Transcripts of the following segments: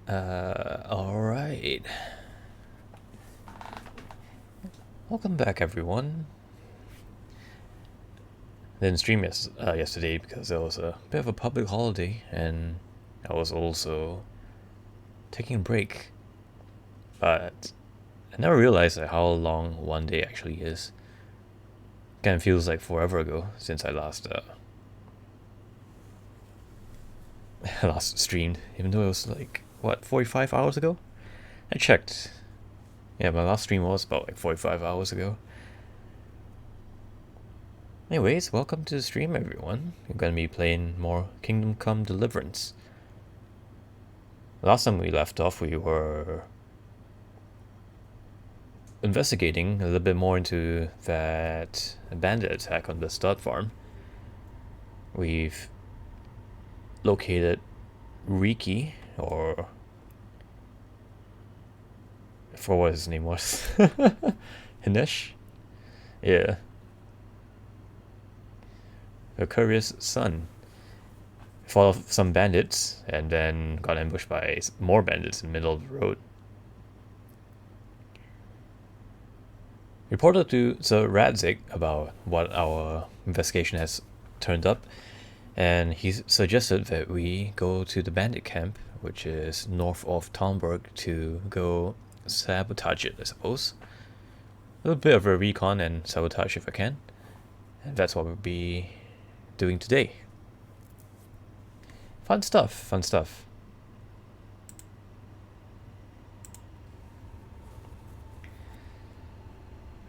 Alright. Welcome back, everyone. Didn't stream yesterday because there was a bit of a public holiday, and I was also taking a break. But I never realized how long one day actually is. Kind of feels like forever ago since I last last streamed, even though it was like, what, 45 hours ago? I checked. Yeah, my last stream was about like 45 hours ago. Anyways, welcome to the stream, everyone. We're gonna be playing more Kingdom Come Deliverance. Last time we left off, we were investigating a little bit more into that bandit attack on the stud farm. We've located Riki, or I forgot what his name was. Hinesh? Yeah. The courier's son. Fought off some bandits and then got ambushed by more bandits in the middle of the road. Reported to Sir Radzik about what our investigation has turned up, and he suggested that we go to the bandit camp, which is north of Talmberg, to go sabotage it, I suppose. A little bit of a recon and sabotage if I can. And that's what we'll be doing today. Fun stuff, fun stuff.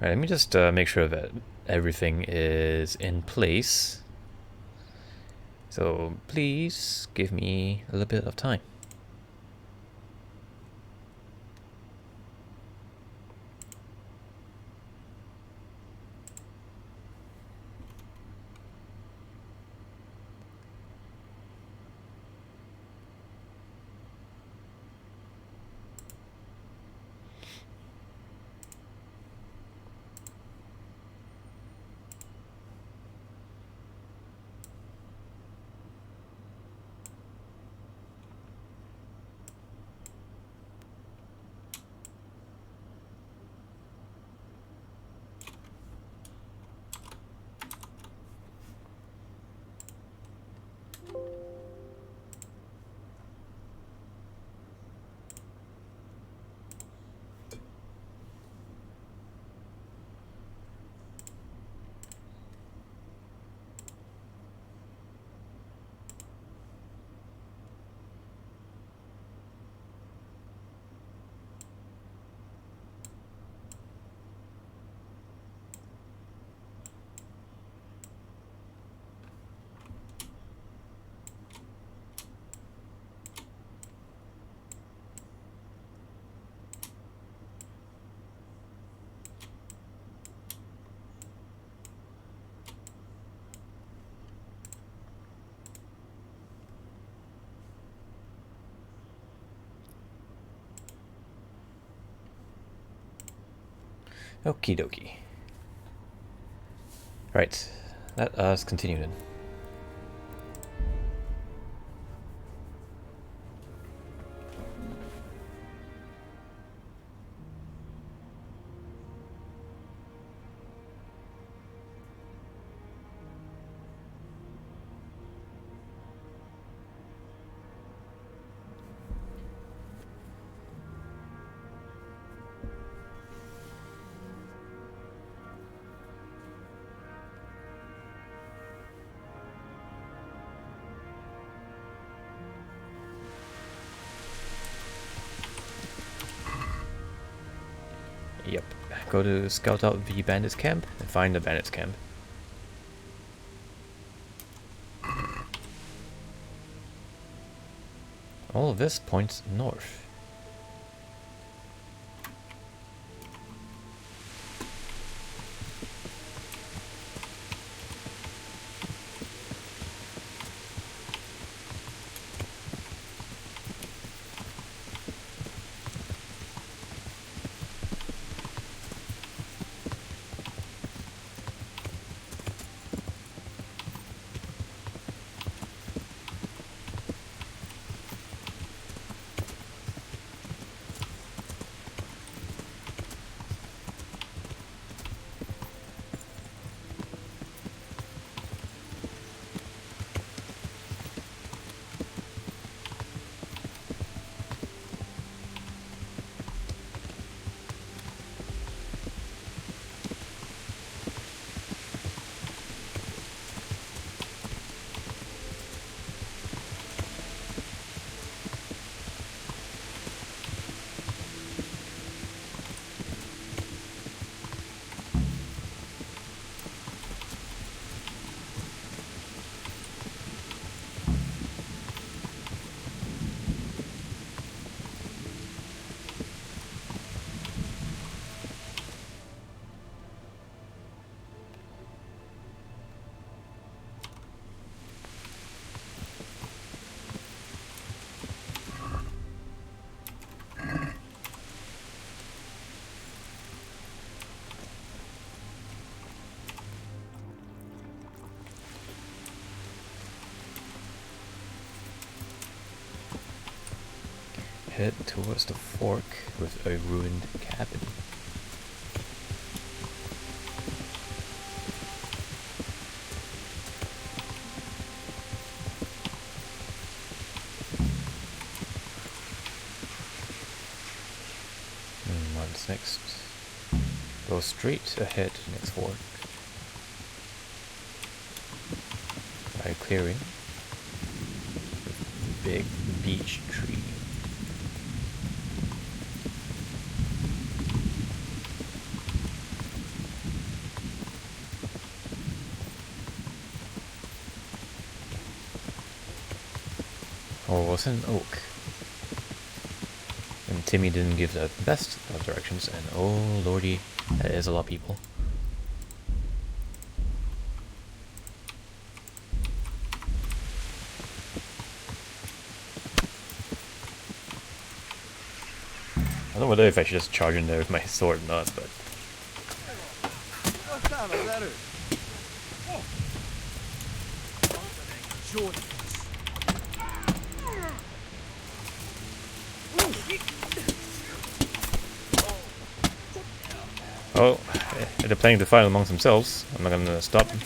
Alright, let me just make sure that everything is in place. So please give me a little bit of time. Okie dokie. Right, let us continue then. Yep. Go to scout out the bandits camp and find the bandits camp. All of this points north. head towards the fork with a ruined cabin. What's next? Go straight ahead to the next fork. By clearing with big beech tree. Or was it an oak? And Timmy didn't give the best of directions, and oh lordy, that is a lot of people. I don't know whether if I should just charge in there with my sword or not, but... Oh, they're planning to fight amongst themselves. I'm not gonna stop them.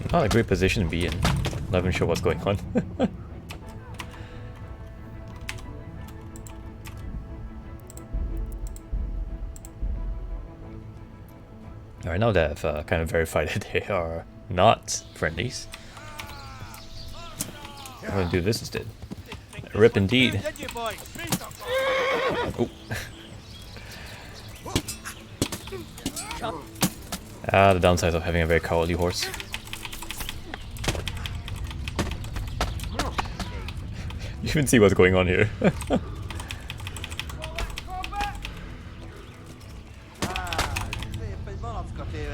Not a great position to be in. Not even sure what's going on. Alright, now that I've kind of verified that they are not friendlies, I'm gonna do this instead. Rip indeed. Oh. The downsides of having a very cowardly horse. You can see what's going on here.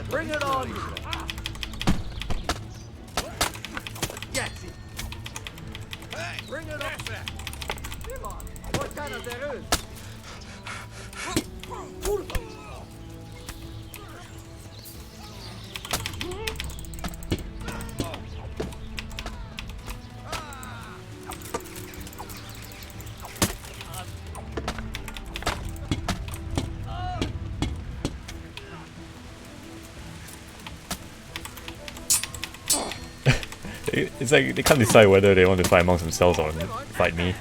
Bring it on! Bring it on! Come on! What kind of there is? It's like they can't decide whether they want to fight amongst themselves or fight me.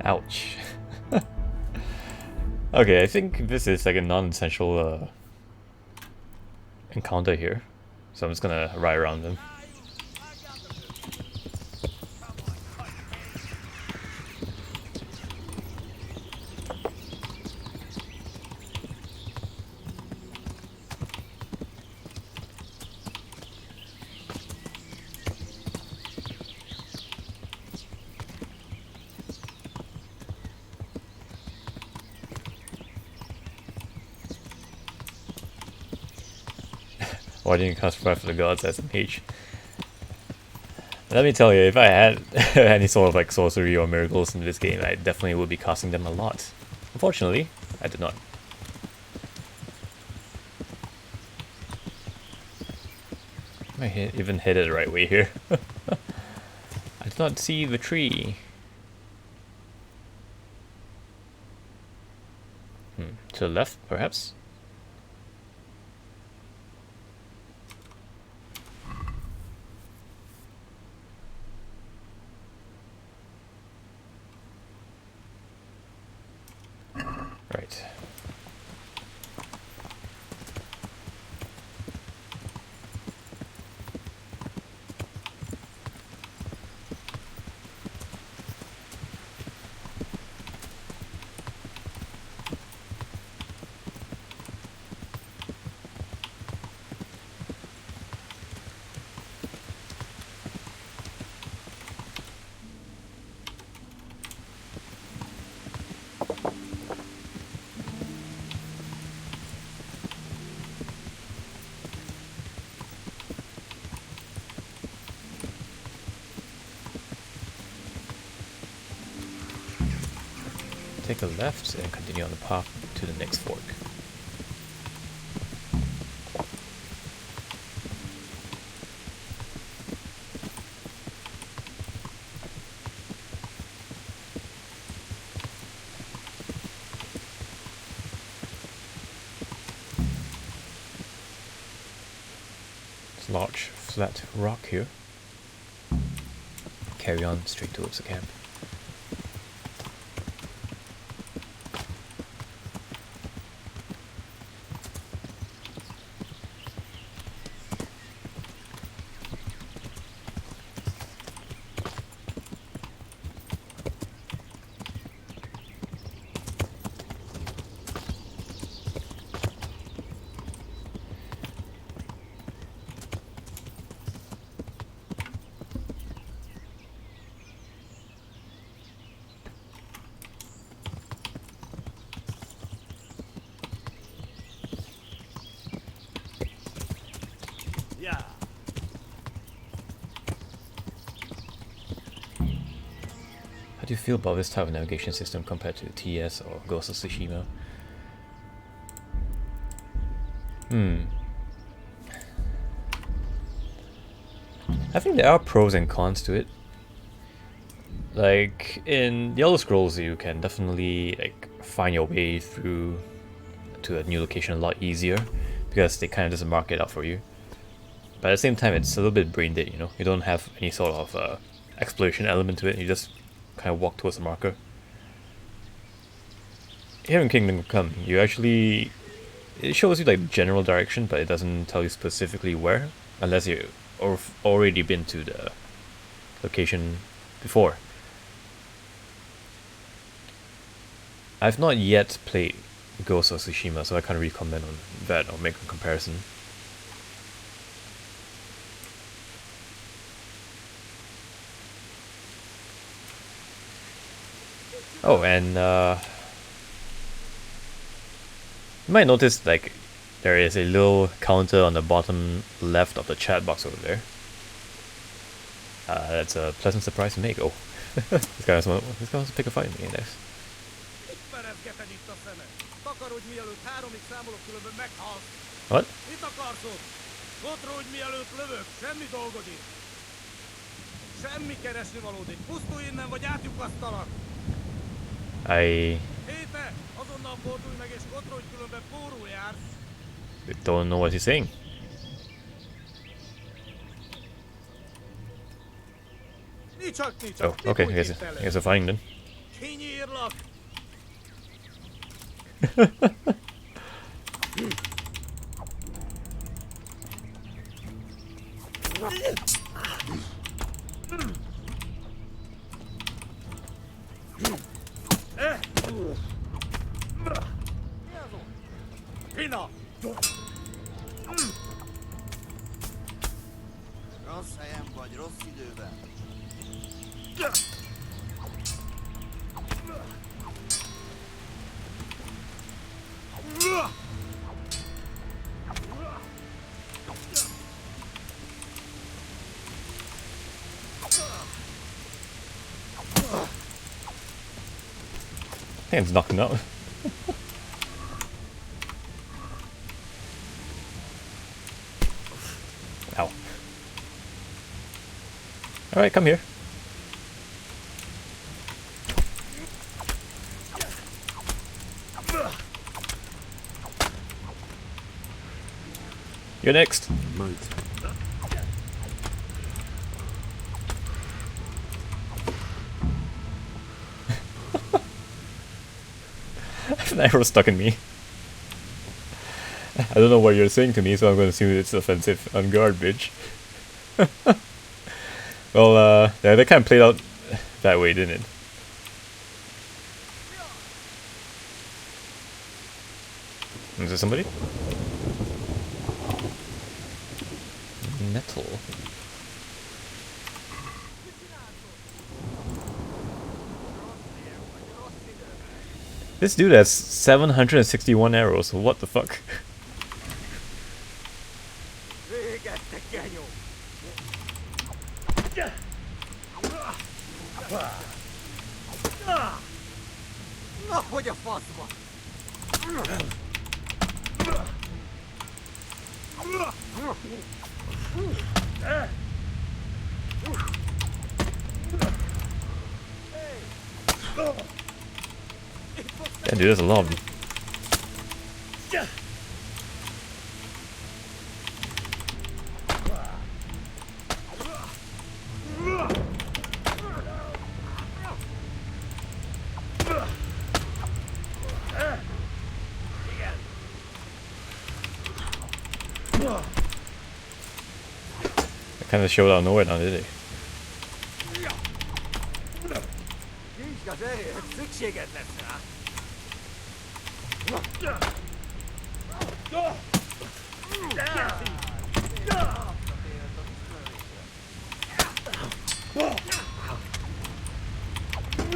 Ouch. Okay, I think this is like a non-essential encounter here, so I'm just gonna ride around them. Why didn't you cast Fire for the Gods as an H? Let me tell you, if I had any sort of like sorcery or miracles in this game, I definitely would be casting them a lot. Unfortunately, I did not. I even hit it the right way here. I did not see the tree. To the left, perhaps? Right. Take a left and continue on the path to the next fork. It's a large flat rock here. Carry on straight towards the camp. Yeah. How do you feel about this type of navigation system compared to TS or Ghost of Tsushima? I think there are pros and cons to it. Like in the Elder Scrolls, you can definitely like find your way through to a new location a lot easier because they kind of just mark it out for you. But at the same time, it's a little bit brain dead, you know? You don't have any sort of exploration element to it, you just kind of walk towards the marker. Here in Kingdom Come, you actually... it shows you like general direction, but it doesn't tell you specifically where, unless you've already been to the location before. I've not yet played Ghost of Tsushima, so I can't really comment on that or make a comparison. Oh, and you might notice like there is a little counter on the bottom left of the chat box over there. That's a pleasant surprise to make. Oh, this guy wants to pick a fight with me next. What? I don't know what he's saying. Oh, okay, I guess I'm fine then. Rossz helyen vagy, rossz időben. think it's knocking out. Ow. Alright, come here. You're next. Moat. An arrow stuck in me. I don't know what you're saying to me, so I'm going to assume it's offensive. On guard, bitch. Well, yeah, that kind of played out that way, didn't it? Is there somebody? Metal. This dude has 761 arrows. What the fuck? Na, hogy a faszba! Yeah, dude, there's a lot of them. That kind of showed out of nowhere now, did it? Nincs az erőhöz szükséged lesz rá!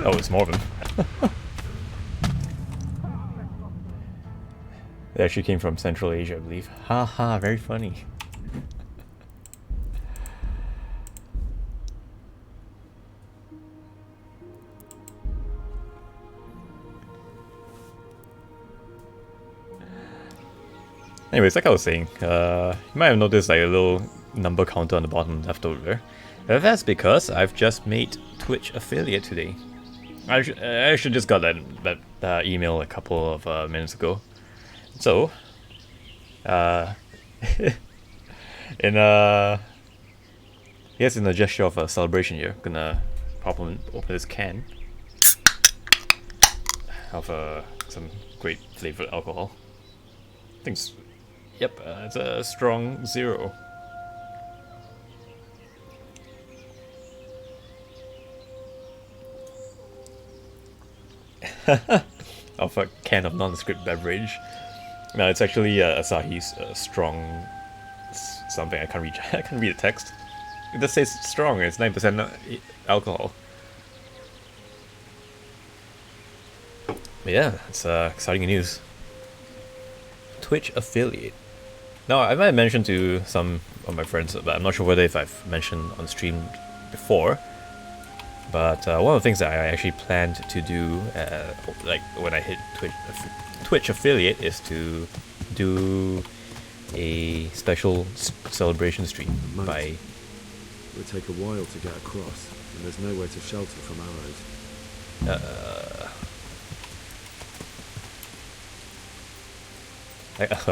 Oh, it's more of them. They actually came from Central Asia, I believe. Haha, very funny. Anyways, like I was saying, you might have noticed like a little number counter on the bottom left over there. That's because I've just made Twitch affiliate today. I actually just got that email a couple of minutes ago. So, in yes, in a gesture of a celebration here, gonna pop open this can of some great flavored alcohol. I think it's, yep, it's a strong 0. Of a can of nondescript beverage. No, it's actually Asahi's strong something. I can't read. I can't read the text. It does say strong. It's 9% alcohol. But yeah, it's exciting news. Twitch affiliate. Now, I might have mentioned to some of my friends, but I'm not sure whether if I've mentioned on stream before. But one of the things that I actually planned to do, like when I hit Twitch affiliate, is to do a special celebration stream by. It would take a while to get across, and there's nowhere to shelter from arrows.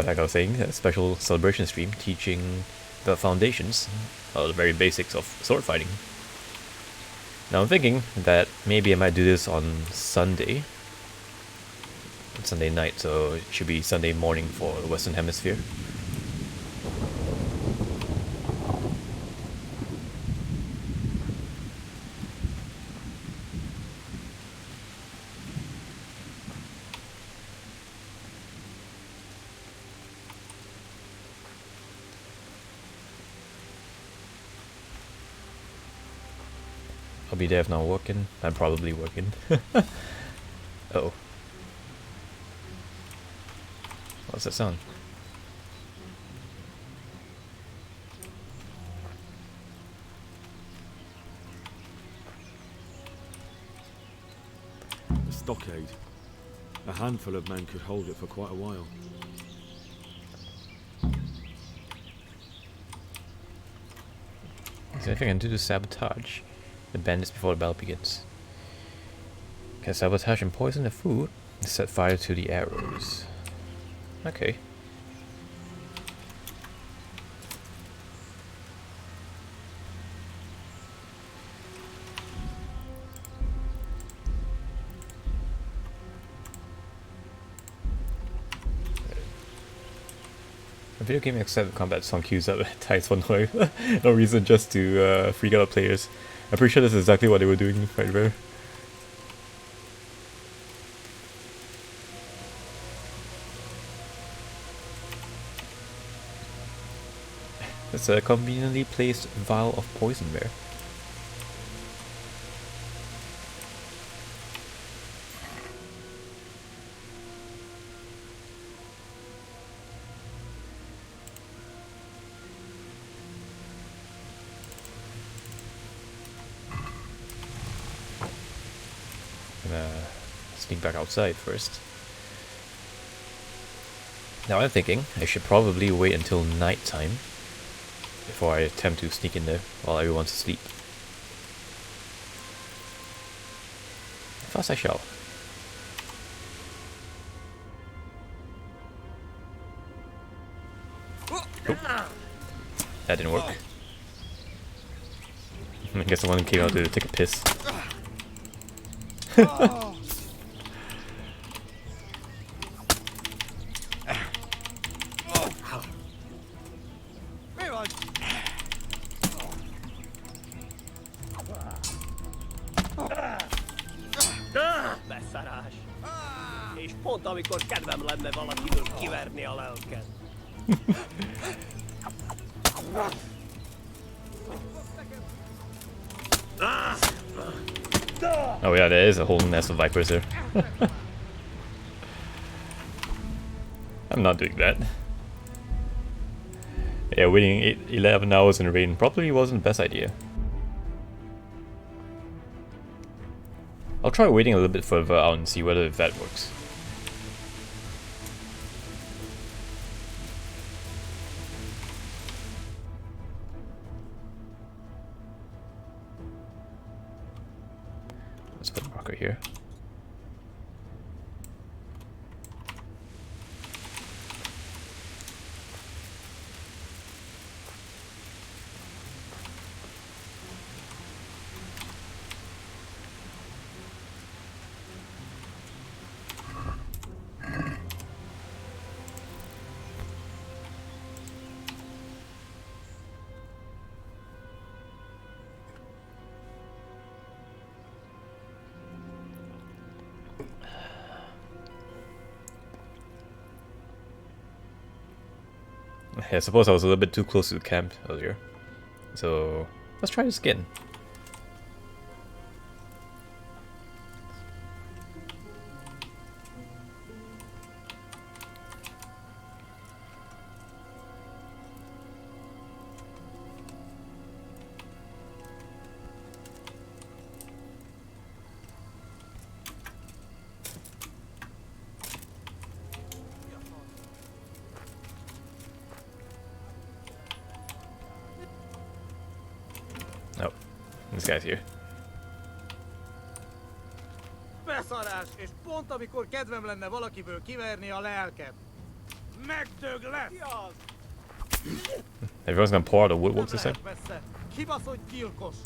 Like I was saying, a special celebration stream teaching the foundations, the very basics of sword fighting. Now I'm thinking that maybe I might do this on Sunday. Sunday night, so it should be Sunday morning for the Western Hemisphere. I'll be there if not working. I'm probably working. Uh-oh. What's that sound? The stockade. A handful of men could hold it for quite a while. Is there anything I can do to sabotage the bandits before the battle begins? Can sabotage and poison the food and set fire to the arrows. Okay. A video game accept combat song cues up ties for noise. No reason, just to freak out players. I'm pretty sure that's exactly what they were doing right there. There's a conveniently placed vial of poison there. Sneak back outside first. Now I'm thinking I should probably wait until night time before I attempt to sneak in there while everyone's asleep. First I shall. Nope. That didn't work. I guess someone came out to take a piss. Beszarás. És pont amikor kedvem lenne valakiből kiverni a lelket. Oh yeah, there is a whole nest of vipers there. I'm not doing that. Yeah, waiting 11 hours in the rain probably wasn't the best idea. I'll try waiting a little bit further out and see whether that works. Let's put a marker here. I suppose I was a little bit too close to the camp earlier. So let's try this again. Oh, this guy's here. Beszarás, és pont amikor kedvem lenne valakiből kiverni a lelket. Megdög lesz! Ki az? Everyone's gonna pour out the woodworks this time. Messze. Kibaszott gyilkos.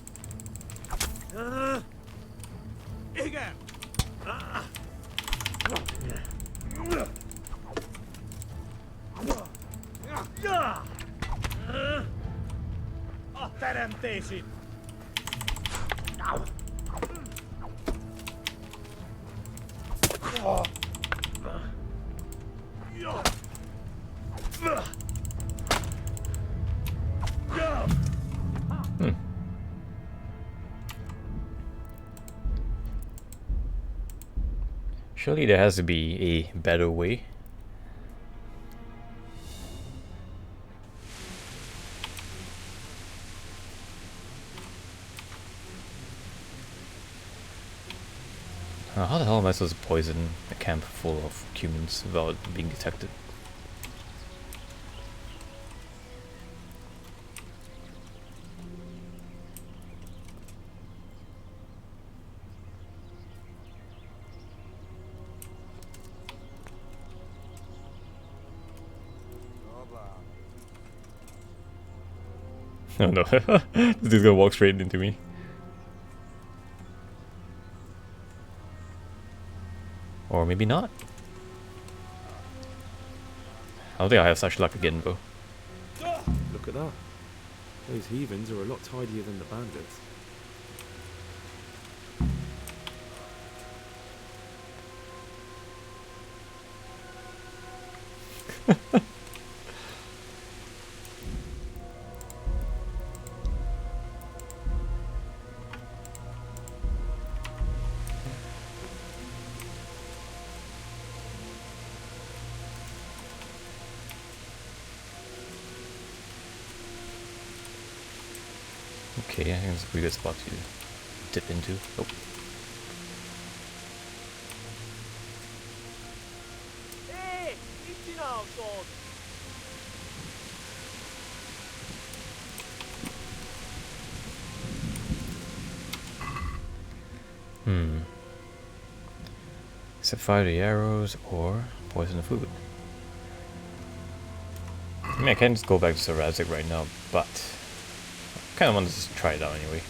Igen! A teremtési! Surely there has to be a better way. How the hell am I supposed to poison a camp full of humans without being detected? Oh no, this dude's gonna walk straight into me. Or maybe not. I don't think I have such luck again, bro. Look at that. Those heathens are a lot tidier than the bandits. Okay, I think it's a pretty good spot to dip into. Oh. Hé! Mit csináltad? Set fire to the arrows or poison the food. I mean, I can just go back to Sylvaen right now, but I kind of want to just try it out anyway.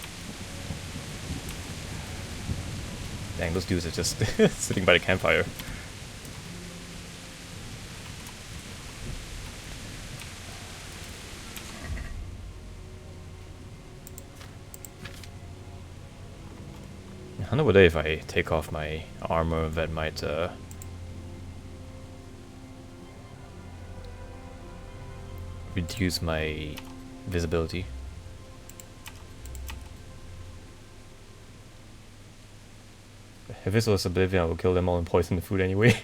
Dang, those dudes are just sitting by the campfire. I wonder whether if I take off my armor that might reduce my visibility. If this was Oblivion, I would kill them all and poison the food anyway.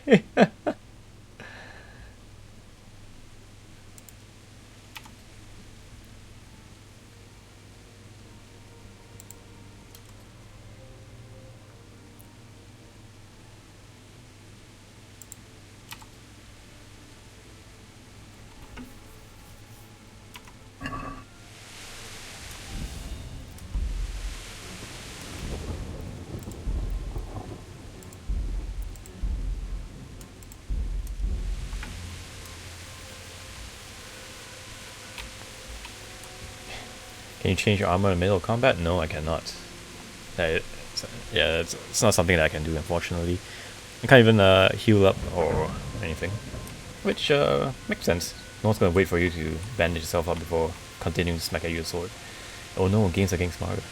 Can you change your armor in the middle of combat? No, I cannot. Yeah, it's not something that I can do, unfortunately. I can't even heal up or anything. Which makes sense. No one's gonna wait for you to bandage yourself up before continuing to smack at you with a sword. Oh no, games are getting smarter.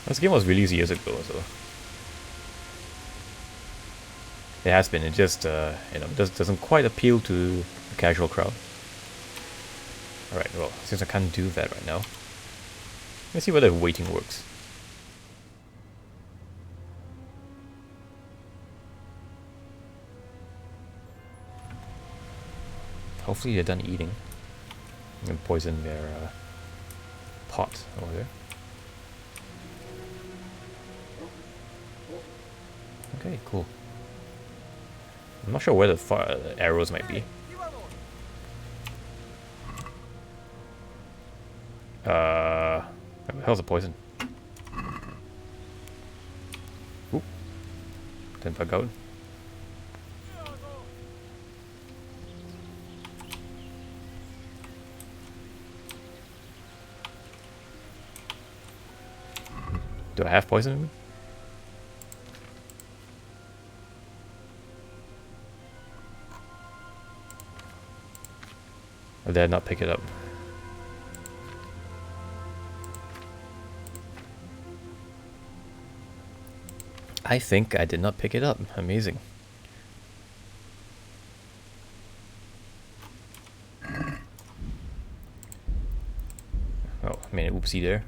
This game was released years ago, so it has been. It just doesn't quite appeal to the casual crowd. Alright, well, since I can't do that right now, let's see whether waiting works. Hopefully they're done eating. I'm gonna poison their pot over there. Okay, cool. I'm not sure where the arrows might be. Where the hell's the poison? Oop. Didn't bug out. Do I have poison in me? Or did I not pick it up? I think I did not pick it up. Amazing. Oh, I made an oopsie there.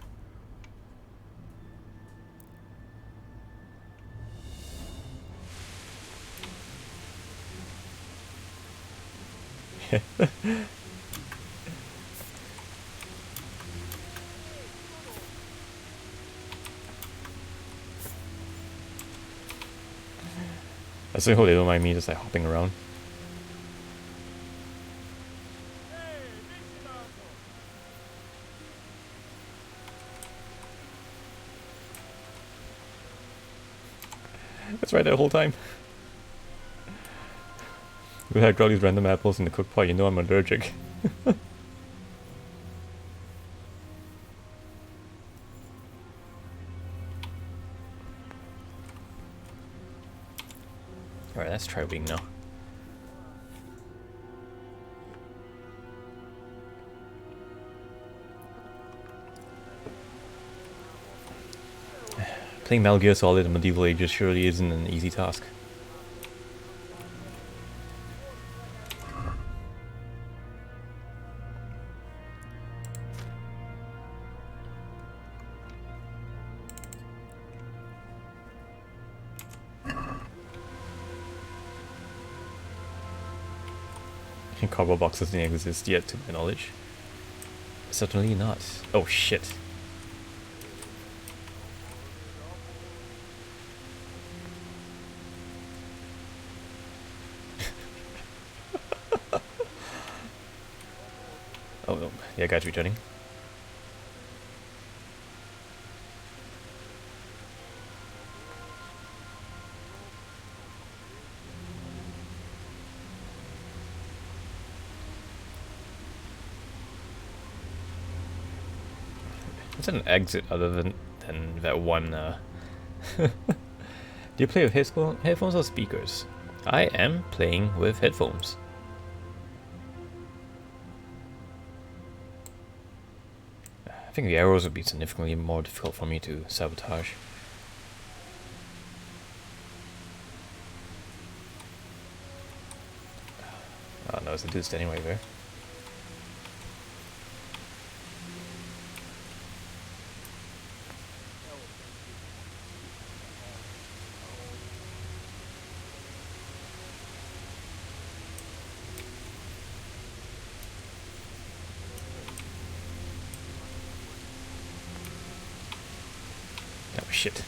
so I hope they don't mind me just like hopping around. That's right, that whole time. We had all these random apples in the cook pot, you know I'm allergic. Alright, let's try wing now. Playing Metal Gear Solid in medieval ages surely isn't an easy task. Cardboard boxes didn't exist yet, to my knowledge. Certainly not. Oh shit. Oh no, yeah, guy's returning. What's an exit other than that one? Do you play with headphones or speakers? I am playing with headphones. I think the arrows would be significantly more difficult for me to sabotage. Oh no, it's a dude standing right there. Oh shit.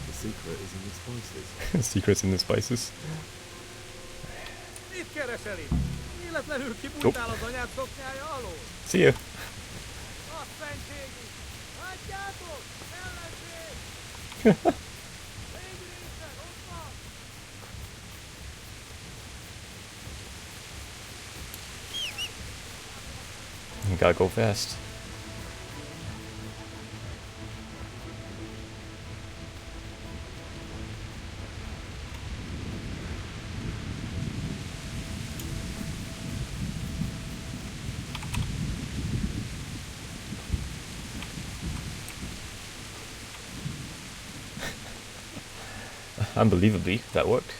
The secret is in the spices. Secrets in the spices. Mit keresel itt? Életlenül kibújtál az anyád szoknyája alól? See you. A szentségi! Látjátok? Ellenség! Légy részen, ott van! You gotta go fast. Unbelievably, that worked.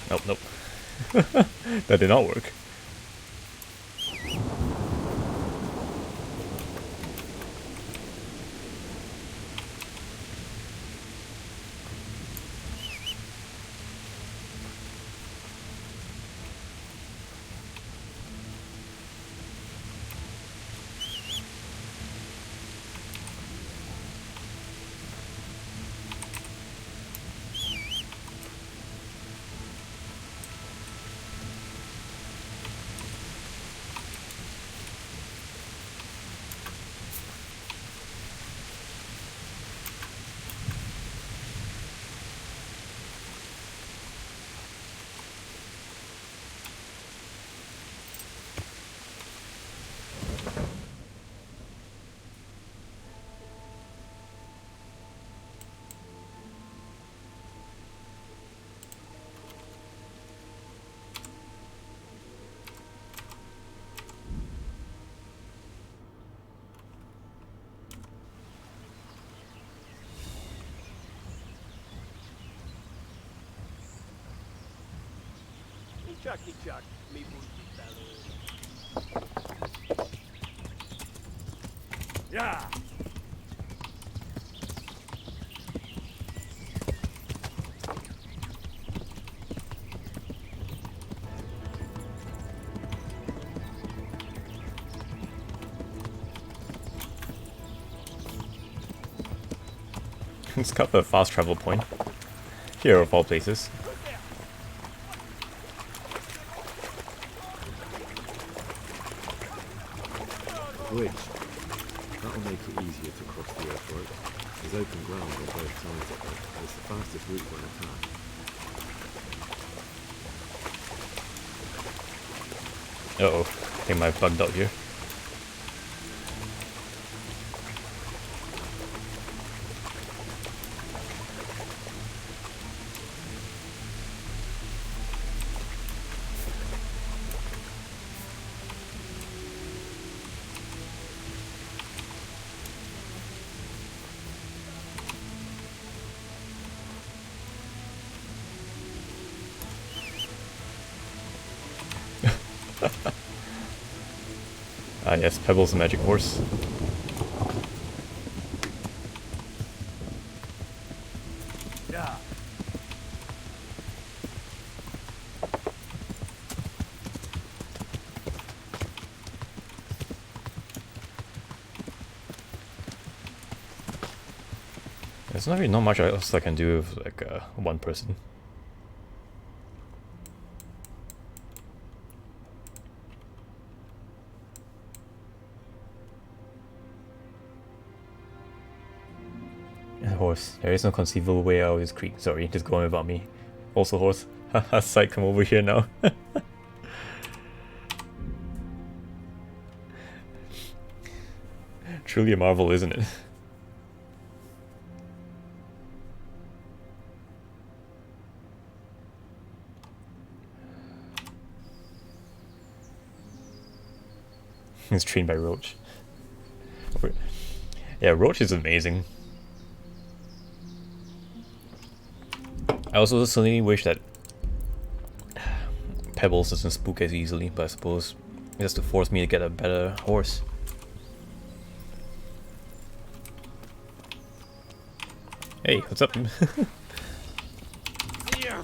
Nope, nope. That did not work. Csak, mi bunt elő. Ja! It's got a fast travel point. Here of all places. Bridge. That'll make it easier to cross the earth rope. There's open ground on both sides of it. It's the fastest route when attacked. Uh-oh. I think I might have bugged out here. Ah yes, Pebble's the magic horse. Yeah. There's not really not much else I can do with like one person. Horse. There is no conceivable way out of this creek. Sorry, just going without me. Also horse. Haha, sight, come over here now. Truly a marvel, isn't it? He's trained by Roach. Yeah, Roach is amazing. I also suddenly wish that Pebbles doesn't spook as easily, but I suppose it has to force me to get a better horse. Hey, what's up? Yeah.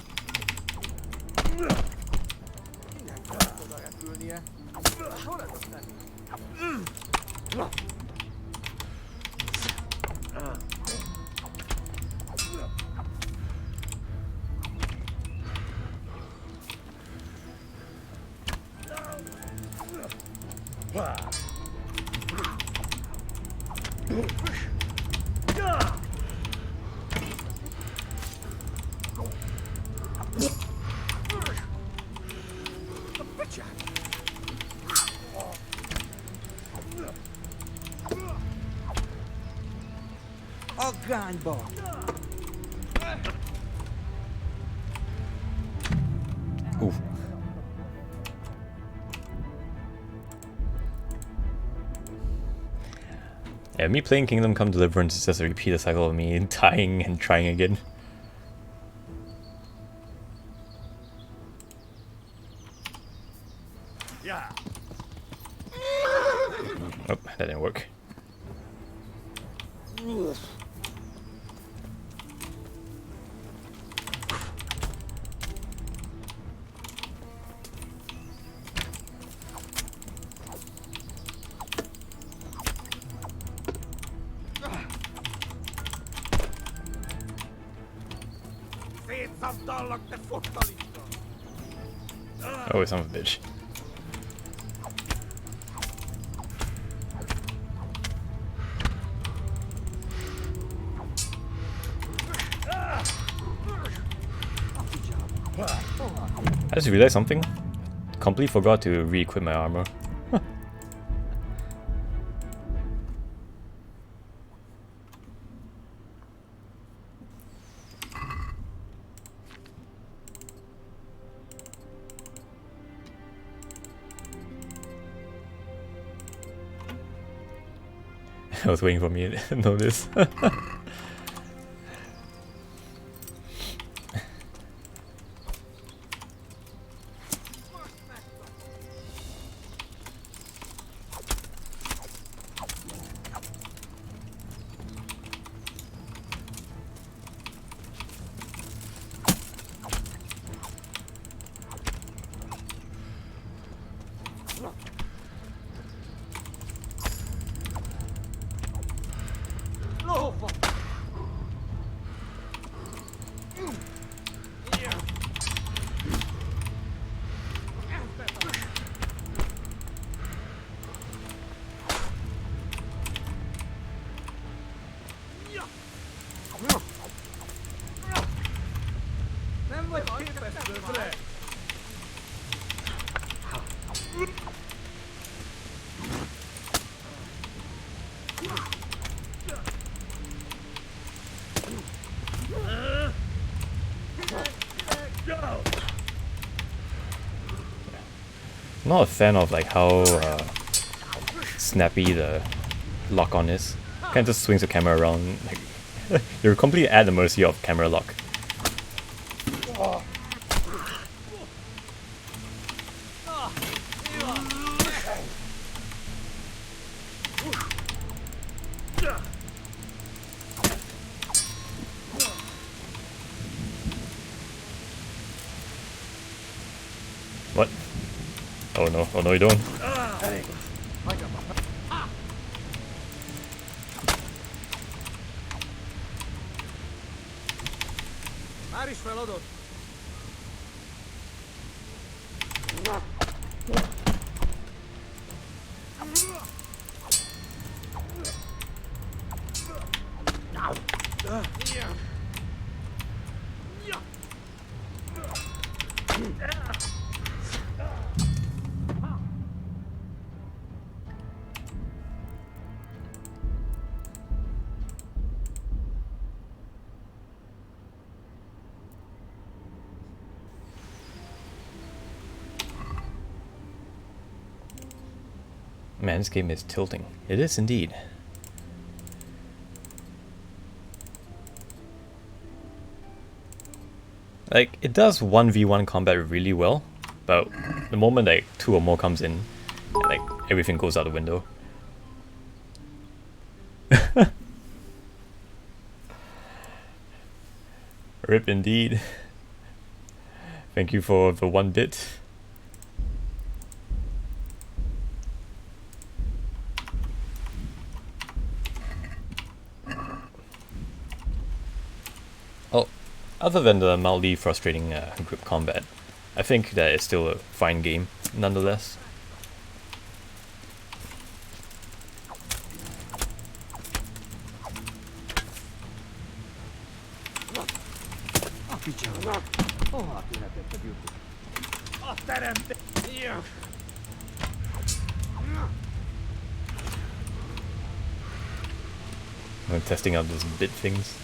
A gányba! Ooh. Yeah, me playing Kingdom Come Deliverance is just a repeated cycle of me dying and trying again. Yeah. Oh, that didn't work. Szétszabdallak, te fottalista! Oh, son of a bitch. I just realized something. Completely forgot to re-equip my armor. I was waiting for me to notice. Lófa! vagy képesztőd le! Not a fan of like how snappy the lock on is. Kind of just swings the camera around. Like you're completely at the mercy of camera lock. What? Oh no, you don't. Már is feladott! Man, this game is tilting. It is indeed. Like, it does 1v1 combat really well, but the moment like 2 or more comes in, like, everything goes out the window. Rip indeed. Thank you for the 1 bit. Oh, other than the mildly frustrating group combat, I think that it's still a fine game, nonetheless. A teremté... I'm testing out those bit things.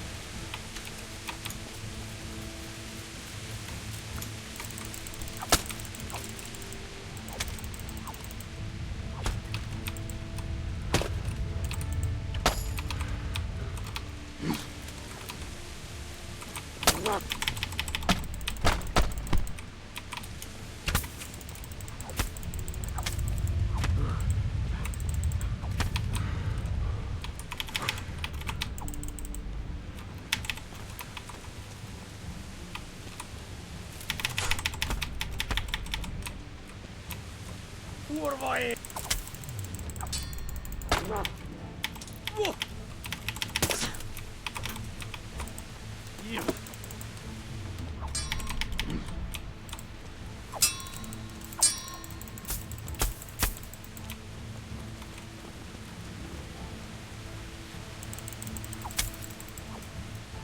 Kurva ég!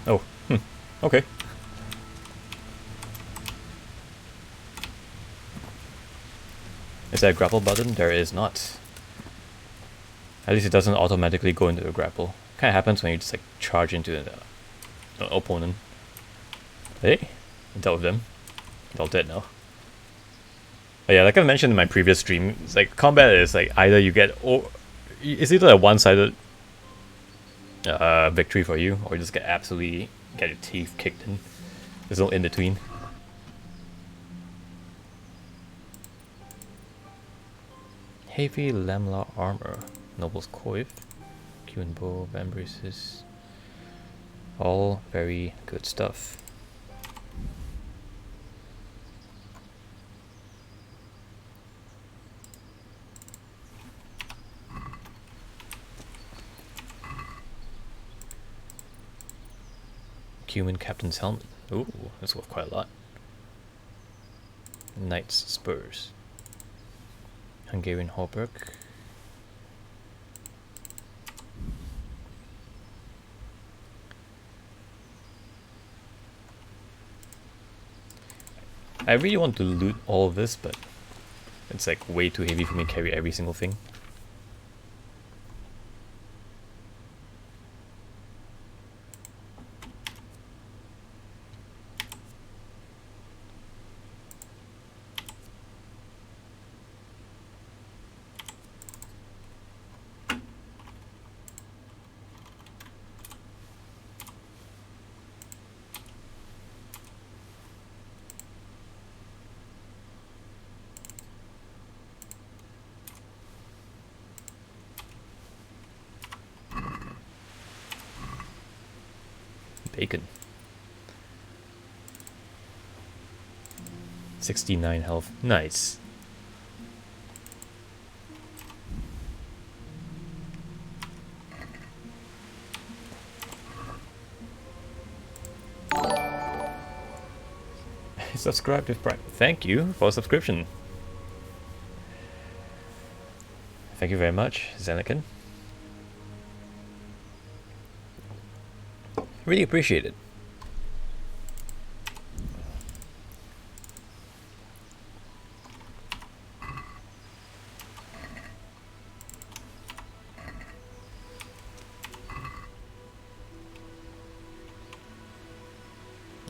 Oh, okay. Is there a grapple button? There is not. At least it doesn't automatically go into a grapple. Kind of happens when you just like charge into an opponent. Hey, I dealt with them. They're all dead now. But yeah, like I mentioned in my previous stream, it's like combat is like either you get it's either a one-sided victory for you, or you just get absolutely get your teeth kicked in. There's no in between. Heavy Lamla armor, Noble's Coif, Q and Bow, Vambraces, all very good stuff. Cumin Captain's Helmet. Ooh, that's worth quite a lot. Knight's Spurs. Hungarian Hauberk. I really want to loot all of this, but it's like way too heavy for me to carry every single thing. Bacon. 69 health. Nice. Subscribe to Prime. Thank you for a subscription. Thank you very much, Zenikin. Really appreciate it.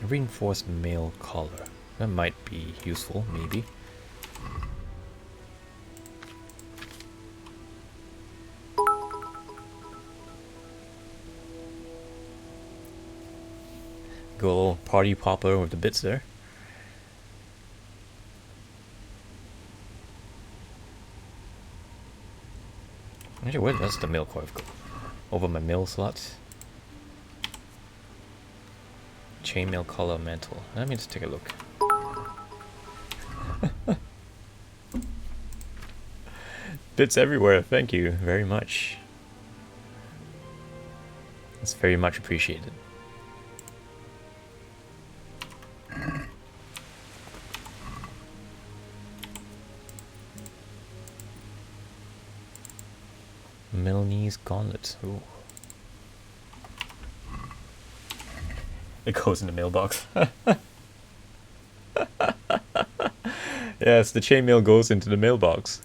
Reinforced mail collar. That might be useful, maybe. Go party popper with the bits there. Actually, where does the mail coif go? Over my mail slots. Chainmail collar mantle. Let me just take a look. Bits everywhere. Thank you very much. It's very much appreciated. Milanese gauntlet. Ooh. It goes in the mailbox. Yes, the chainmail goes into the mailbox.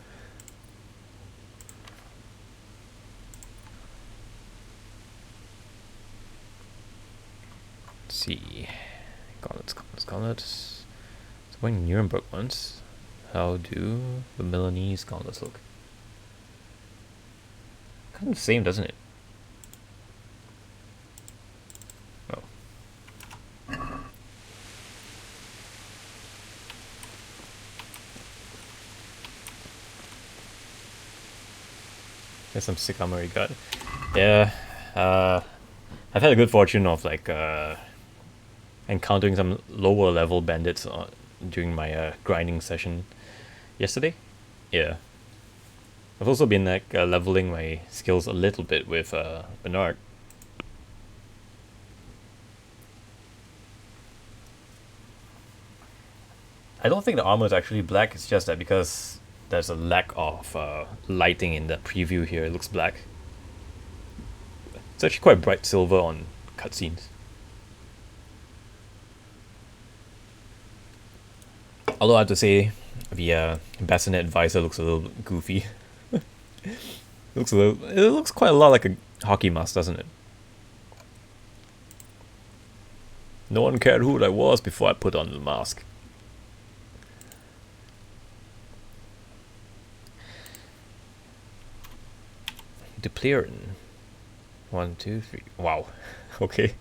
Let's see. Gauntlets, gauntlets, gauntlets. So wearing Nuremberg ones. How do the Milanese gauntlets look? Kind of the same, doesn't it? Oh. There's some sick armor you got. Yeah. I've had a good fortune of like encountering some lower level bandits during my grinding session yesterday. Yeah. I've also been like leveling my skills a little bit with Bernard. I don't think the armor is actually black, it's just that because there's a lack of lighting in the preview here, it looks black. It's actually quite bright silver on cutscenes. Although I have to say, the bassinet visor looks a little goofy. It looks quite a lot like a hockey mask, doesn't it? No one cared who I was before I put on the mask. Deliverance. 1, 2, 3. Wow. Okay.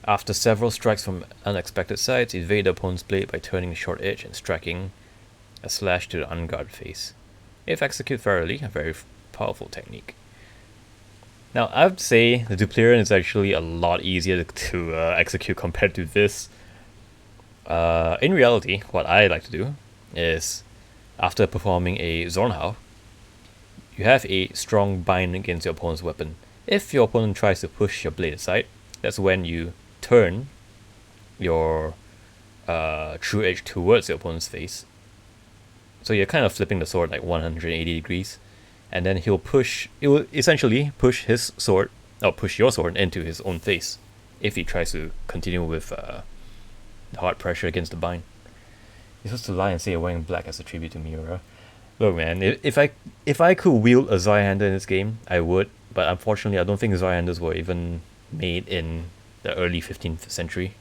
After several strikes from unexpected sides, evade the opponent's blade by turning short edge and striking a slash to the unguarded face. If executed thoroughly, a very powerful technique. Now, I would say the Deliverance is actually a lot easier to execute compared to this. In reality, what I like to do is, after performing a Zornhau, you have a strong bind against your opponent's weapon. If your opponent tries to push your blade aside, that's when you turn your true edge towards your opponent's face. So you're kind of flipping the sword like 180 degrees, and then it will essentially push his sword or push your sword into his own face if he tries to continue with hard pressure against the bind. You're supposed to lie and say you're wearing black as a tribute to Miura. Look, man, if I could wield a Zweihander in this game, I would. But unfortunately, I don't think Zweihanders were even made in the early 15th century.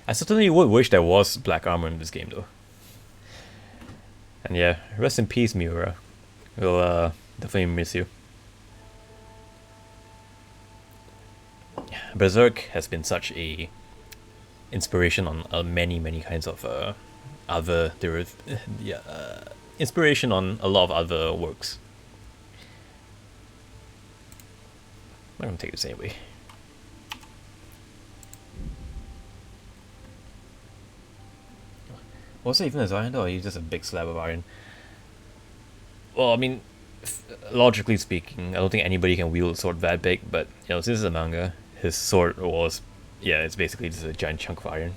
I certainly would wish there was black armor in this game, though. And yeah, rest in peace, Miura. We'll definitely miss you. Berserk has been such a inspiration on many kinds of other inspiration on a lot of other works. I'm gonna take the same way. Was it even a Zweihander, or are you just a big slab of iron? Well, I mean, logically speaking, I don't think anybody can wield a sword that big, but you know, since it's a manga, his sword was, yeah, it's basically just a giant chunk of iron.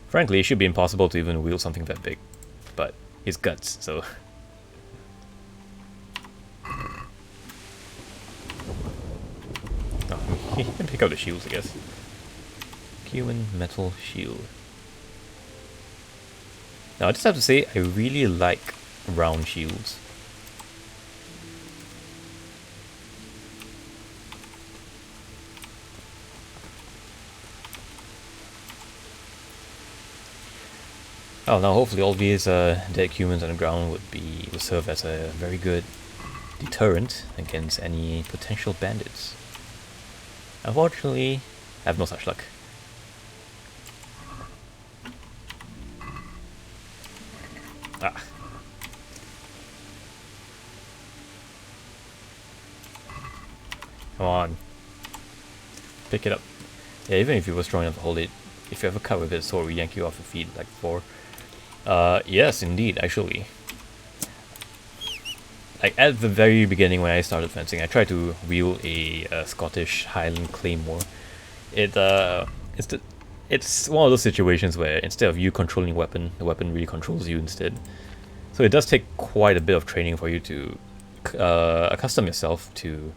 Frankly, it should be impossible to even wield something that big, but his guts, so. Oh, he can pick out the shields, I guess. Human metal shield. Now, I just have to say, I really like round shields. Oh, now hopefully all these dead humans on the ground would serve as a very good deterrent against any potential bandits. Unfortunately, I have no such luck. Ah. Come on. Pick it up. Yeah, even if you were strong enough to hold it, if you ever cut with it, sword will yank you off your feet like before. Yes, indeed, actually. Like, at the very beginning when I started fencing, I tried to wield a Scottish Highland Claymore. It's one of those situations where instead of you controlling the weapon really controls you instead. So it does take quite a bit of training for you to accustom yourself to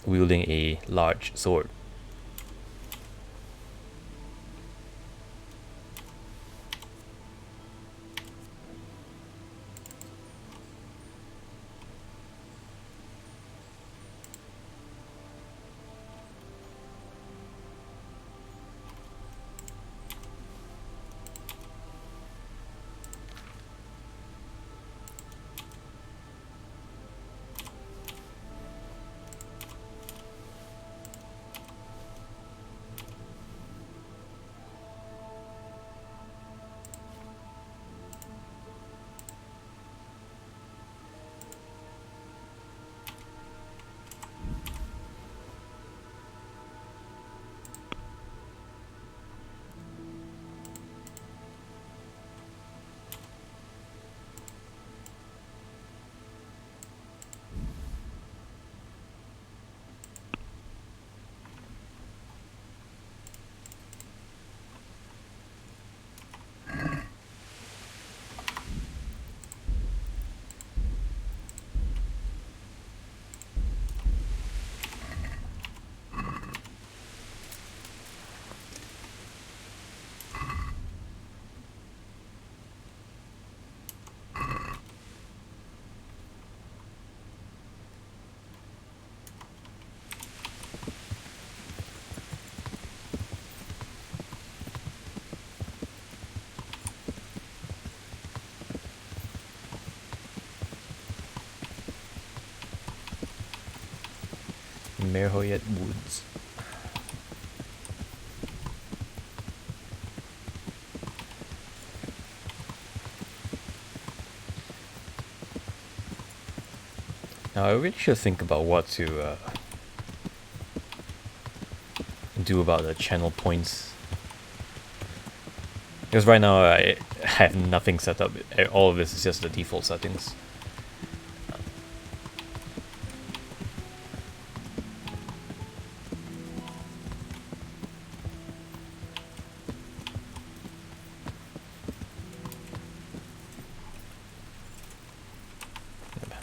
wielding a large sword. Merhoyet Woods. Now I really should think about what to do about the channel points. Because right now I have nothing set up. All of this is just the default settings.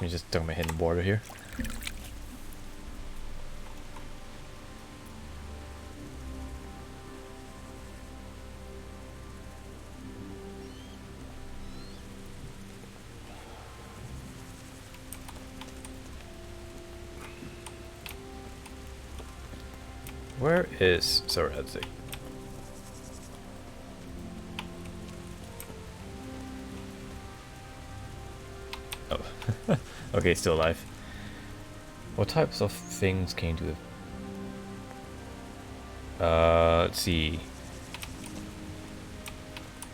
Let me just dunk my head in the water here. Where is Soradzik? Oh, okay, still alive. What types of things can you do? Let's see.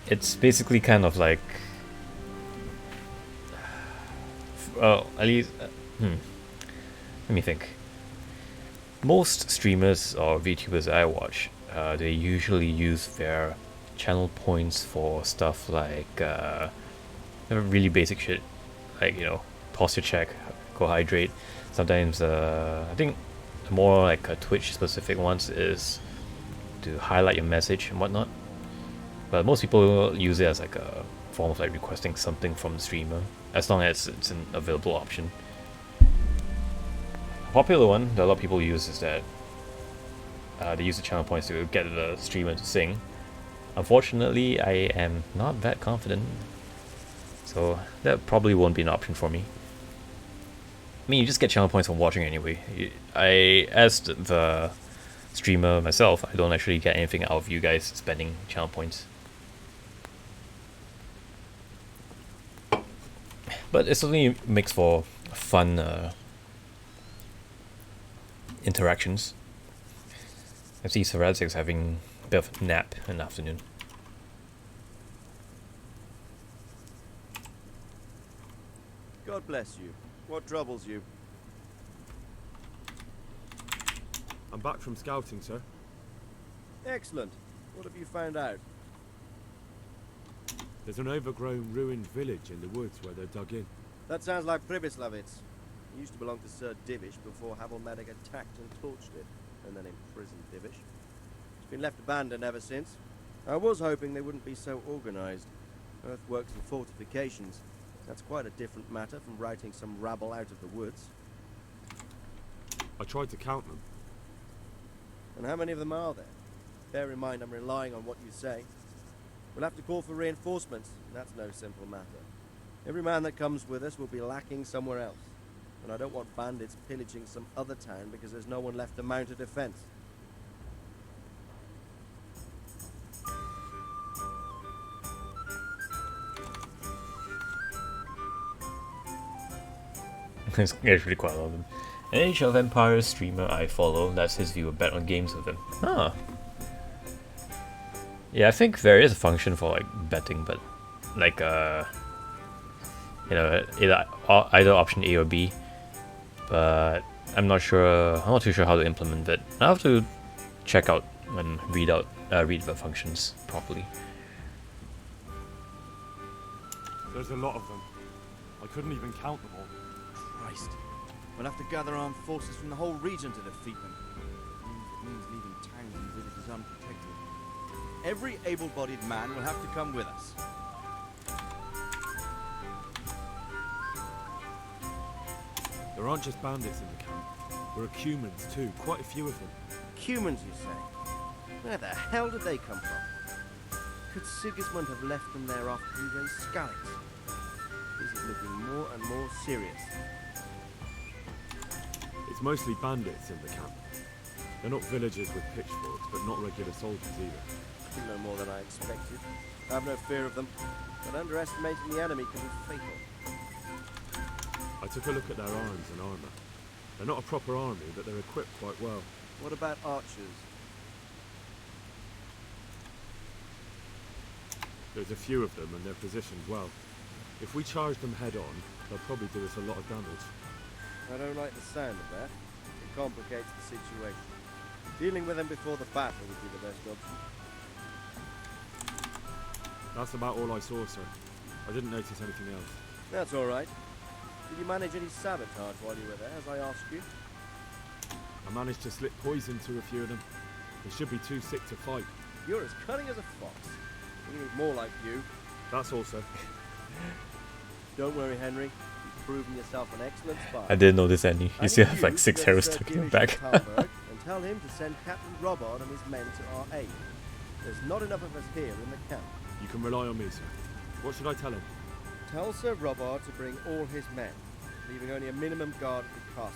It's basically kind of like, well, at least, let me think. Most streamers or VTubers I watch, they usually use their channel points for stuff like really basic shit, like, you know, posture check, go hydrate. Sometimes I think the more like Twitch specific ones is to highlight your message and whatnot. But most people use it as like a form of like requesting something from the streamer, as long as it's an available option. Popular one that a lot of people use is that they use the channel points to get the streamer to sing. Unfortunately, I am not that confident, so that probably won't be an option for me. I mean, you just get channel points from watching anyway. As the streamer myself, I don't actually get anything out of you guys spending channel points. But it certainly makes for fun interactions. I see Saradzik's having a bit of a nap in the afternoon. God bless you. What troubles you? I'm back from scouting, sir. Excellent. What have you found out? There's an overgrown ruined village in the woods where they're dug in. That sounds like Pribyslavitz. It used to belong to Sir Divish before Havelmatic attacked and torched it, and then imprisoned Divish. It's been left abandoned ever since. I was hoping they wouldn't be so organized. Earthworks and fortifications. That's quite a different matter from routing some rabble out of the woods. I tried to count them. And how many of them are there? Bear in mind I'm relying on what you say. We'll have to call for reinforcements, and that's no simple matter. Every man that comes with us will be lacking somewhere else. And I don't want bandits pillaging some other town because there's no one left to mount a defense. There's actually quite a lot of them. An Age of Empires streamer I follow lets his viewer bet on games with him. Huh. Yeah, I think there is a function for like betting, but like you know, either option A or B. But I'm not sure. I'm not too sure how to implement it. I have to check out and read the functions properly. There's a lot of them. I couldn't even count them all. Christ. We'll have to gather armed forces from the whole region to defeat them. It means leaving towns and villages unprotected. Every able-bodied man will have to come with us. There aren't just bandits in the camp. There are Cumans too, quite a few of them. Cumans, you say? Where the hell did they come from? Could Sigismund have left them there after he raised Skalitz? This is looking more and more serious. It's mostly bandits in the camp. They're not villagers with pitchforks, but not regular soldiers either. No more than I expected. I have no fear of them, but underestimating the enemy can be fatal. I took a look at their arms and armour. They're not a proper army, but they're equipped quite well. What about archers? There's a few of them and they're positioned well. If we charge them head on, they'll probably do us a lot of damage. I don't like the sound of that. It complicates the situation. Dealing with them before the battle would be the best option. That's about all I saw, sir. I didn't notice anything else. That's all right. Did you manage any sabotage while you were there, as I asked you? I managed to slip poison to a few of them. They should be too sick to fight. You're as cunning as a fox. We need more like you. That's all, sir. Don't worry, Henry. proven yourself an excellent spy. I didn't notice any. You I still need have like to 6 go to arrows Sir stuck in your Divish back. in Talberg and tell him to send Captain Robard and his men to our aid. There's not enough of us here in the camp. You can rely on me, sir. What should I tell him? Tell Sir Robard to bring all his men, leaving only a minimum guard at the castle.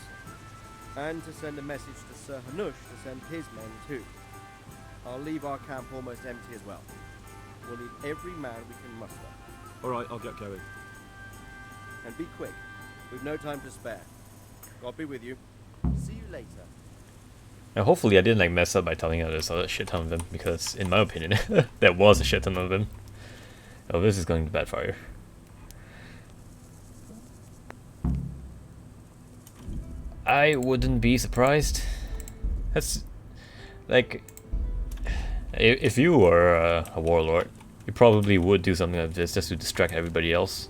And to send a message to Sir Hanush to send his men too. I'll leave our camp almost empty as well. We'll need every man we can muster. Alright, I'll get going. And be quick. We've no time to spare. God be with you. See you later. And hopefully I didn't like mess up by telling her there's a shit ton of them, because in my opinion, there was a shit ton of them. Oh, this is going to backfire. I wouldn't be surprised. That's like, if you were a warlord, you probably would do something like this just to distract everybody else.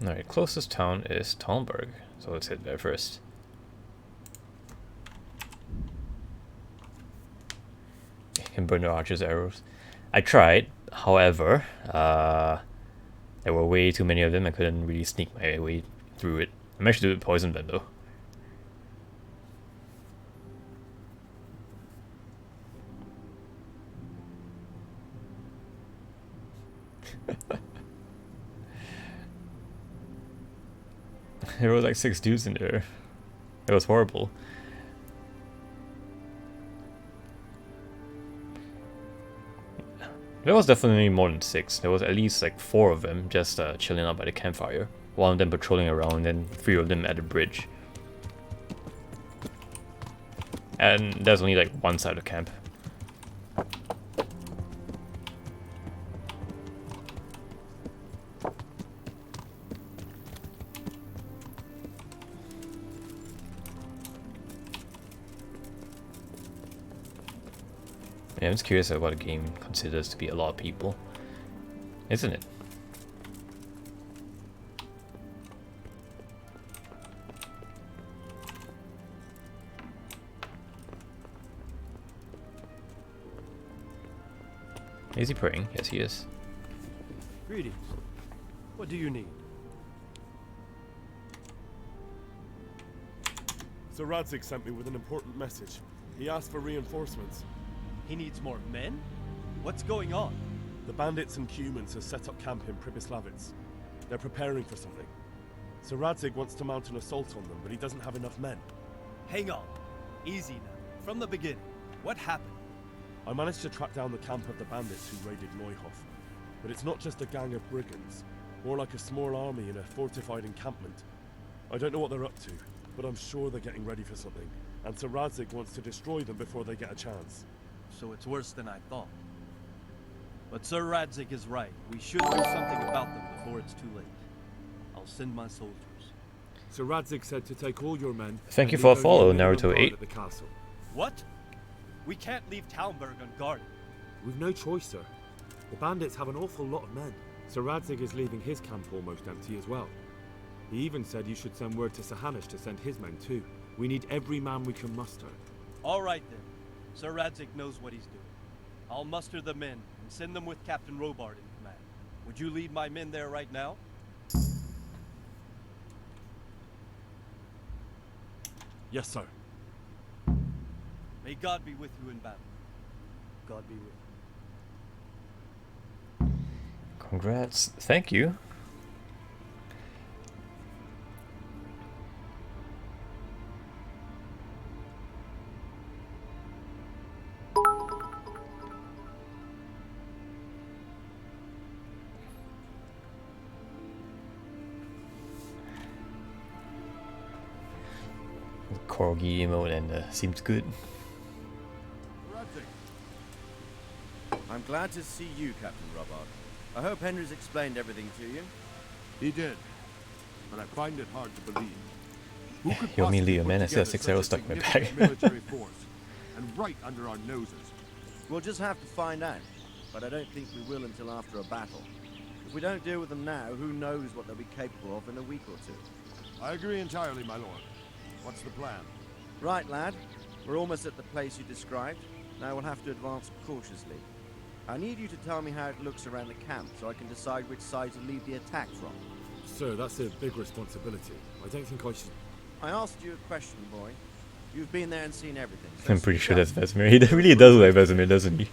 Alright, closest town is Talberg, so let's hit there first. You can burn the archer's arrows. I tried, however, there were way too many of them. I couldn't really sneak my way through it. I managed to do it with poison them though. There was like 6 dudes in there. It was horrible. There was definitely more than 6. There was at least like 4 of them just chilling out by the campfire. One of them patrolling around and 3 of them at the bridge. And there's only like one side of camp. Yeah, I'm just curious about what a game considers to be a lot of people, isn't it? Is he praying? Yes, he is. Greetings. What do you need? Sir Radzig sent me with an important message. He asked for reinforcements. He needs more men? What's going on? The bandits and humans have set up camp in Pribyslavitz. They're preparing for something. Sir Radzig wants to mount an assault on them, but he doesn't have enough men. Hang on. Easy now. From the beginning. What happened? I managed to track down the camp of the bandits who raided Neuhof. But it's not just a gang of brigands, more like a small army in a fortified encampment. I don't know what they're up to, but I'm sure they're getting ready for something, and Sir Radzig wants to destroy them before they get a chance. So it's worse than I thought. But Sir Radzig is right. We should do something about them before it's too late. I'll send my soldiers. Sir Radzig said to take all your men. Thank you and for a leave only follow, minimum Naruto guard 8. At the castle. What? We can't leave Talberg unguarded. We've no choice, sir. The bandits have an awful lot of men. Sir Radzig is leaving his camp almost empty as well. He even said you should send word to Sir Hanush to send his men too. We need every man we can muster. All right then. Sir Radzig knows what he's doing. I'll muster the men and send them with Captain Robard in command. Would you lead my men there right now? Yes, sir. May God be with you in battle. God be with you. Congrats. Thank you. Corgi emote and seems good. I'm glad to see you, Captain Robard. I hope Henry's explained everything to you. He did, but I find it hard to believe. Who could You want me to possibly leave a put man? I still have together 6 arrows such stuck a in my significant bag. military force, and right under our noses? We'll just have to find out, but I don't think we will until after a battle. If we don't deal with them now, who knows what they'll be capable of in a week or two. I agree entirely, my lord. What's the plan? Right, lad. We're almost at the place you described. Now we'll have to advance cautiously. I need you to tell me how it looks around the camp so I can decide which side to lead the attack from. Sir, that's a big responsibility. I don't think I should... I asked you a question, boy. You've been there and seen everything. So I'm pretty speak sure up. that's Vesemir. He really does look like Vesemir, doesn't he?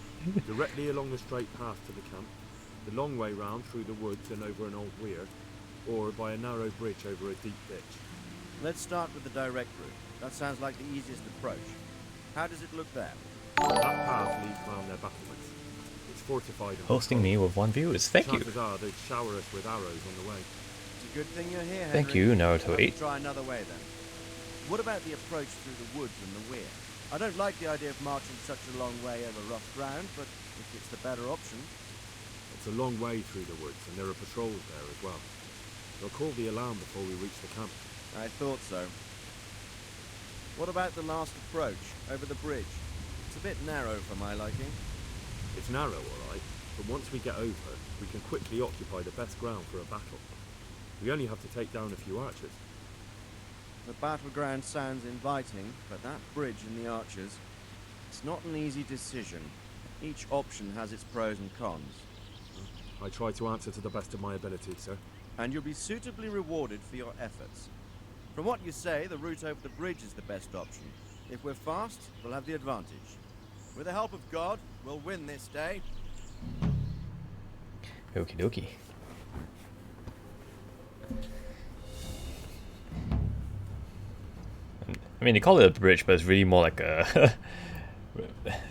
Directly along the straight path to the camp, the long way round through the woods and over an old weir, or by a narrow bridge over a deep ditch. Let's start with the direct route. That sounds like the easiest approach. How does it look there? That path leads round their battlements. It's fortified and Hosting me with 1 view is thank you. chances are they'd shower us with arrows on the way. It's a good thing you're here, Thank Henry. you, Naruto Let 8. me try another way then. What about the approach through the woods and the weir? I don't like the idea of marching such a long way over rough ground, but if it's the better option... It's a long way through the woods, and there are patrols there as well. They'll call the alarm before we reach the camp. I thought so. What about the last approach, over the bridge? It's a bit narrow for my liking. It's narrow, alright, but once we get over, we can quickly occupy the best ground for a battle. We only have to take down a few archers. The battleground sounds inviting, but that bridge and the archers, it's not an easy decision. Each option has its pros and cons. I try to answer to the best of my ability, sir. And you'll be suitably rewarded for your efforts. From what you say, the route over the bridge is the best option. If we're fast, we'll have the advantage. With the help of God, we'll win this day. Okie dokie. I mean, they call it a bridge, but it's really more like a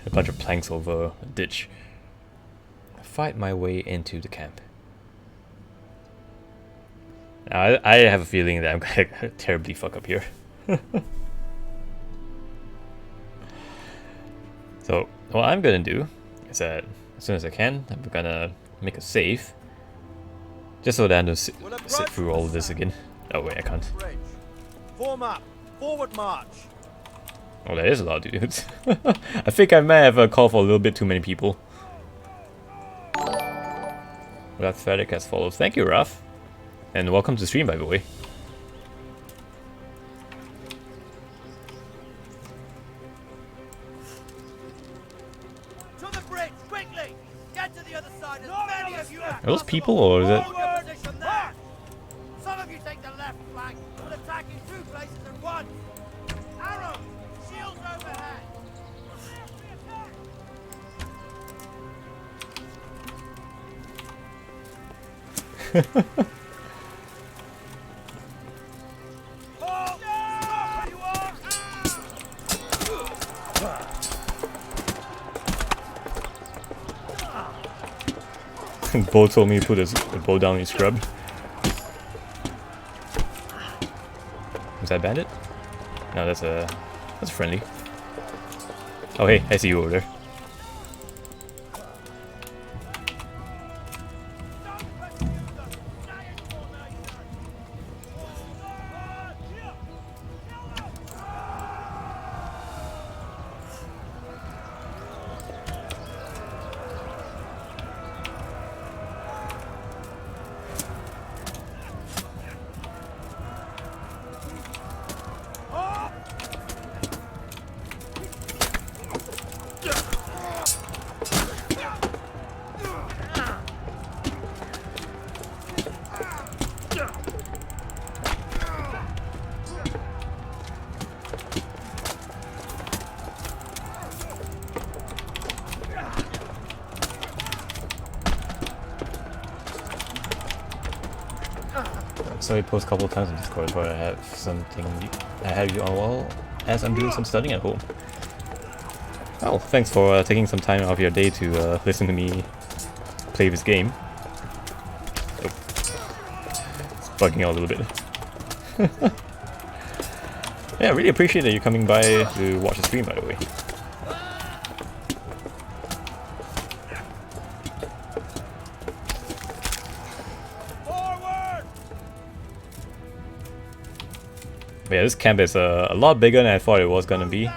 a bunch of planks over a ditch. Fight my way into the camp. Now, I have a feeling that I'm gonna terribly fuck up here. So, what I'm gonna do is that as soon as I can, I'm gonna make a save. Just so that I don't sit through all of this again. Oh wait, I can't. Bridge. Form up. Forward march. Oh, that is a lot of dudes. I think I may have a call for a little bit too many people. Pathetic as follows. Thank you, Raf. And welcome to the stream, by the way. To the bridge, quickly! Get to the other side, as many of you as Are those people, or is it... Hold your position there! Some of you take the left flank, but attack in 2 places at once! Arrows! Shields overhead! Halt! Stop where you are! Bo told me to put his bow down in scrub. Is that a bandit? No, that's a friendly. Oh hey, I see you over there. So I post a couple of times on Discord where I have something I have you on while as I'm doing some studying at home. Well, thanks for taking some time out of your day to listen to me play this game. Oh. It's bugging out a little bit. Yeah, I really appreciate that you're coming by to watch the stream, by the way. But yeah, this camp is a lot bigger than I thought it was gonna be. I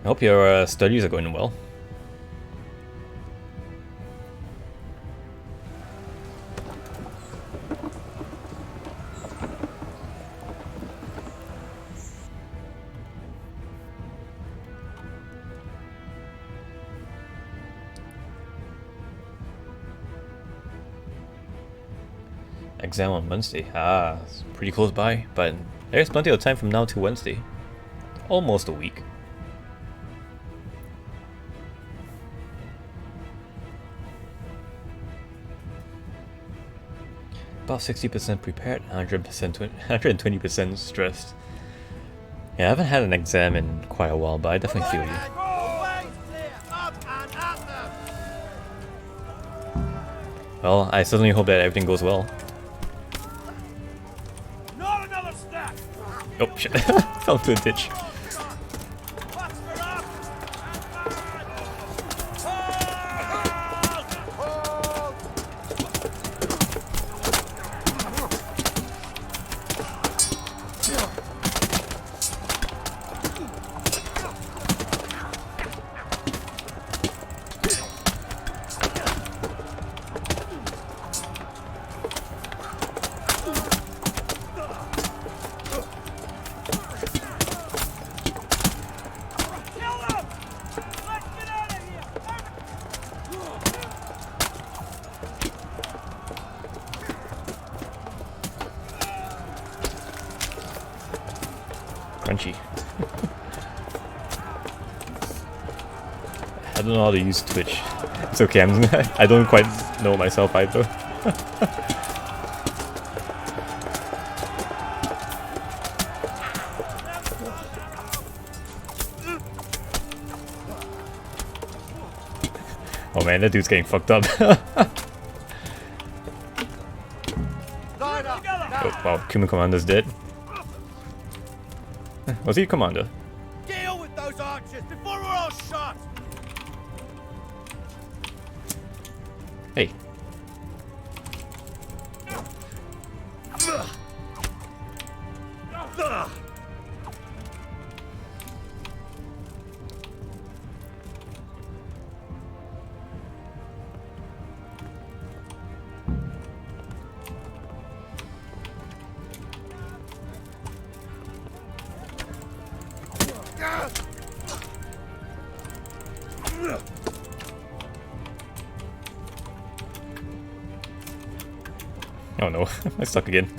hope your studies are going well. Exam on Wednesday. Ah, it's pretty close by, but there's plenty of time from now to Wednesday. Almost a week. About 60% prepared, 120% stressed. Yeah, I haven't had an exam in quite a while, but I definitely feel you. Well, I certainly hope that everything goes well. Not another step. Oh shit, fell into a ditch. Crunchy. I don't know how to use Twitch. It's okay, I don't quite know myself either. Oh man, that dude's getting fucked up. Oh wow, Kuman Commander's dead. Was he a commander? Deal with those archers before we're all shot. Hey. Oh no, I stuck again.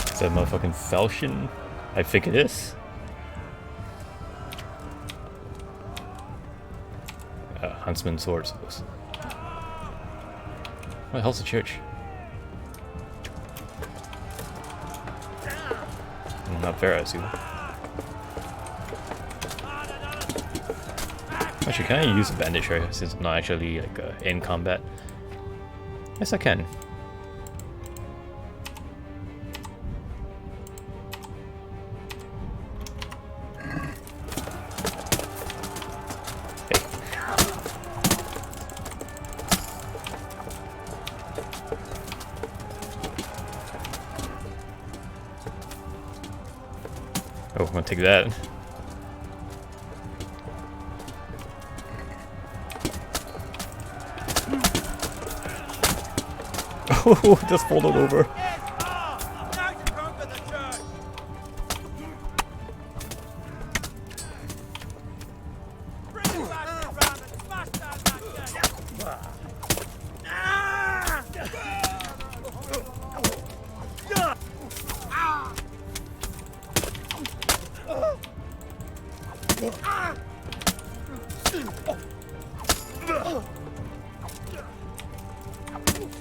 Is that motherfucking falchion? I think it is. Huntsman sword, I suppose. What the hell's the church? Not fair, I assume. Actually, can I use a bandage here since I'm not actually like in combat? Yes, I can. Oh, I'm gonna take that. Oh, just folded over.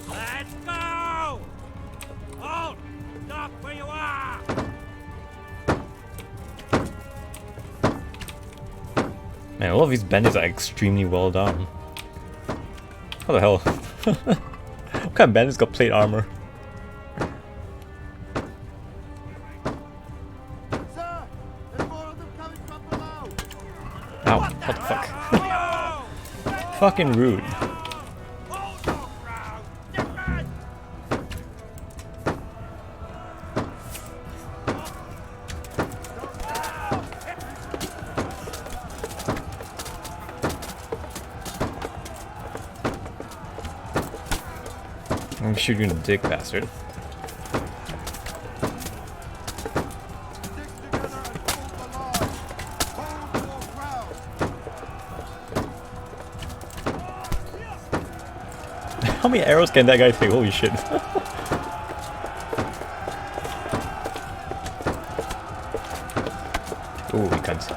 Let's go! Halt! Stop where you are! Man, a lot of these bandits are extremely well done. How the hell? What kind of bandits got plate armor? Sir, there's more of them coming from below. Ow, what the fuck? Fucking rude. Hold your ground! Defend! I'm shooting the dick, bastard. How many arrows can that guy take? Holy shit. Ooh, he can't.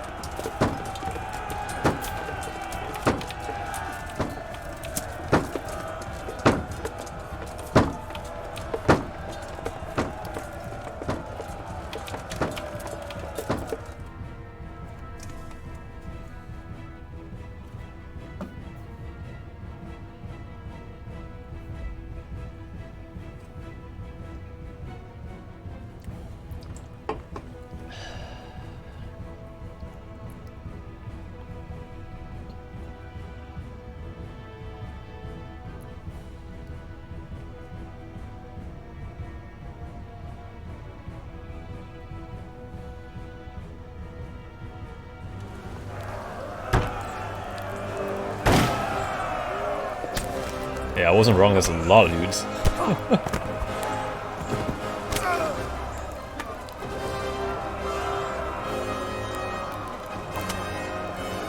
Yeah, I wasn't wrong, there's a lot of dudes.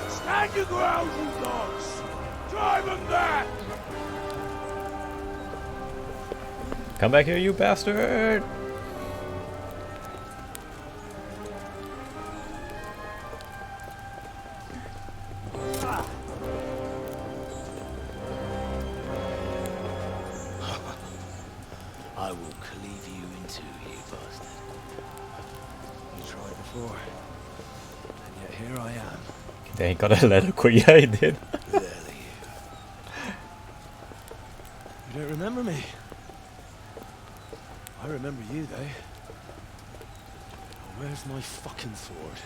Stand your ground, you dogs! Drive them back! Come back here, you bastard! I will cleave you in two, you bastard. You tried before, and yet here I am. Then he got a letter quick. Yeah, he did. Barely you. You don't remember me? I remember you, though. Now, where's my fucking sword?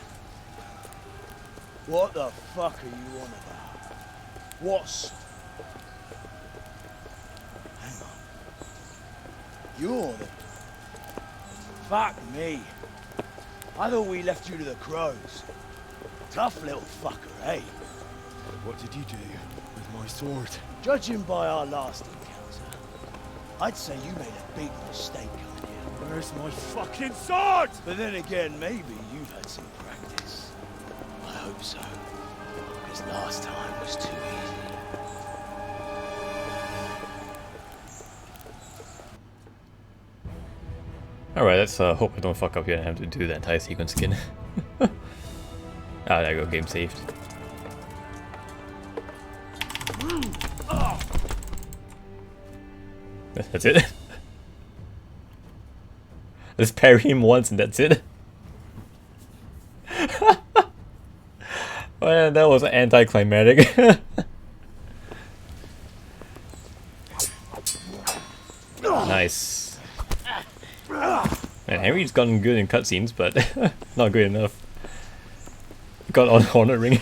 What the fuck are you on about? What's... Hang on. You're the... Fuck me. I thought we left you to the crows. Tough little fucker, eh? What did you do with my sword? Judging by our last encounter, I'd say you made a big mistake coming here. Where's my fucking sword? But then again, maybe you've had some practice. I hope so. Because last time was too easy. Alright, let's hope I don't fuck up here and have to do that entire sequence again. Ah, there you go, game saved. That's it. Let's parry him once and that's it. Well, that was anticlimactic. Nice. Man, Henry's gotten good in cutscenes, but not good enough. Got on Honor Ring.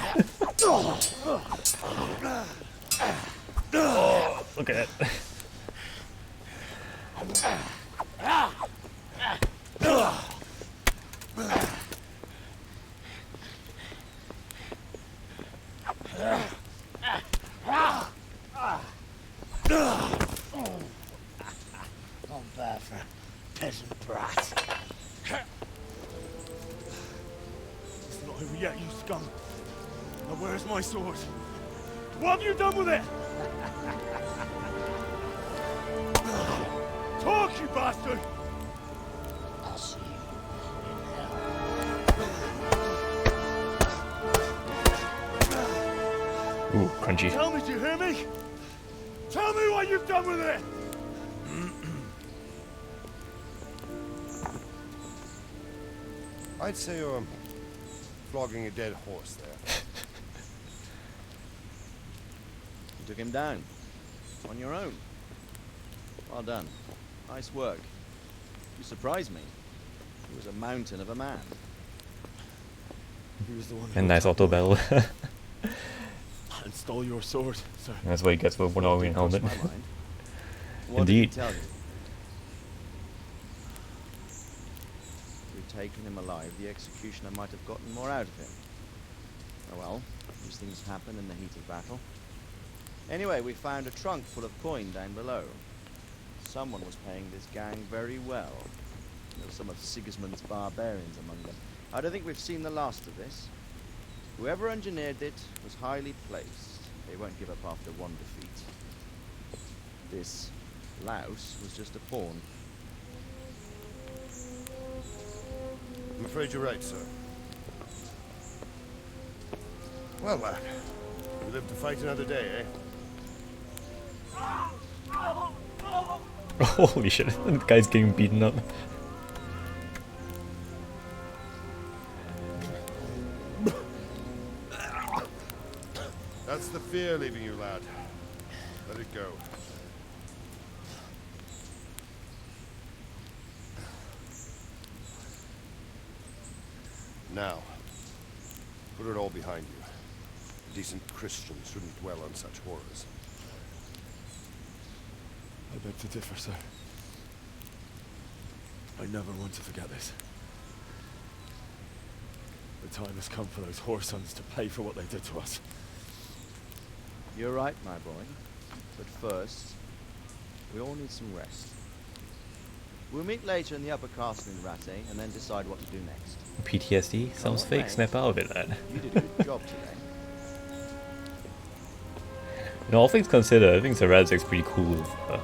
Oh, look at that. Not bad for a peasant brat. It's not over yet, you scum. Now where's my sword? What have you done with it? Talk, you bastard! I'll see you in hell. Ooh, crunchy. Tell me, do you hear me? Tell me what you've done with it! I'd say you're flogging a dead horse there. You took him down. On your own. Well done. Nice work. You surprised me. He was a mountain of a man. He was the one And nice auto battle. and stole your sword, sir. That's what he gets for not wearing helmet. Crossed my mind. What Indeed. did he tell you? If we'd taken him alive, the executioner might have gotten more out of him. Oh well, these things happen in the heat of battle. Anyway, we found a trunk full of coin down below. someone was paying this gang very well. There were some of Sigismund's barbarians among them. I don't think we've seen the last of this. Whoever engineered it was highly placed. They won't give up after one defeat. This louse was just a pawn. I'm afraid you're right, sir. Well, lad, we live to fight another day, eh? Holy shit, the guy's getting beaten up. That's the fear leaving you, lad. Let it go. Now, put it all behind you. A decent Christian shouldn't dwell on such horrors. I beg to differ, sir. I never want to forget this. The time has come for those whoresons to pay for what they did to us. You're right, my boy. But first, we all need some rest. We'll meet later in the upper castle in Rattay and then decide what to do next. PTSD? Sounds fake. mate. Snap out of it, lad. You did a good job today. You know, all things considered, I think Radzig's pretty cool.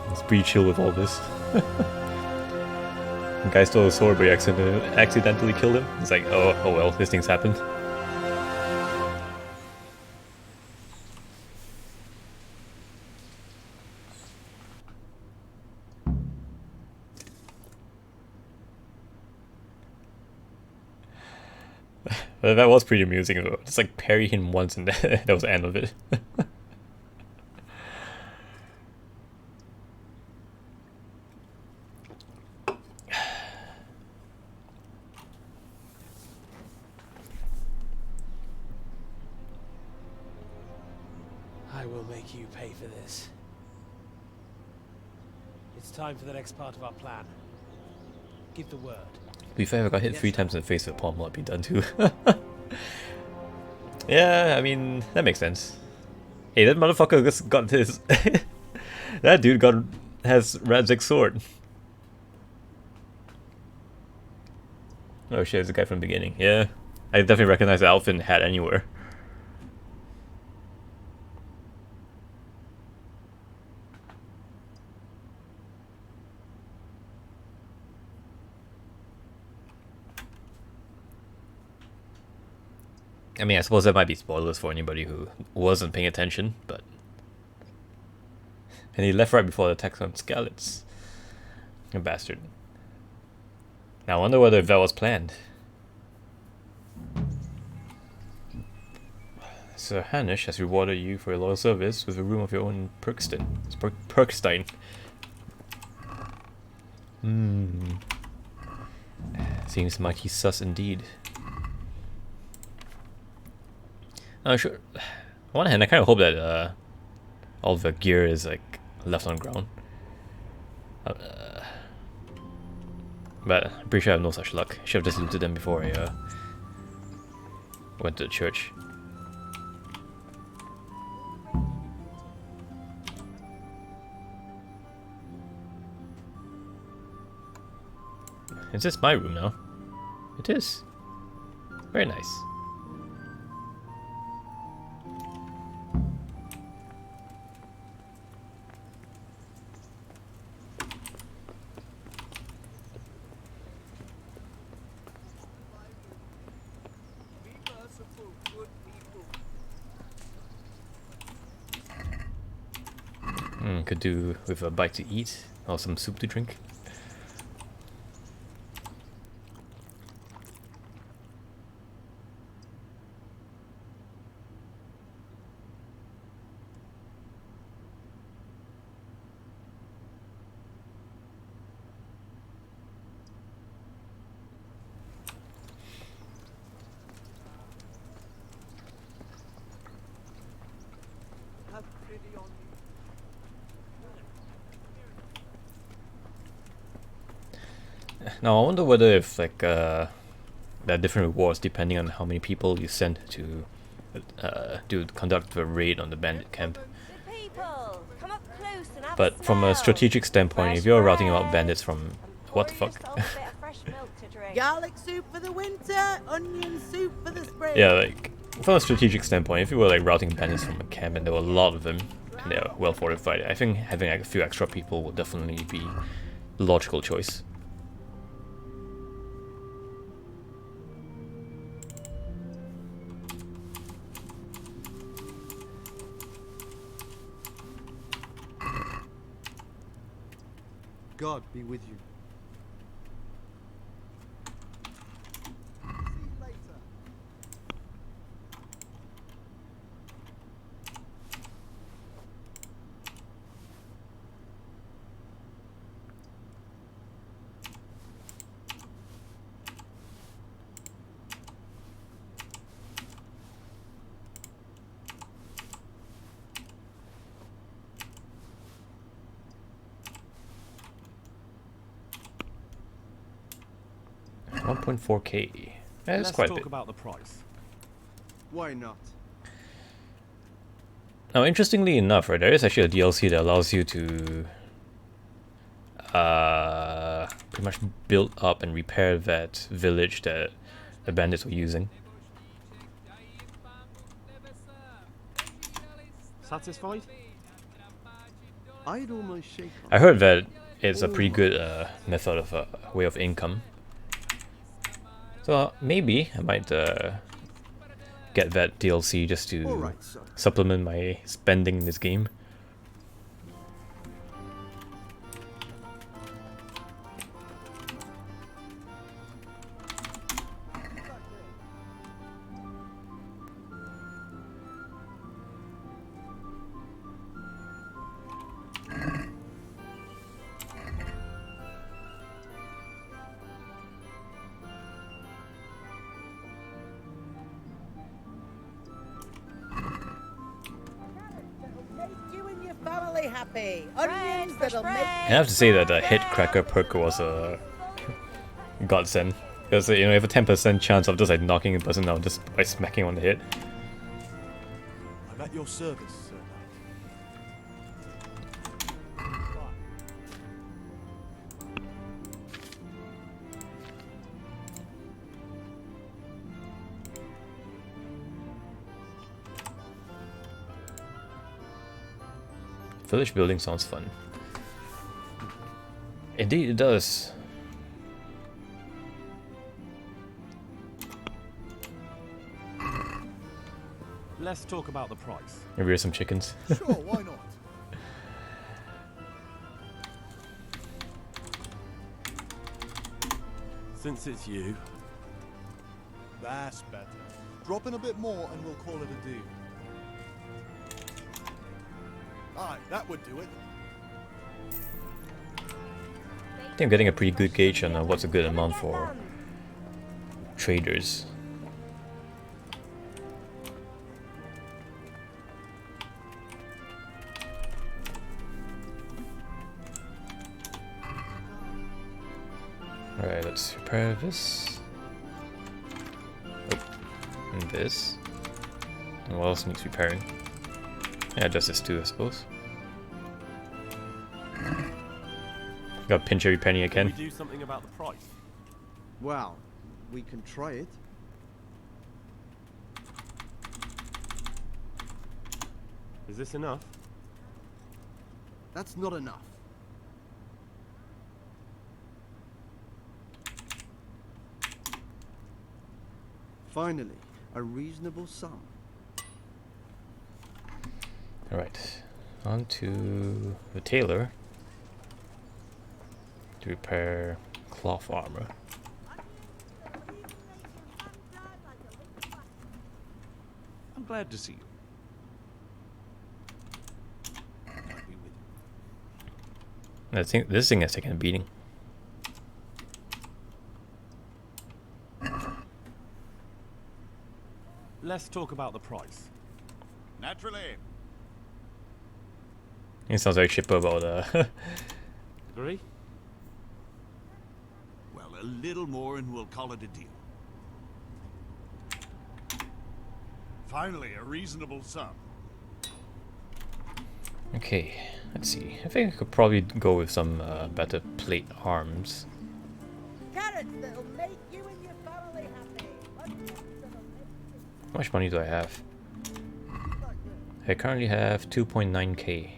He's pretty chill with all this. The guy stole a sword, but he accidentally killed him. It's like, oh well, these things happened. But that was pretty amusing though. Just like parry him once and that was the end of it. I will make you pay for this. It's time for the next part of our plan. Give the word. To be fair, if I got hit 3 times in the face with a palm, I'd be done too. Yeah, I mean, that makes sense. Hey, that motherfucker just got his... That dude has Radzig's sword. Oh shit, it's the guy from the beginning. Yeah, I definitely recognize the outfit and hat anywhere. I mean, I suppose that might be spoilers for anybody who wasn't paying attention, but... And he left right before the attack on Skalitz. A bastard. Now I wonder whether that was planned. Sir Hanish has rewarded you for your loyal service with a room of your own in Perkstein. Seems mighty sus indeed. Sure. On one hand, I kind of hope that all the gear is like left on ground. But I'm pretty sure I have no such luck. Should have just looted them before I went to the church. Is this my room now? It is. Very nice. Could do with a bite to eat or some soup to drink. Now I wonder whether if like there are different rewards depending on how many people you send to conduct a raid on the bandit camp. People, come up close But from a strategic standpoint, if you're routing out bandits from... What the fuck? Garlic soup for the winter, onion soup for the spring. Yeah, like, from a strategic standpoint, if you were like routing bandits from a camp and there were a lot of them, and they're well fortified, I think having like a few extra people would definitely be the logical choice. God be with you. See you later. 1.4k. That's quite a bit. Let's talk about the price. Why not? Now, interestingly enough, right, there is actually a DLC that allows you to pretty much build up and repair that village that the bandits were using. Satisfied? I'd almost shake on. I heard that it's a pretty good method of way of income. So maybe I might get that DLC just to supplement my spending in this game. I have to say that the hit cracker perk was a godsend, because you know you have a 10% chance of just like knocking a person out just by smacking on the head. I'm at your service, sir. Village building sounds fun. Indeed it does. Let's talk about the price. Maybe here's some chickens. Sure, why not? Since it's you. That's better. Drop in a bit more and we'll call it a deal. Aye, that would do it. I think I'm getting a pretty good gauge on what's a good amount for traders. Alright, let's repair this. Oh, and this. And what else needs repairing? Yeah, just this too, I suppose. Got pinch every penny I can. Can we do something about the price? Well, we can try it. Is this enough? That's not enough. Finally, a reasonable sum. Alright, on to the tailor to repair cloth armor. I'm glad to see you. I think this thing has taken a beating. Let's talk about the price. Naturally. It sounds very chipper about Agree? Well, a little more and we'll call it a deal. Finally, a reasonable sum. Okay, let's see. I think I could probably go with some better plate arms. Carrots that'll make you and your family happy. How much money do I have? I currently have 2.9k.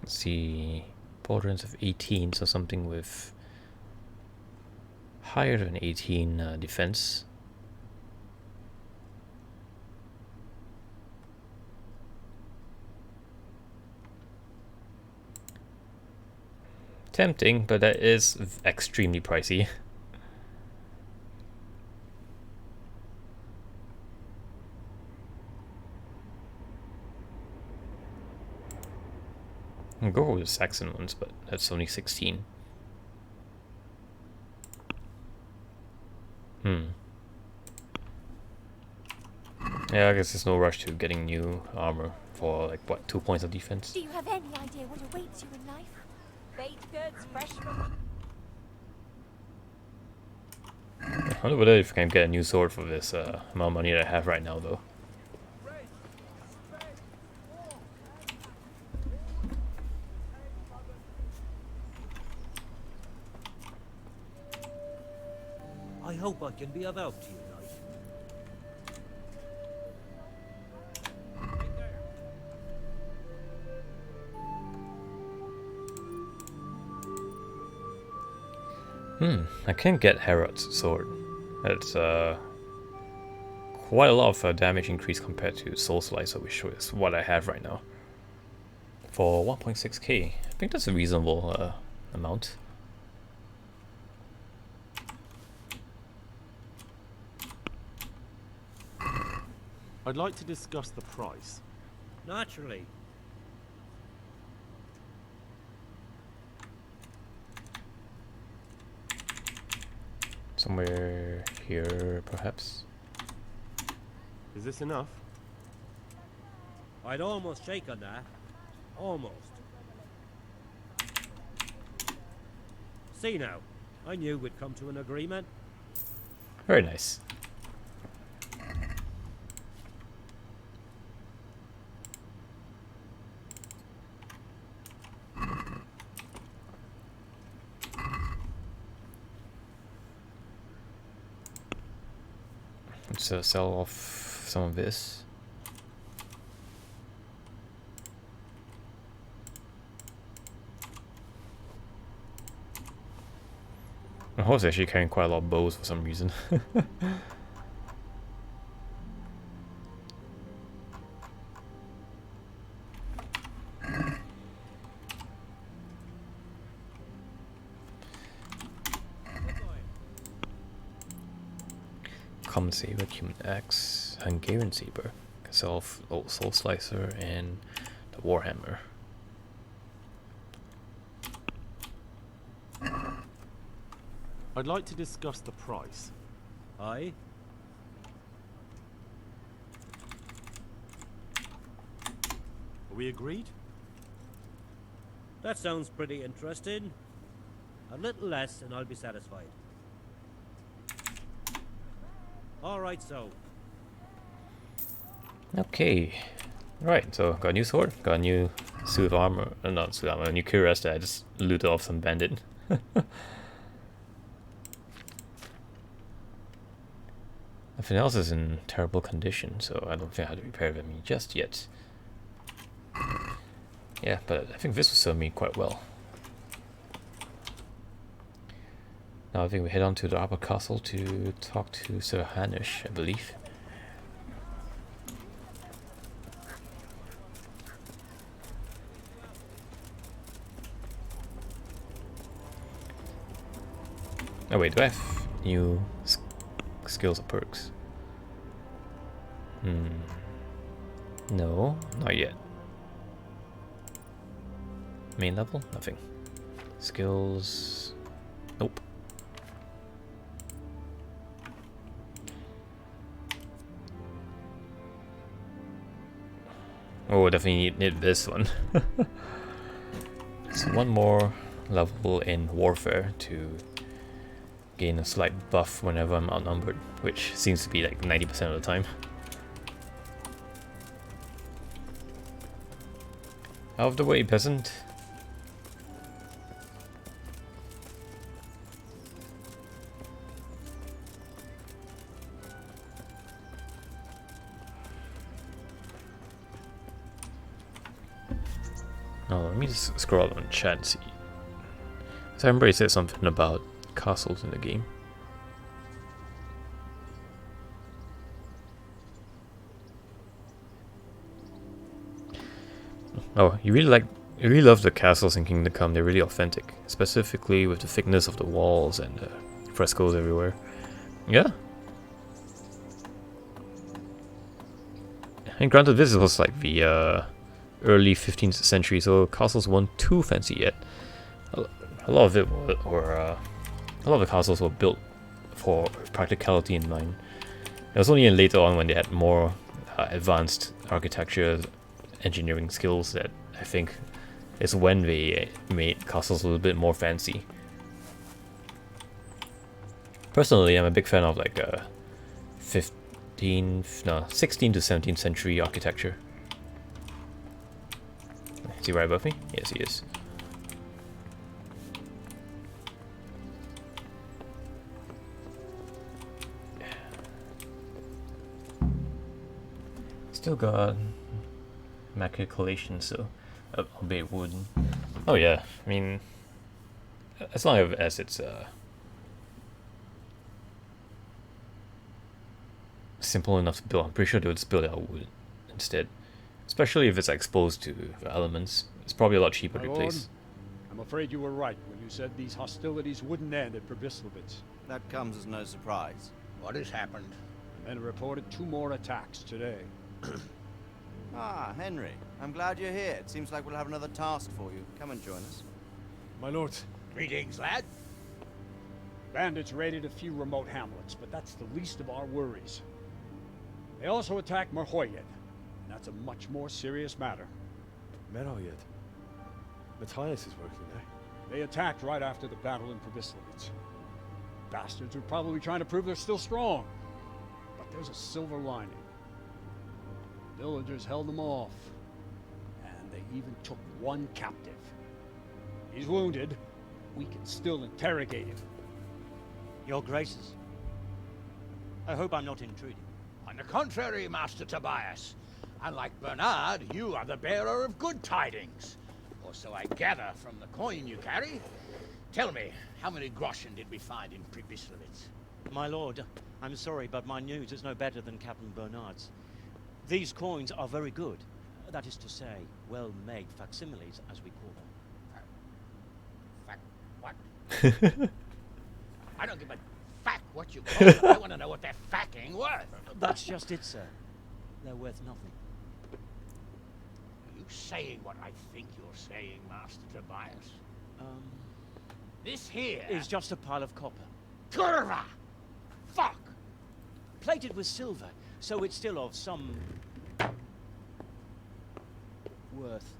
Let's see. Tolerance of 18, so something with higher than 18 defense. Tempting, but that is extremely pricey. I'll go with the Saxon ones, but that's only 16. Yeah, I guess there's no rush to getting new armor for like what, 2 points of defense. Do you have any idea what awaits you in life? Baked goods, fresh from... I wonder whether if I can get a new sword for this amount of money that I have right now, though. I hope I can be of help to you, knight. I can get Herod's sword. That's quite a lot of damage increase compared to Soul Slicer, which is what I have right now. For 1.6k, I think that's a reasonable amount. I'd like to discuss the price. Naturally. Somewhere here, perhaps. Is this enough? I'd almost shake on that. Almost. See now, I knew we'd come to an agreement. Very nice. Let's sell off some of this. My horse is actually carrying quite a lot of bows for some reason. Common Saber, Human Axe, Hungarian Saber, Soul Slicer, and the Warhammer. I'd like to discuss the price. Aye? Are we agreed? That sounds pretty interesting. A little less and I'll be satisfied. Alright, so. Okay. Right, so got a new sword, got a new suit of armor, not suit of armor, a new cuirass that I just looted off some bandit. Everything else is in terrible condition, so I don't think I have to repair them just yet. Yeah, but I think this will serve me quite well. Now I think we head on to the upper castle to talk to Sylvaen, I believe. Oh wait, do I have new skills or perks? No, not yet. Main level? Nothing. Skills? Nope. Oh, definitely need this one. So one more level in warfare to gain a slight buff whenever I'm outnumbered, which seems to be like 90% of the time. Out of the way, peasant. Oh, let me just scroll up on chat and see. So everybody said something about castles in the game. Oh, you really love the castles in Kingdom Come. They're really authentic, specifically with the thickness of the walls and the frescoes everywhere. Yeah. And granted, this was like the early 15th century, so castles weren't too fancy yet. A lot of the castles were built for practicality in mind. It was only later on when they had more advanced architecture, engineering skills that I think is when they made castles a little bit more fancy. Personally, I'm a big fan of like 16th to 17th century architecture. Is he right above me? Yes, he is. Still got maculation, so albeit wooden. Oh yeah, I mean, as long as it's simple enough to build, I'm pretty sure they would just build it out of wood instead. Especially if it's exposed to the elements, it's probably a lot cheaper to replace. I'm afraid you were right when you said these hostilities wouldn't end at Probislavitz. That comes as no surprise. What has happened? The men reported 2 more attacks today. Ah, Henry. I'm glad you're here. It seems like we'll have another task for you. Come and join us. My lord. Greetings, lad. Bandits raided a few remote hamlets, but that's the least of our worries. They also attacked Merhoyed. That's a much more serious matter. Merhoyed? Matthias is working there. They attacked right after the battle in Probislavitz. Bastards were probably trying to prove they're still strong. But there's a silver lining. Villagers held them off. And they even took 1 captive. He's wounded. We can still interrogate him. Your Graces. I hope I'm not intruding. On the contrary, Master Tobias. Unlike Bernard, you are the bearer of good tidings. Or so I gather from the coin you carry. Tell me, how many groschen did we find in Probislavitz? My lord, I'm sorry, but my news is no better than Captain Bernard's. These coins are very good. That is to say, well-made facsimiles, as we call them. What? I don't give a fuck what you call them. I want to know what they're fucking worth. That's just it, sir. They're worth nothing. Are you saying what I think you're saying, Master Tobias? This here is just a pile of copper. Curva! Fuck! Plated with silver, so it's still of some worth.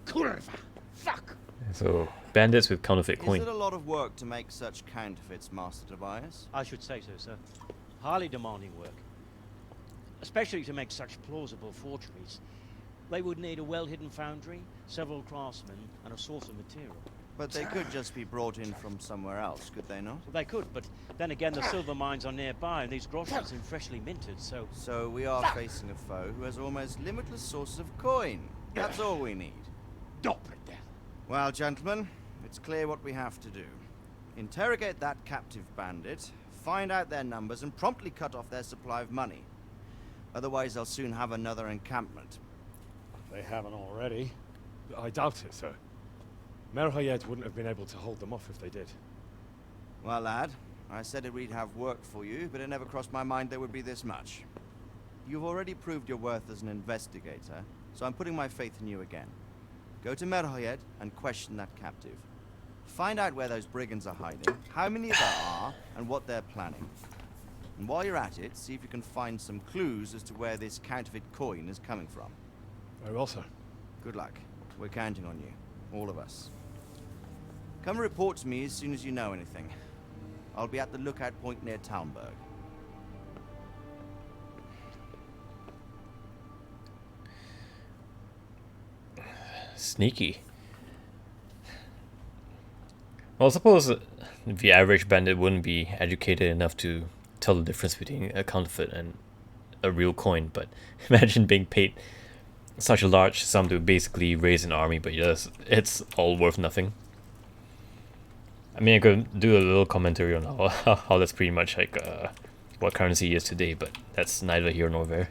Curva! Fuck! So, bandits with counterfeit coin. Is it a lot of work to make such counterfeits, Master Tobias? I should say so, sir. Highly demanding work. Especially to make such plausible forgeries. They would need a well-hidden foundry, several craftsmen, and a source of material. But they could just be brought in from somewhere else, could they not? Well, they could, but then again the silver mines are nearby and these groschen seem freshly minted, so... So we are facing a foe who has almost limitless sources of coin. That's all we need. Well, gentlemen, it's clear what we have to do. Interrogate that captive bandit, find out their numbers, and promptly cut off their supply of money. Otherwise, they'll soon have another encampment. They haven't already. I doubt it, sir. Merhoyed wouldn't have been able to hold them off if they did. Well, lad, I said that we'd have work for you, but it never crossed my mind there would be this much. You've already proved your worth as an investigator, so I'm putting my faith in you again. Go to Merhoyed and question that captive. Find out where those brigands are hiding, how many there are, and what they're planning. And while you're at it, see if you can find some clues as to where this counterfeit coin is coming from. Very well, sir. Good luck. We're counting on you. All of us. Come report to me as soon as you know anything. I'll be at the lookout point near Talmberg. Sneaky. Well, I suppose the average bandit wouldn't be educated enough to tell the difference between a counterfeit and a real coin, but imagine being paid such a large sum to basically raise an army, but yes, it's all worth nothing. I mean, I could do a little commentary on how that's pretty much like what currency is today, but that's neither here nor there.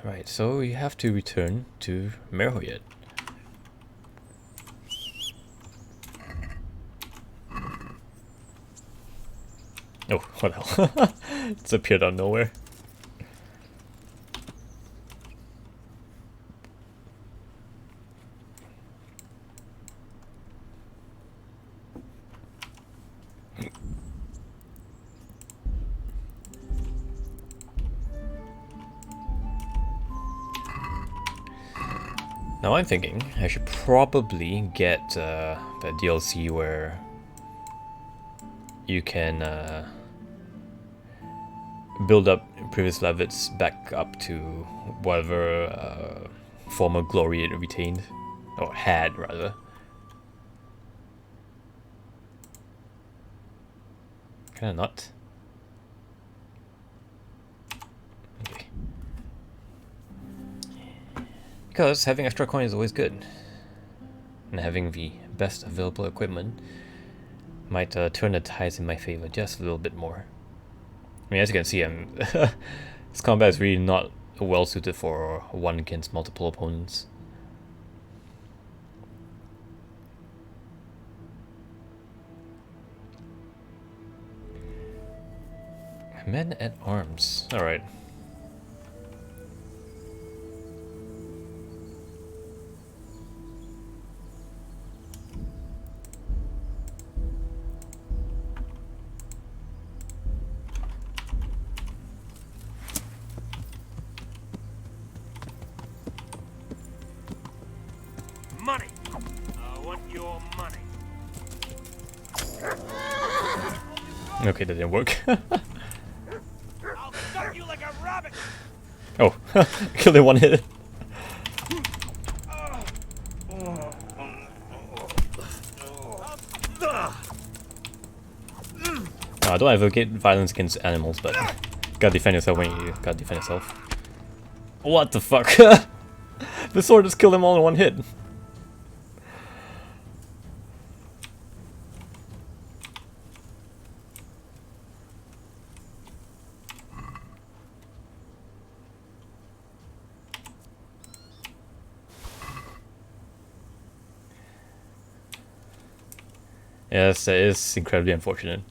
Right, so we have to return to Merhoyet. Oh, what the hell? It's appeared out of nowhere. Now I'm thinking I should probably get the DLC where you can build up previous levels back up to whatever former glory it retained, or had rather. Can I not? Okay. Because having extra coin is always good, and having the best available equipment might turn the tides in my favor just a little bit more. I mean, as you can see, this combat is really not well suited for one against multiple opponents. Men at arms. All right. Money! I want your money. Okay, that didn't work. I'll stuff you like a rabbit! Oh, killed in one hit. I don't advocate violence against animals, but gotta defend yourself when you gotta defend yourself. What the fuck? The sword just killed them all in one hit. Yes, that is incredibly unfortunate.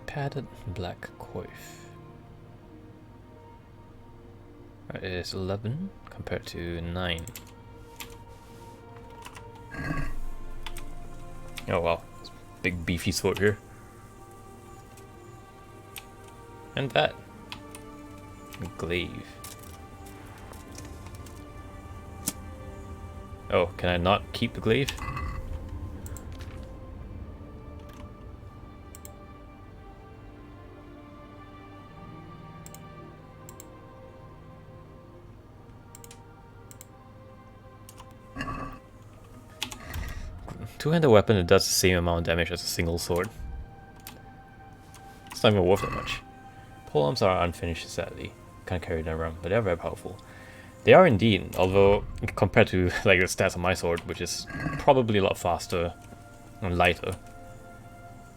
Padded black coif. It is 11 compared to 9. Oh wow, big beefy sword here. And that. Glaive. Oh, can I not keep the glaive? Two-handed weapon that does the same amount of damage as a single sword. It's not even worth that much. Polearms are unfinished, sadly. Can't carry them around, but they're very powerful. They are indeed, although compared to like the stats of my sword, which is probably a lot faster and lighter,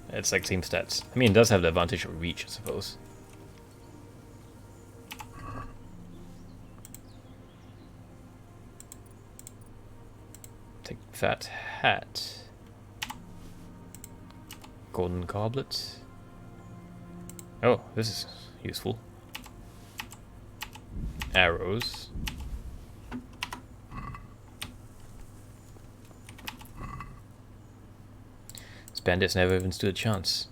It's like same stats. I mean, it does have the advantage of reach, I suppose. Take fat hat. Golden goblet. Oh, this is useful. Arrows. This bandits never even stood a chance.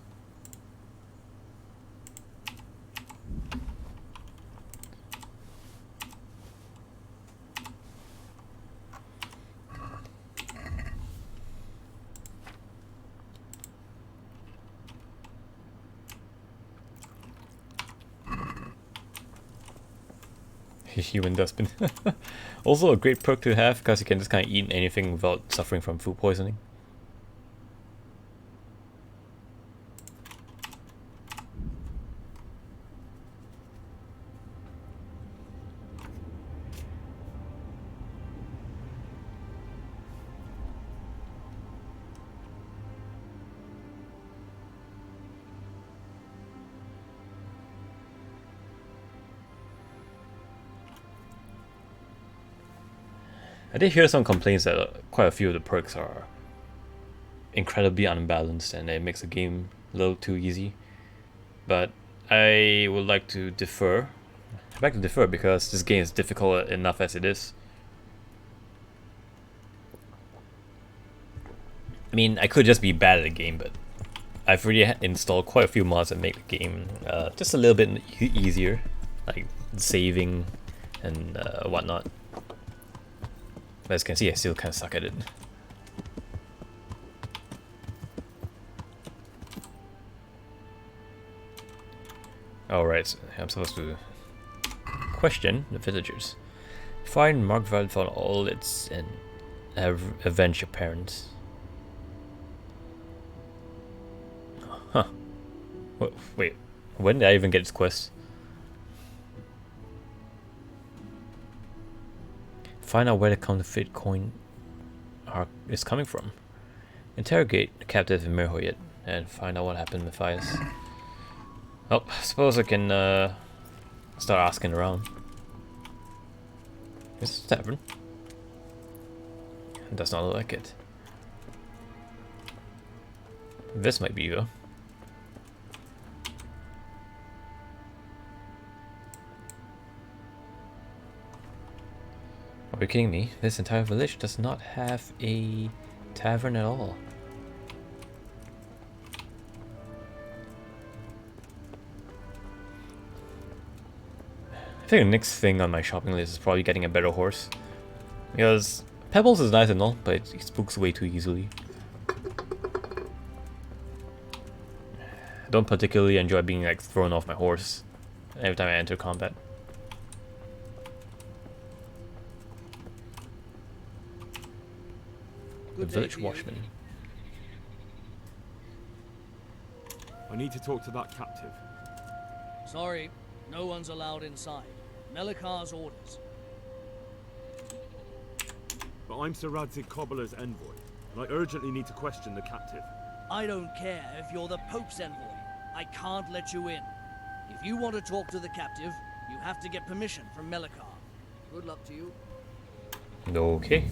Human dustbin. Also a great perk to have because you can just kind of eat anything without suffering from food poisoning. I did hear some complaints that quite a few of the perks are incredibly unbalanced and it makes the game a little too easy. But I would like to defer. I'd like to defer because this game is difficult enough as it is. I mean, I could just be bad at the game, but I've already installed quite a few mods that make the game just a little bit easier, like saving and whatnot. But as you can see, I still kind of suck at it. Alright, so I'm supposed to question the villagers. Find Markveld found all its and avenge your parents. Huh. Wait, when did I even get this quest? Find out where the counterfeit coin is coming from. Interrogate the captive in Merhoyet and find out what happened with Matthias. Oh, I suppose I can start asking around. Is this a tavern? It does not look like it. This might be though. Are you kidding me? This entire village does not have a tavern at all. I think the next thing on my shopping list is probably getting a better horse. Because Pebbles is nice and all, but it spooks way too easily. I don't particularly enjoy being like thrown off my horse every time I enter combat. The village watchman. I need to talk to that captive. Sorry, no one's allowed inside. Melikar's orders. But I'm Sir Radzig Cobbler's envoy, and I urgently need to question the captive. I don't care if you're the Pope's envoy. I can't let you in. If you want to talk to the captive, you have to get permission from Melikar. Good luck to you. Okay.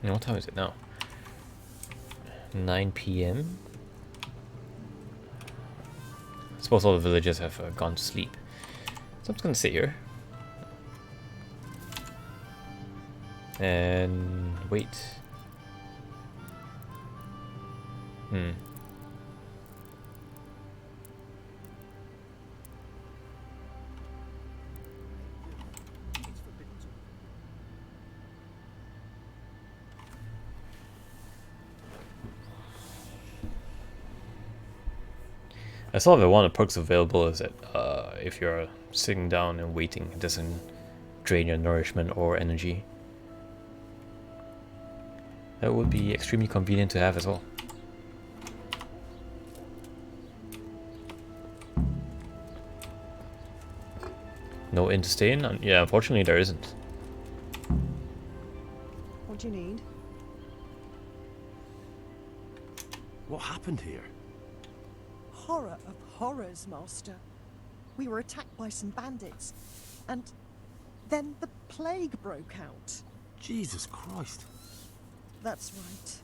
And what time is it now? 9 PM? I suppose all the villagers have gone to sleep. So I'm just gonna sit here. And wait. I saw that one of the perks available is that if you're sitting down and waiting, it doesn't drain your nourishment or energy. That would be extremely convenient to have as well. No inn to stay in? Yeah, unfortunately there isn't. What do you need? What happened here? Horror of horrors, Master. We were attacked by some bandits, and then the plague broke out. Jesus Christ. That's right.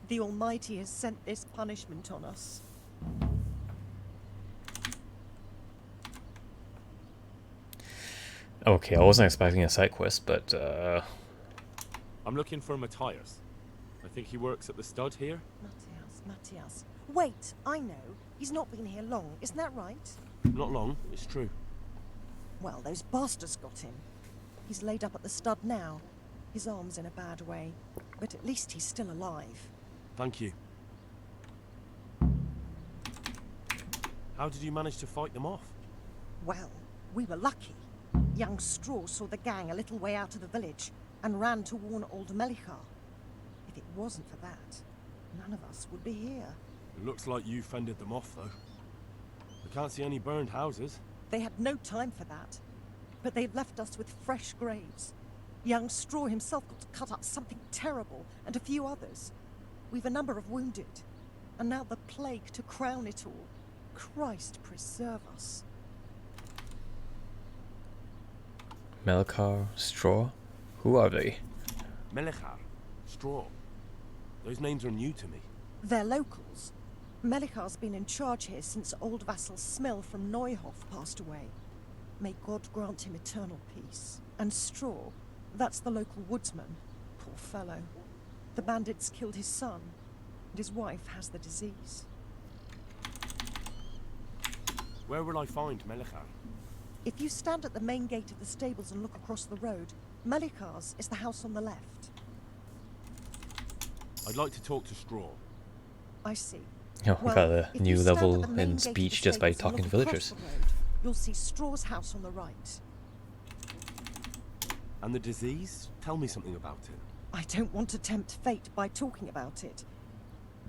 The Almighty has sent this punishment on us. Okay, I wasn't expecting a side quest, but I'm looking for Matthias. I think he works at the stud here. Matthias. Wait, I know. He's not been here long, isn't that right? Not long, it's true. Well, those bastards got him. He's laid up at the stud now. His arm's in a bad way, but at least he's still alive. Thank you. How did you manage to fight them off? Well, we were lucky. Young Straw saw the gang a little way out of the village and ran to warn old Melichar. If it wasn't for that, none of us would be here. It looks like you fended them off, though. I can't see any burned houses. They had no time for that, but they've left us with fresh graves. Young Straw himself got cut up something terrible, and a few others. We've a number of wounded, and now the plague to crown it all. Christ preserve us. Melichar, Straw? Who are they? Melichar, Straw. Those names are new to me. They're locals. Melichar's been in charge here since old vassal Smil from Neuhof passed away. May God grant him eternal peace. And Straw, that's the local woodsman. Poor fellow. The bandits killed his son, and his wife has the disease. Where will I find Melichar? If you stand at the main gate of the stables and look across the road, Melichar's is the house on the left. I'd like to talk to Straw. I see. Oh, we Well, got a if new you stand level at the main in gate of speech the just by stables and talking to look across villagers. the road, you'll see Straw's house on the right. And the disease? Tell me something about it. I don't want to tempt fate by talking about it.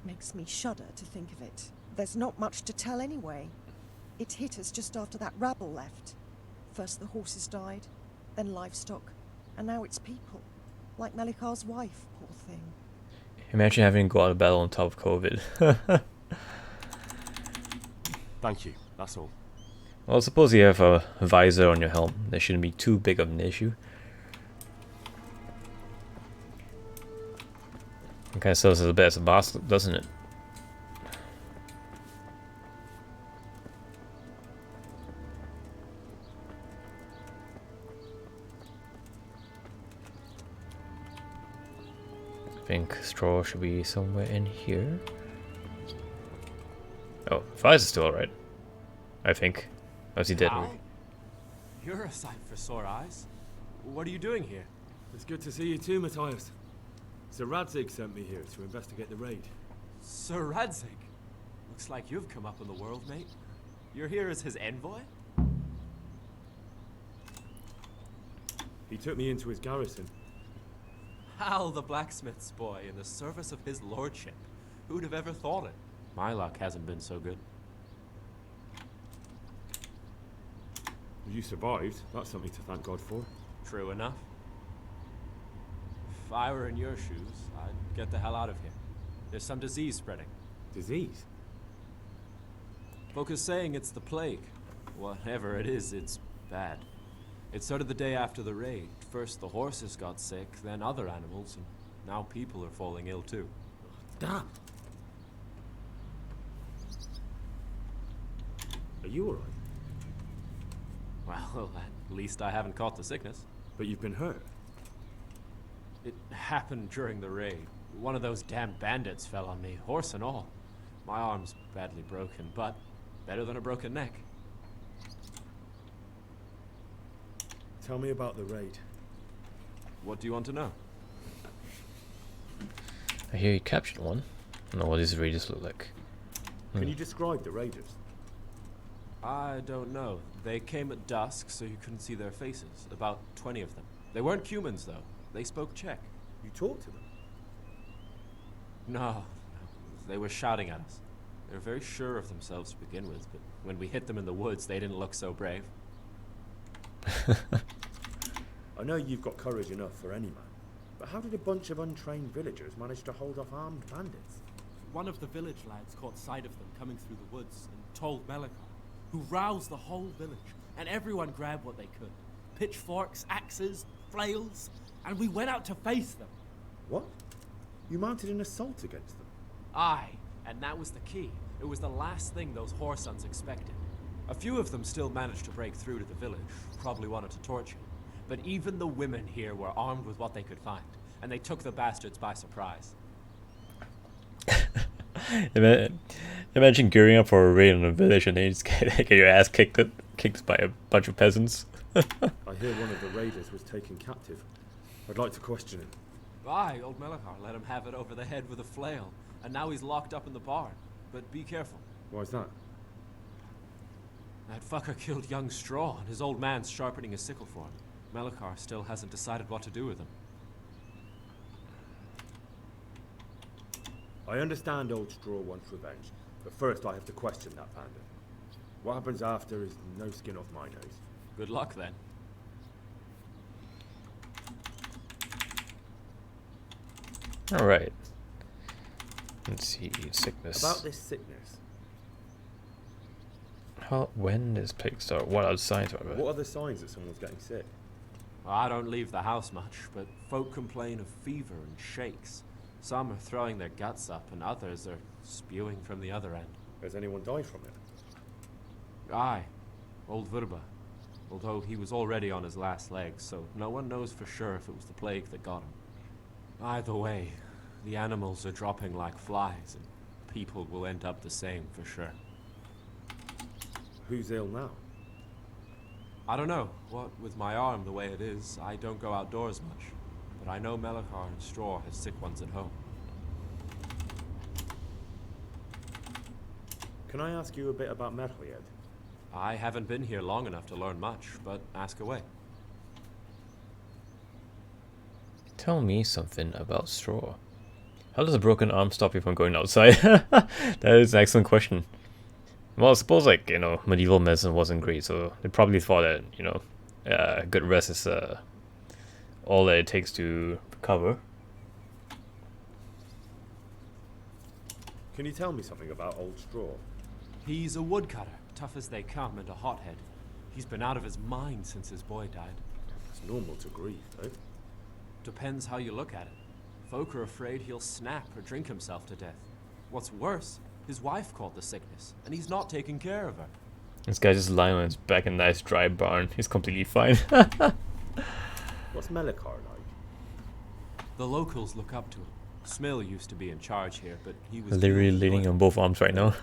Makes me shudder to think of it. There's not much to tell anyway. It hit us just after that rabble left. First the horses died, then livestock, and now it's people. Like Melichar's wife, poor thing. Imagine having to go out of battle on top of COVID. Thank you, that's all. Well, suppose you have a visor on your helm. That shouldn't be too big of an issue. It kind of serves as a bit as a boss, doesn't it? I think Straw should be somewhere in here. Oh, Fies is still alright. I think. As he did. Ow. You're a sight for sore eyes. What are you doing here? It's good to see you too, Matthias. Sir Radzig sent me here to investigate the raid. Sir Radzig? Looks like you've come up in the world, mate. You're here as his envoy? He took me into his garrison. Hal the blacksmith's boy in the service of his lordship. Who'd have ever thought it? My luck hasn't been so good. You survived. That's something to thank God for. True enough. If I were in your shoes, I'd get the hell out of here. There's some disease spreading. Disease? Folk are saying it's the plague. Whatever it is, it's bad. It started the day after the raid. First the horses got sick, then other animals, and now people are falling ill too. Damn! Are you alright? Well, at least I haven't caught the sickness. But you've been hurt? It happened during the raid. One of those damn bandits fell on me, horse and all. My arm's badly broken, but better than a broken neck. Tell me about the raid. What do you want to know? I hear you captured one. I don't know what these raiders look like. Can you describe the raiders? I don't know. They came at dusk, so you couldn't see their faces. About 20 of them. They weren't humans, though. They spoke Czech. You talked to them? No. They were shouting at us. They were very sure of themselves to begin with, but when we hit them in the woods, they didn't look so brave. I know you've got courage enough for any man, but how did a bunch of untrained villagers manage to hold off armed bandits? One of the village lads caught sight of them coming through the woods and told Melikar, who roused the whole village, and everyone grabbed what they could. Pitchforks, axes, flails, and we went out to face them. What? You mounted an assault against them? Aye, and that was the key. It was the last thing those whoresons expected. A few of them still managed to break through to the village, probably wanted to torture. But even the women here were armed with what they could find, and they took the bastards by surprise. Imagine gearing up for a raid on a village and then you just get your ass kicked by a bunch of peasants. I hear one of the raiders was taken captive. I'd like to question him. Aye, old Melikar let him have it over the head with a flail, and now he's locked up in the barn. But be careful. Why's that? That fucker killed young Straw, and his old man's sharpening his sickle for him. Melikar still hasn't decided what to do with him. I understand old Straw wants revenge, but first I have to question that bandit. What happens after is no skin off my nose. Good luck, then. Alright. Let's see, sickness. About this sickness. When does plague start? What are the signs of it? What are the signs that someone's getting sick? Well, I don't leave the house much, but folk complain of fever and shakes. Some are throwing their guts up, and others are spewing from the other end. Has anyone died from it? Aye, old Verba. Although he was already on his last legs, so no one knows for sure if it was the plague that got him. Either way, the animals are dropping like flies, and people will end up the same for sure. Who's ill now? I don't know. What with my arm the way it is, I don't go outdoors much. But I know Melikar and Straw has sick ones at home. Can I ask you a bit about Merhoyed? I haven't been here long enough to learn much, but ask away. Tell me something about Straw. How does a broken arm stop you from going outside? That is an excellent question. Well, I suppose, like, you know, medieval medicine wasn't great, so they probably thought that, you know, good rest is all that it takes to recover. Can you tell me something about old Straw? He's a woodcutter, tough as they come, and a hothead. He's been out of his mind since his boy died. It's normal to grieve, though. Depends how you look at it. Folk are afraid he'll snap or drink himself to death. What's worse, his wife caught the sickness, and he's not taking care of her. This guy's just lying on his back in a nice dry barn. He's completely fine. What's Melikar like? The locals look up to him. Smill used to be in charge here, but he was literally leaning on both arms right now.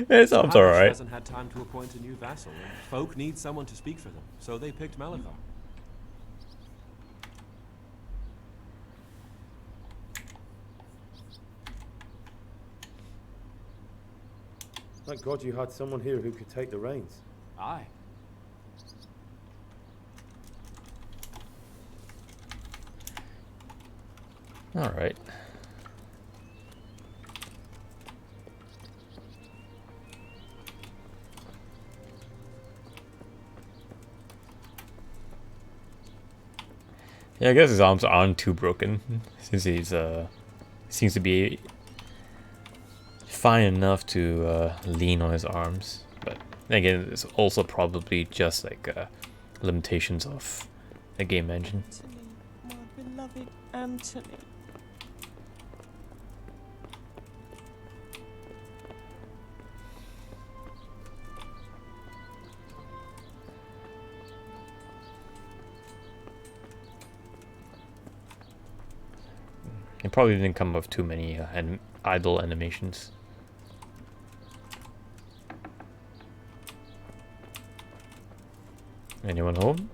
His arms are alright. Hasn't had time to appoint a new vassal, and folk need someone to speak for them, so they picked Melikar. Thank God you had someone here who could take the reins. Aye. Alright. Yeah, I guess his arms aren't too broken, since he's seems to be fine enough to lean on his arms. But again, it's also probably just like limitations of the game engine. Anthony, my beloved Anthony. It probably didn't come with too many idle animations. Anyone home?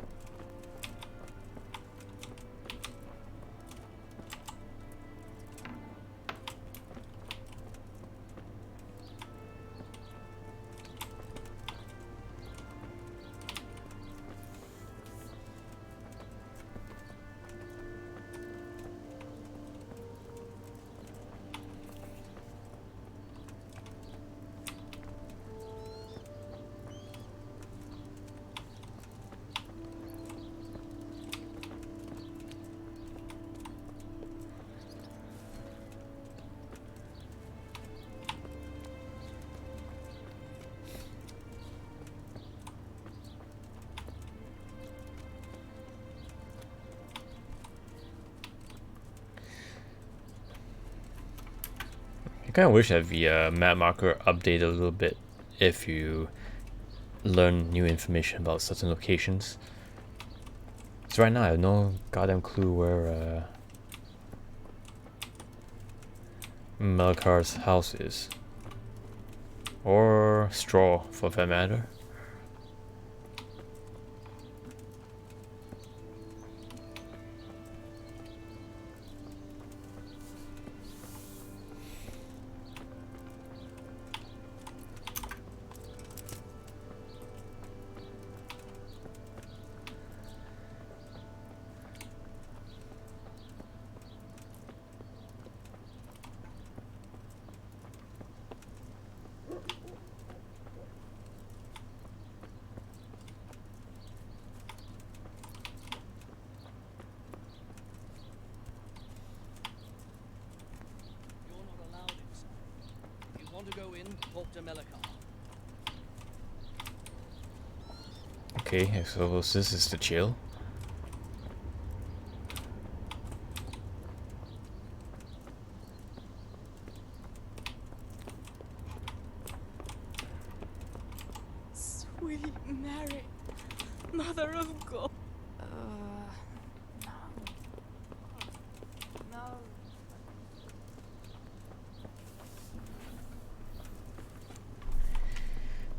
kind of wish that the map marker updated a little bit if you learn new information about certain locations. So right now I have no goddamn clue where Melkar's house is. Or Straw, for that matter. To go in, talk to Melikar. Okay, so this is the jail. Sweet Mary, Mother of God. No. No.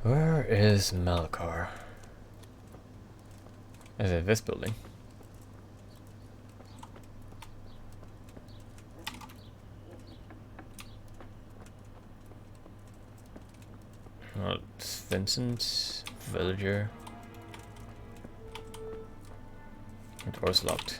Where is Melikar? Is it this building? Oh, it's Vincent, villager. The door's locked.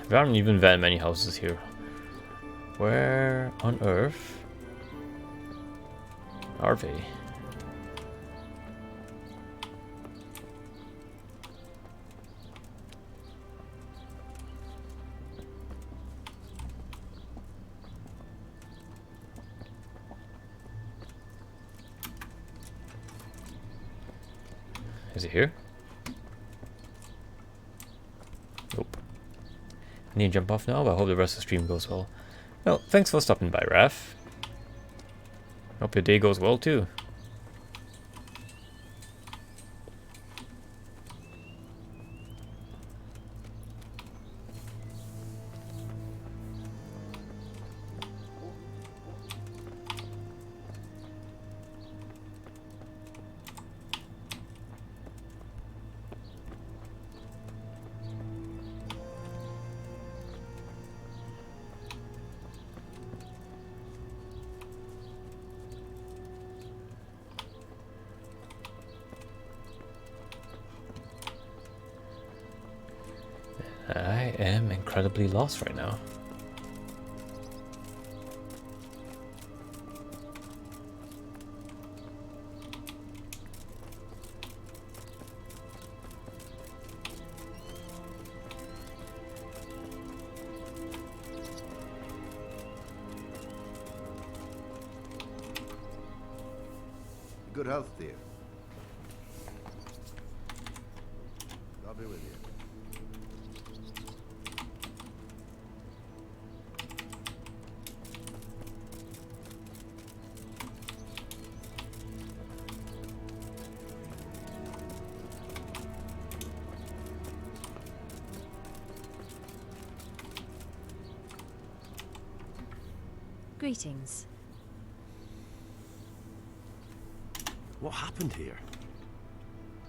There aren't even that many houses here. Where on earth are they? Is it here? Nope. I need to jump off now, but I hope the rest of the stream goes well. Well, thanks for stopping by, Raph. Hope your day goes well too. I am incredibly lost right now. Good health, dear. I'll be with you. Greetings. What happened here?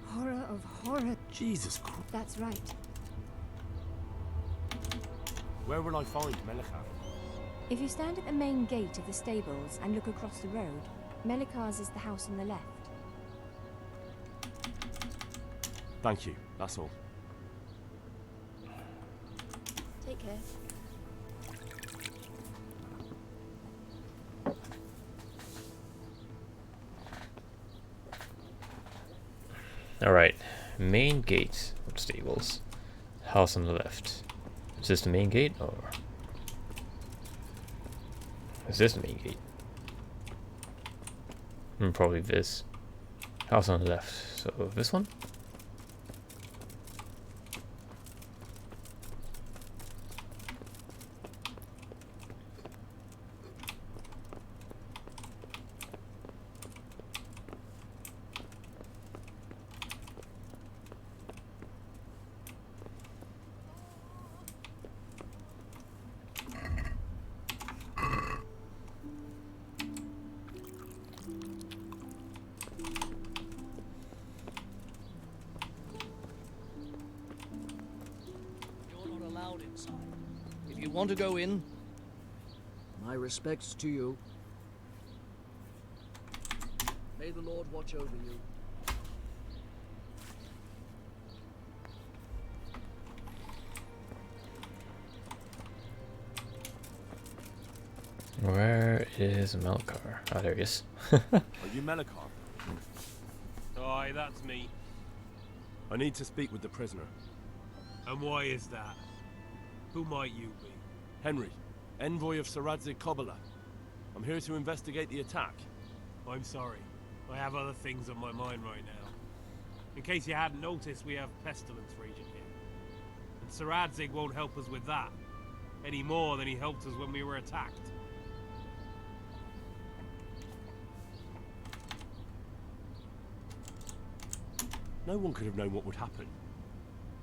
Horror of horror. Jesus Christ. That's right. Where will I find Melikar? If you stand at the main gate of the stables and look across the road, Melikar's is the house on the left. Thank you, that's all. Take care. Alright, main gate of stables. House on the left. Is this the main gate, or is this the main gate? Probably this. House on the left. So this one? Inside. If you want to go in, my respects to you. May the Lord watch over you. Where is Melkar? Oh, there he is. Are you Melkar? Aye, that's me. I need to speak with the prisoner. And why is that? Who might you be? Henry, envoy of Sir Radzig Kobyla. I'm here to investigate the attack. I'm sorry. I have other things on my mind right now. In case you hadn't noticed, we have pestilence raging here. And Sir Radzig won't help us with that. Any more than he helped us when we were attacked. No one could have known what would happen.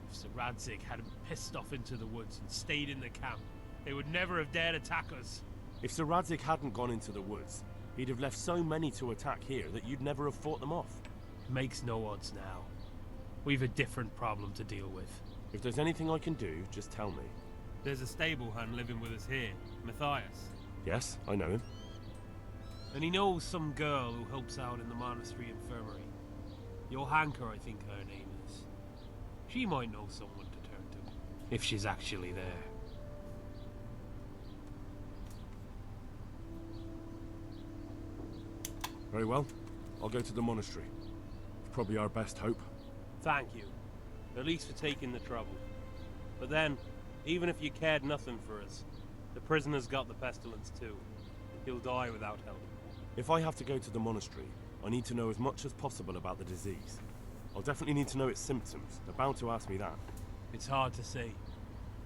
If Sir Radzig hadn't pissed off into the woods and stayed in the camp, they would never have dared attack us. If Sir Radzig hadn't gone into the woods, he'd have left so many to attack here that you'd never have fought them off. Makes no odds now. We've a different problem to deal with. If there's anything I can do, just tell me. There's a stable hand living with us here, Matthias. Yes, I know him. And he knows some girl who helps out in the monastery infirmary. Johanka, I think her name is. She might know someone to turn to, if she's actually there. Very well. I'll go to the monastery. It's probably our best hope. Thank you. At least for taking the trouble. But then, even if you cared nothing for us, the prisoner's got the pestilence too. He'll die without help. If I have to go to the monastery, I need to know as much as possible about the disease. I'll definitely need to know its symptoms. They're bound to ask me that. It's hard to say.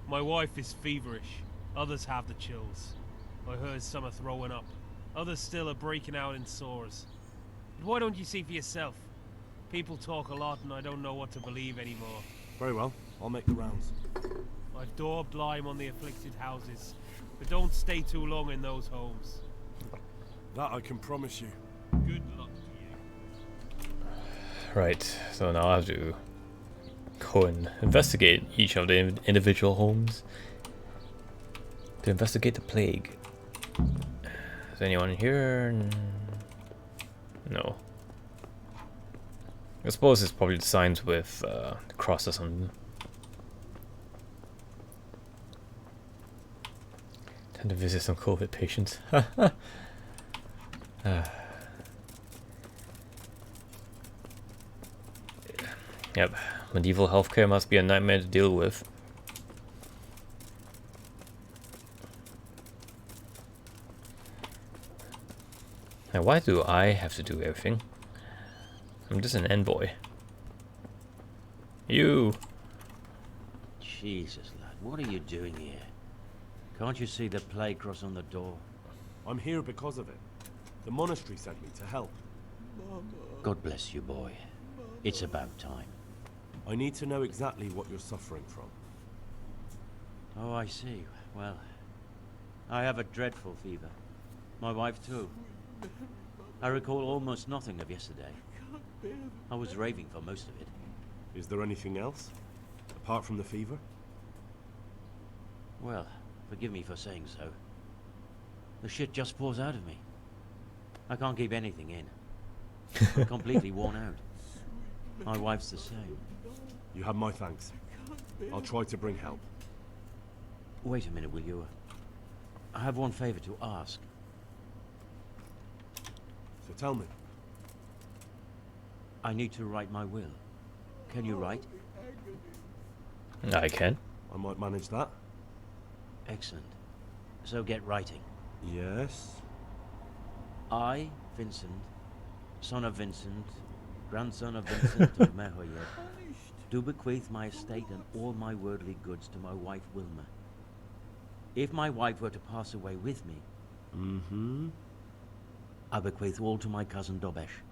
My wife is feverish. Others have the chills. I heard some are throwing up. Others still are breaking out in sores. But why don't you see for yourself? People talk a lot and I don't know what to believe anymore. Very well. I'll make the rounds. I've daubed lime on the afflicted houses. But don't stay too long in those homes. That I can promise you. Good luck to you. Right, so now I have to go and investigate each of the individual homes to investigate the plague. Is anyone here? No. I suppose it's probably the signs with the crosses on them. Time to visit some COVID patients. Yep, medieval healthcare must be a nightmare to deal with. Now, why do I have to do everything? I'm just an envoy. You! Jesus, lad, what are you doing here? Can't you see the plague cross on the door? I'm here because of it. The monastery sent me to help. God bless you, boy. It's about time. I need to know exactly what you're suffering from. Oh, I see. Well, I have a dreadful fever. My wife too. I recall almost nothing of yesterday. I was raving for most of it. Is there anything else? Apart from the fever? Well, forgive me for saying so. The shit just pours out of me. I can't keep anything in. I'm completely worn out. My wife's the same. You have my thanks. I'll try to bring help. Wait a minute, will you? I have one favor to ask. So tell me. I need to write my will. Can you write? I can. I might manage that. Excellent. So get writing. Yes. I, Vincent, son of Vincent, grandson of Vincent of Merhoyet, do bequeath my estate and all my worldly goods to my wife Wilma. If my wife were to pass away with me, I bequeath all to my cousin Dobesh,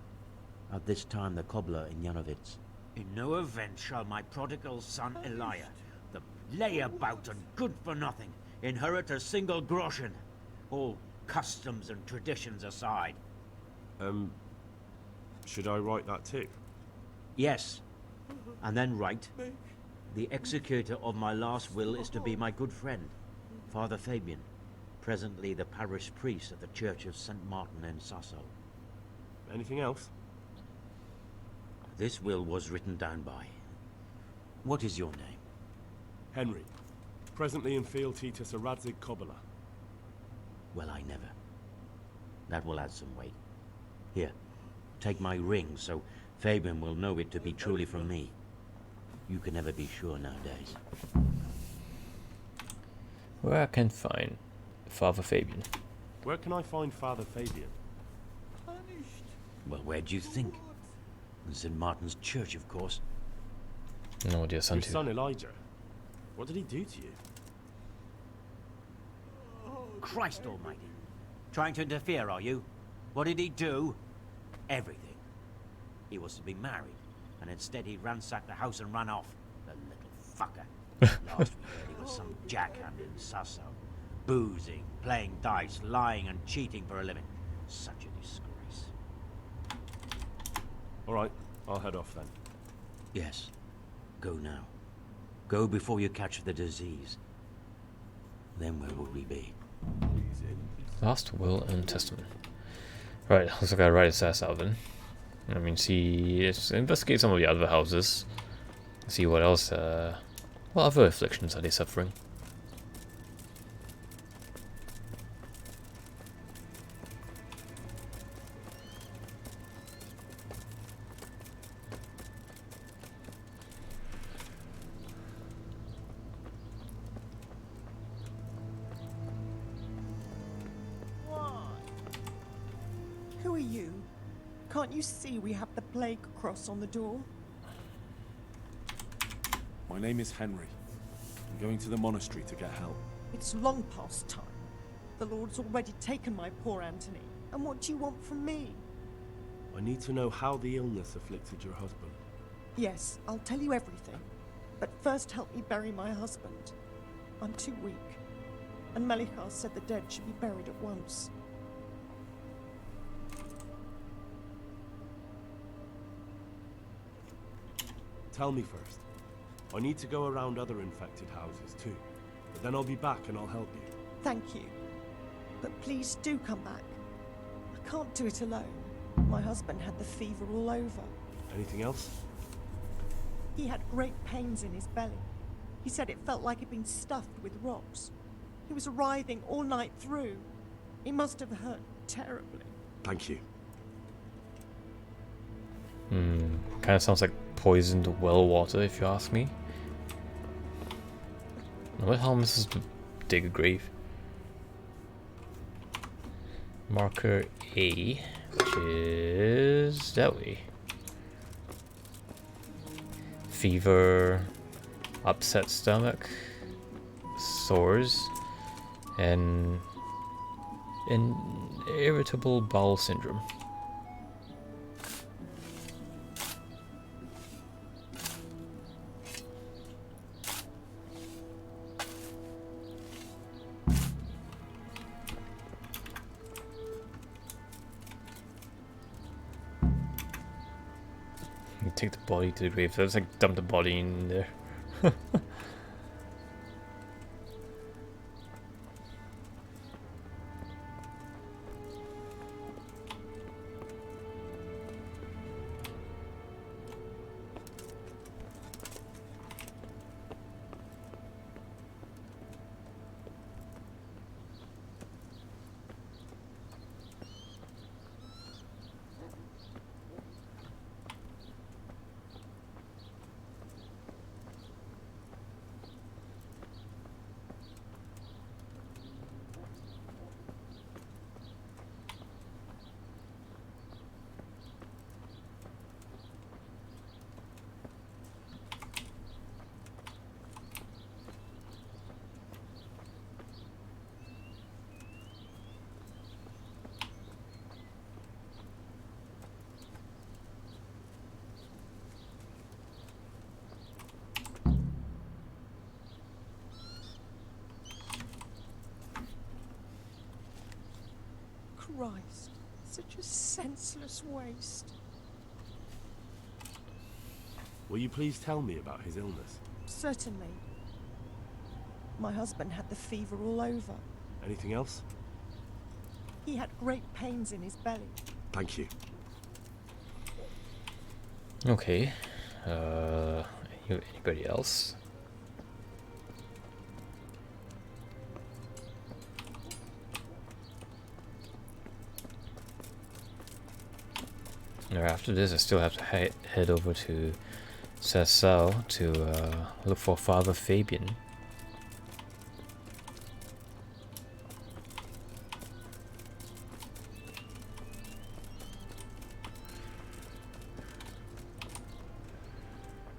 at this time the cobbler in Yanovitz. In no event shall my prodigal son Elia, the layabout and good-for-nothing, inherit a single groschen, all customs and traditions aside. Should I write that too? Yes, and then write, the executor of my last will is to be my good friend, Father Fabian, presently the parish priest at the Church of St. Martin in Sasso. Anything else? This will was written down by. What is your name? Henry. Presently in fealty to Sir Radzig Kobyla. Well, I never. That will add some weight. Here, take my ring so Fabian will know it to be truly from me. You can never be sure nowadays. Where I can find Father Fabian? Where can I find Father Fabian? Well, where do you think? In St. Martin's Church, of course. No, dear son Your too. son Elijah. What did he do to you? Christ almighty. Trying to interfere, are you? What did he do? Everything. He was to be married, and instead he ransacked the house and ran off. The little fucker. Last we heard he was some jackhand in Sasso. Boozing, playing dice, lying and cheating for a living. Such a disgrace. Alright, I'll head off then. Yes. Go now. Go before you catch the disease. Then where would we be? Last will and testament. Right, looks like I gotta write his ass out then. I mean, let's investigate some of the other houses. See what else, what other afflictions are they suffering? Who are you? Can't you see we have the plague cross on the door? My name is Henry. I'm going to the monastery to get help. It's long past time. The Lord's already taken my poor Anthony. And what do you want from me? I need to know how the illness afflicted your husband. Yes, I'll tell you everything. But first help me bury my husband. I'm too weak. And Melikar said the dead should be buried at once. Tell me first. I need to go around other infected houses too. But then I'll be back and I'll help you. Thank you. But please do come back. I can't do it alone. My husband had the fever all over. Anything else? He had great pains in his belly. He said it felt like it'd been stuffed with rocks. He was writhing all night through. It must have hurt terribly. Thank you. Kind of sounds like poisoned well water, if you ask me. What harm is this to dig a grave? Marker A, which is that way. Fever, upset stomach, sores, and irritable bowel syndrome. Take the body to the grave. So it's like dump the body in there. Christ, such a senseless waste. Will you please tell me about his illness? Certainly. My husband had the fever all over. Anything else? He had great pains in his belly. Thank you. Okay. Anybody else? Now after this, I still have to head over to Sassau to look for Father Fabian.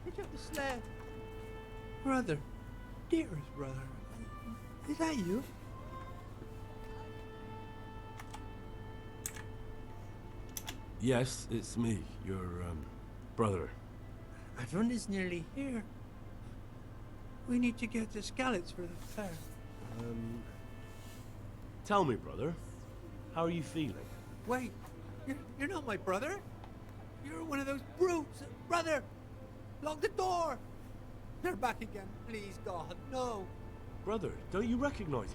Pick up the sled. Brother. Dearest brother. Is that you? Yes, it's me, your, brother. Everyone is nearly here. We need to get the scallops for the fair. Tell me, brother, how are you feeling? Wait, you're not my brother? You're one of those brutes! Brother! Lock the door! They're back again. Please, God, no! Brother, don't you recognize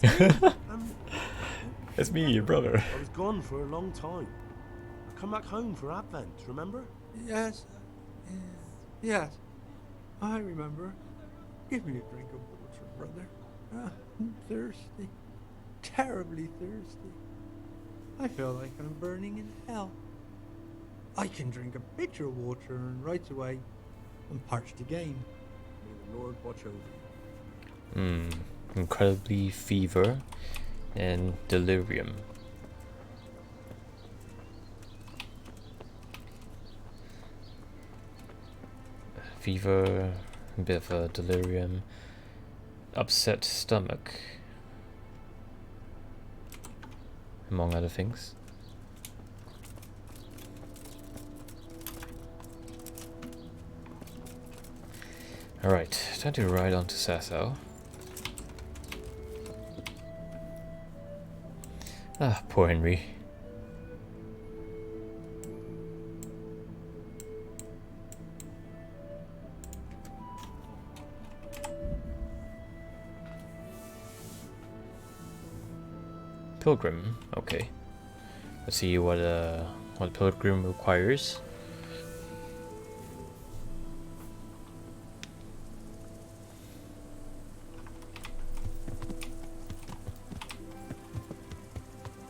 me? It's me, your brother. I was gone for a long time. I come back home for Advent, remember? Yes. Yes. I remember. Give me a drink of water, brother. I'm thirsty. Terribly thirsty. I feel like I'm burning in hell. I can drink a pitcher of water and right away I'm parched again. May the Lord watch over you. Incredibly fever and delirium. Fever, a bit of a delirium, upset stomach, among other things. Alright, time to ride on to Sassau. Ah, poor Henry. Pilgrim, okay. Let's see what Pilgrim requires.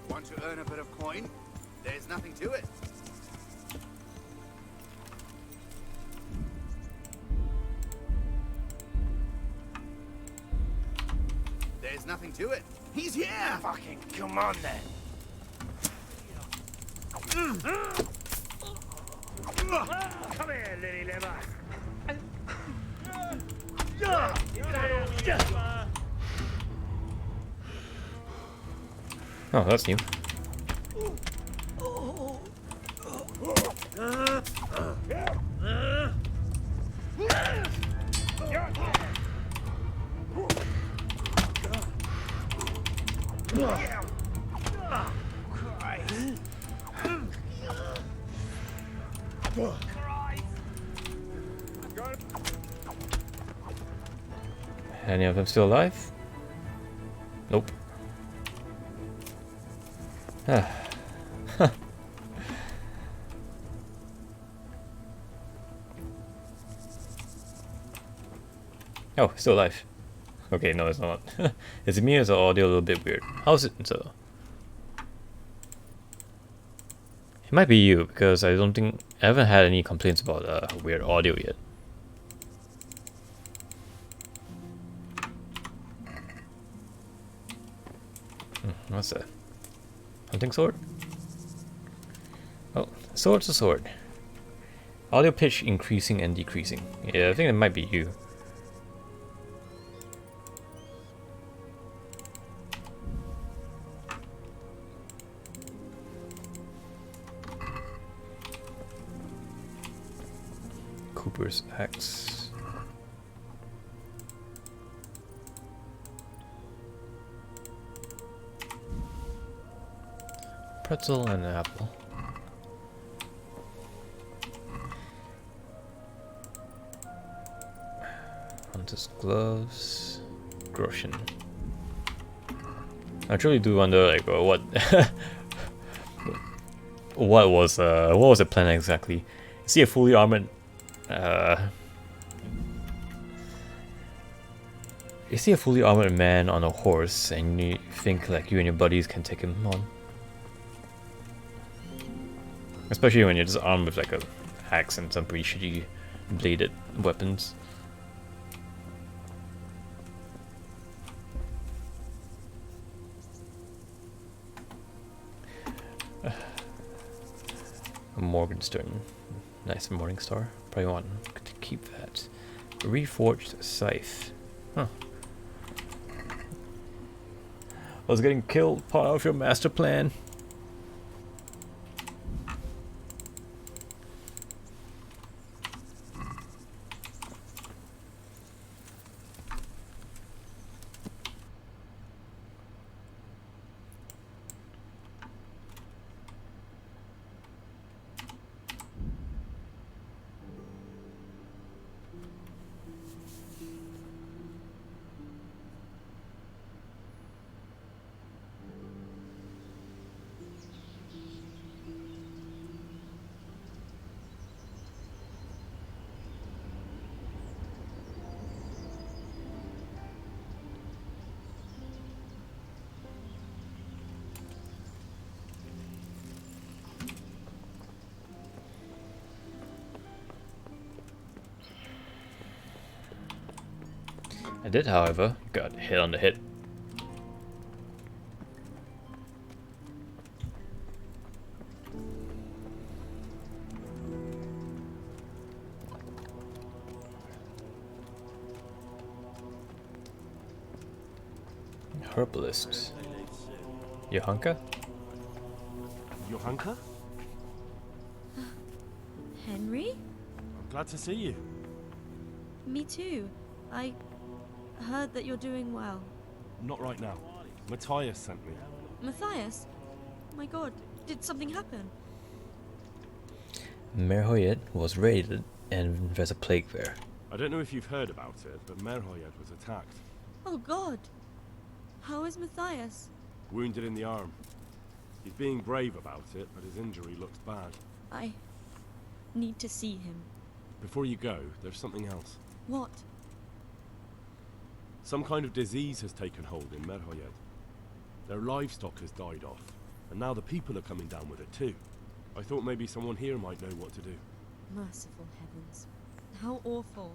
Want to earn a bit of coin? There's nothing to it. There's nothing to it. He's here! Fucking come on then. Come here, Lily Liver. Oh, that's new. Any of them still alive? Nope. Ah. Oh, still alive. Okay, no, it's not. Is it me or is the audio a little bit weird? How's it so? It might be you, because I haven't had any complaints about weird audio yet. What's that? Hunting sword? Oh, sword's a sword. Audio pitch increasing and decreasing. Yeah, I think it might be you. Cooper's axe. pretzel and an apple. Hunter's gloves, groschen. I truly do wonder, like, what what was the plan exactly? Is he a fully armored? Is he a fully armored man on a horse, and you think like you and your buddies can take him on? Especially when you're just armed with like a axe and some pretty shitty bladed weapons. A Morgenstern. Nice Morning Star. Probably want to keep that. Reforged Scythe. Huh. Was getting killed part of your master plan? I did, however, got hit on the head. Herbalist. Johanka? Johanka? Henry? I'm glad to see you. Me too. I heard that you're doing well. Not right now. Matthias sent me. Matthias? My god, did something happen? Merhoyet was raided and there's a plague there. I don't know if you've heard about it, but Merhoyet was attacked. Oh god. How is Matthias? Wounded in the arm. He's being brave about it, but his injury looks bad. I need to see him. Before you go, there's something else. What? Some kind of disease has taken hold in Merhoyet. Their livestock has died off, and now the people are coming down with it too. I thought maybe someone here might know what to do. Merciful heavens. How awful.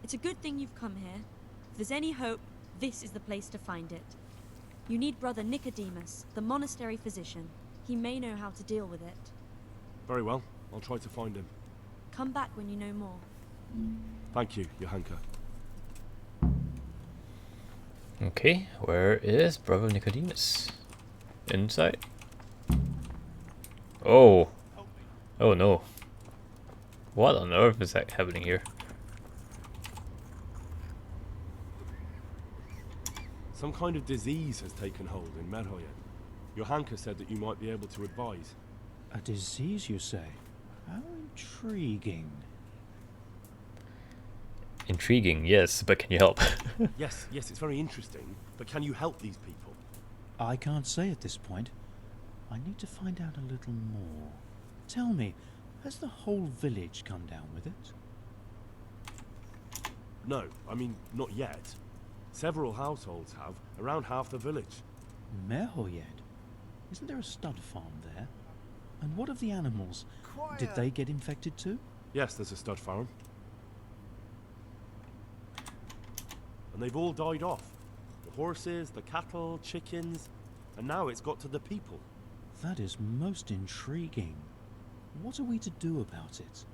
It's a good thing you've come here. If there's any hope, this is the place to find it. You need Brother Nicodemus, the monastery physician. He may know how to deal with it. Very well. I'll try to find him. Come back when you know more. Thank you, Johanka. Okay, where is Brother Nicodemus? Inside? Oh. Oh no. What on earth is that happening here? Some kind of disease has taken hold in Merhoyet. Johanka said that you might be able to advise. A disease, you say? How intriguing. Intriguing, yes, but can you help? Yes, it's very interesting, but can you help these people? I can't say at this point. I need to find out a little more. Tell me, has the whole village come down with it? No, I mean, not yet. Several households have, around half the village. Merhoyet? Isn't there a stud farm there? And what of the animals? Did they get infected too? Yes, there's a stud farm. And they've all died off. The horses, the cattle, chickens, and now it's got to the people. That is most intriguing. What are we to do about it?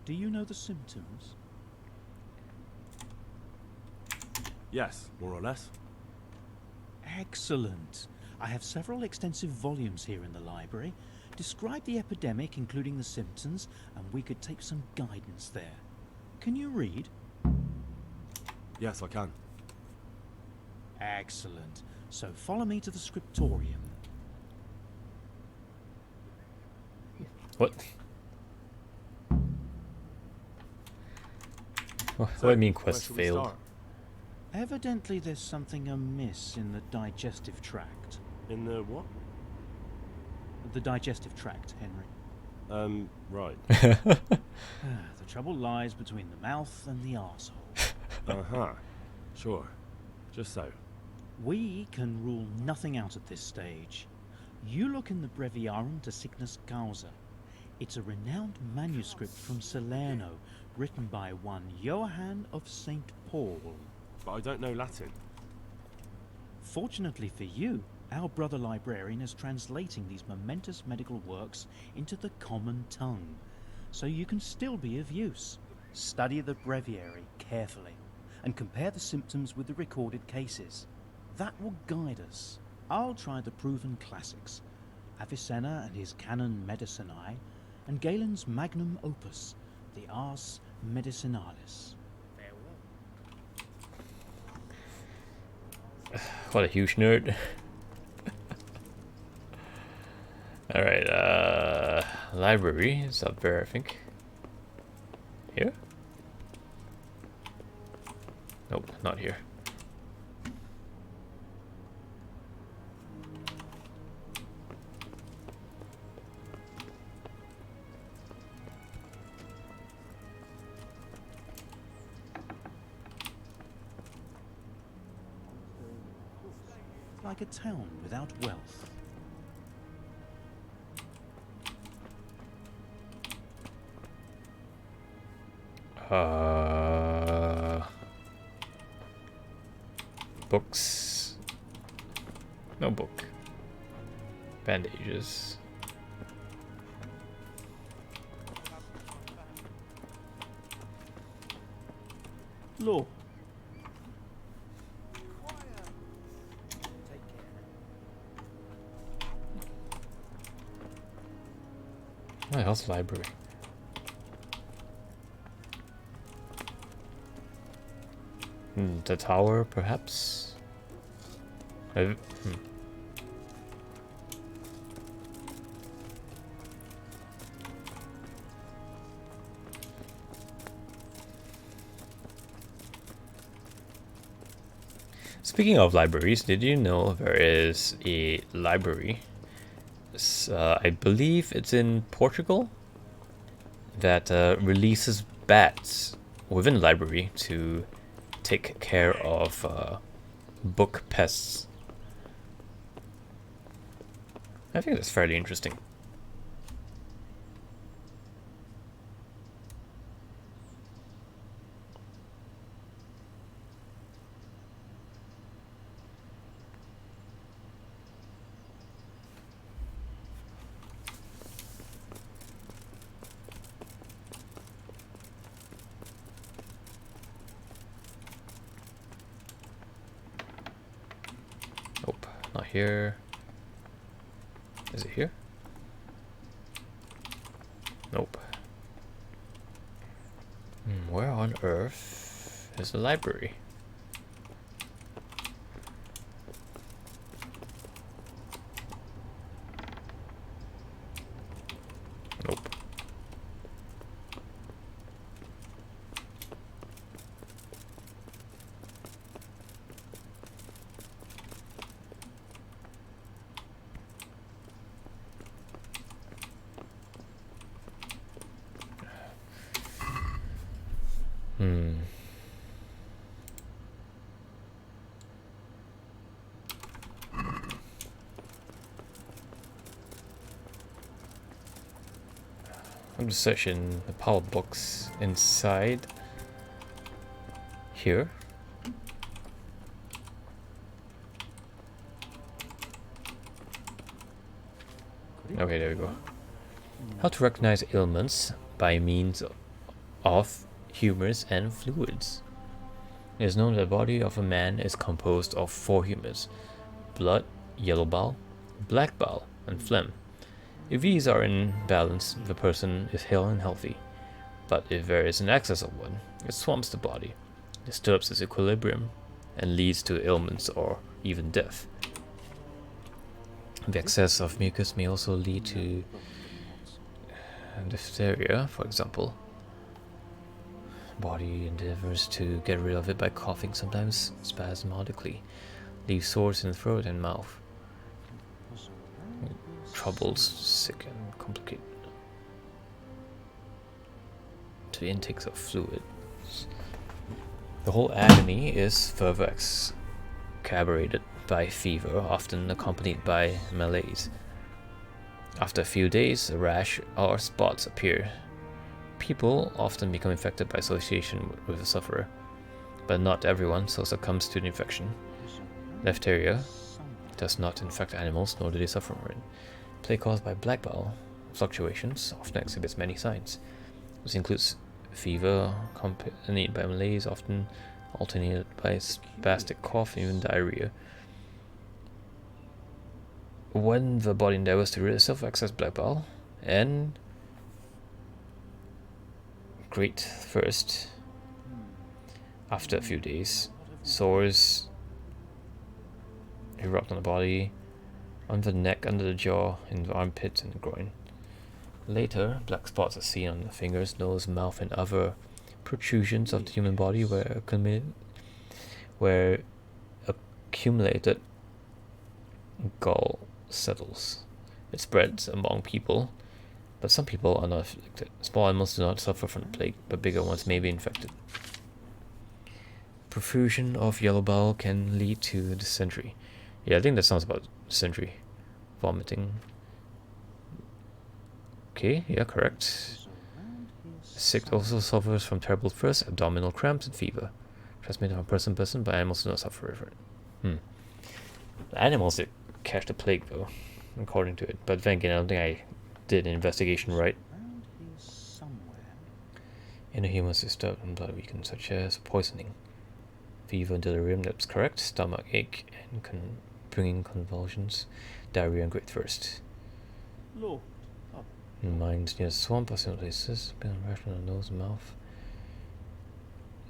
Do you know the symptoms? Yes, more or less. Excellent. I have several extensive volumes here in the library. Describe the epidemic, including the symptoms, and we could take some guidance there. Can you read? Yes, I can. Excellent. So follow me to the scriptorium. What? What do I mean quest failed? Evidently there's something amiss in the digestive tract. In the what? The digestive tract, Henry. Right. The trouble lies between the mouth and the arsehole. Uh-huh. Sure. Just so. We can rule nothing out at this stage. You look in the Breviarum de Signus Causa. It's a renowned manuscript from Salerno, written by one Johann of St. Paul. But I don't know Latin. Fortunately for you, our brother librarian is translating these momentous medical works into the common tongue, so you can still be of use. Study the breviary carefully, and compare the symptoms with the recorded cases. That will guide us. I'll try the proven classics, Avicenna and his Canon Medicinae, and Galen's magnum opus, the Ars Medicinalis. What a huge nerd. Alright, library is up there, I think. Here? Nope, not here. Like a town without wealth. Books. No book. Bandages. Law. What else? Library. The tower, perhaps? Speaking of libraries, did you know there is a library? I believe it's in Portugal that releases bats within the library to take care of book pests. I think that's fairly interesting. Here. Is it here? Nope. Where on earth is the library? Nope. I'm just searching the pile of books inside here. Okay, there we go. How to recognize ailments by means of humors and fluids. It is known that the body of a man is composed of 4 humors: blood, yellow bile, black bile, and phlegm. If these are in balance, the person is hale and healthy, but if there is an excess of one, it swamps the body, disturbs its equilibrium, and leads to ailments or even death. The excess of mucus may also lead to diphtheria, for example. Body endeavors to get rid of it by coughing, sometimes spasmodically. Leaves sores in the throat and mouth. Troubles, sick and complicated. To the intakes of fluid. The whole agony is further exacerbated by fever, often accompanied by malaise. After a few days, a rash or spots appear. People often become infected by association with the sufferer, but not everyone so succumbs to the infection. Diphtheria does not infect animals, nor do they suffer from it. Plague caused by black bowel fluctuations often exhibits many signs. This includes fever, accompanied by malaise, often alternated by spastic cough and even diarrhea. When the body endeavors to rid itself of excess black bowel and great thirst, after a few days, sores erupt on the body, under the neck, under the jaw, in the armpits and the groin. Later, black spots are seen on the fingers, nose, mouth, and other protrusions of the human body where accumulated gall settles. It spreads among people, but some people are not afflicted. Small animals do not suffer from the plague, but bigger ones may be infected. Profusion of yellow bowel can lead to dysentery. Yeah, I think that sounds about dysentery. Vomiting. Okay, yeah, correct. Sick also suffers from terrible thirst, abdominal cramps, and fever. Transmitted from person to person, but animals do not suffer from it. The animals that catch the plague, though, according to it. But then again, I don't think I did an investigation right. In the human system, blood weakened, such as poisoning, fever, and delirium. That's correct. Stomach ache and bringing convulsions, diarrhea, and great thirst. Lord. In mines near the swamp or similar places, been a rash on the nose and mouth.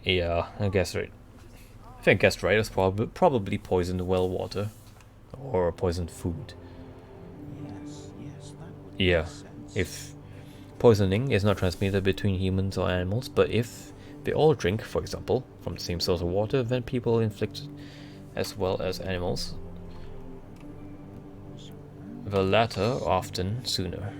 Yeah, I guess right. I think I guessed right. It's probably poisoned well water or poisoned food. Yes, that would Yeah, make sense. if poisoning is not transmitted between humans or animals, but if they all drink, for example, from the same source of water, then people inflicted as well as animals. The latter often sooner.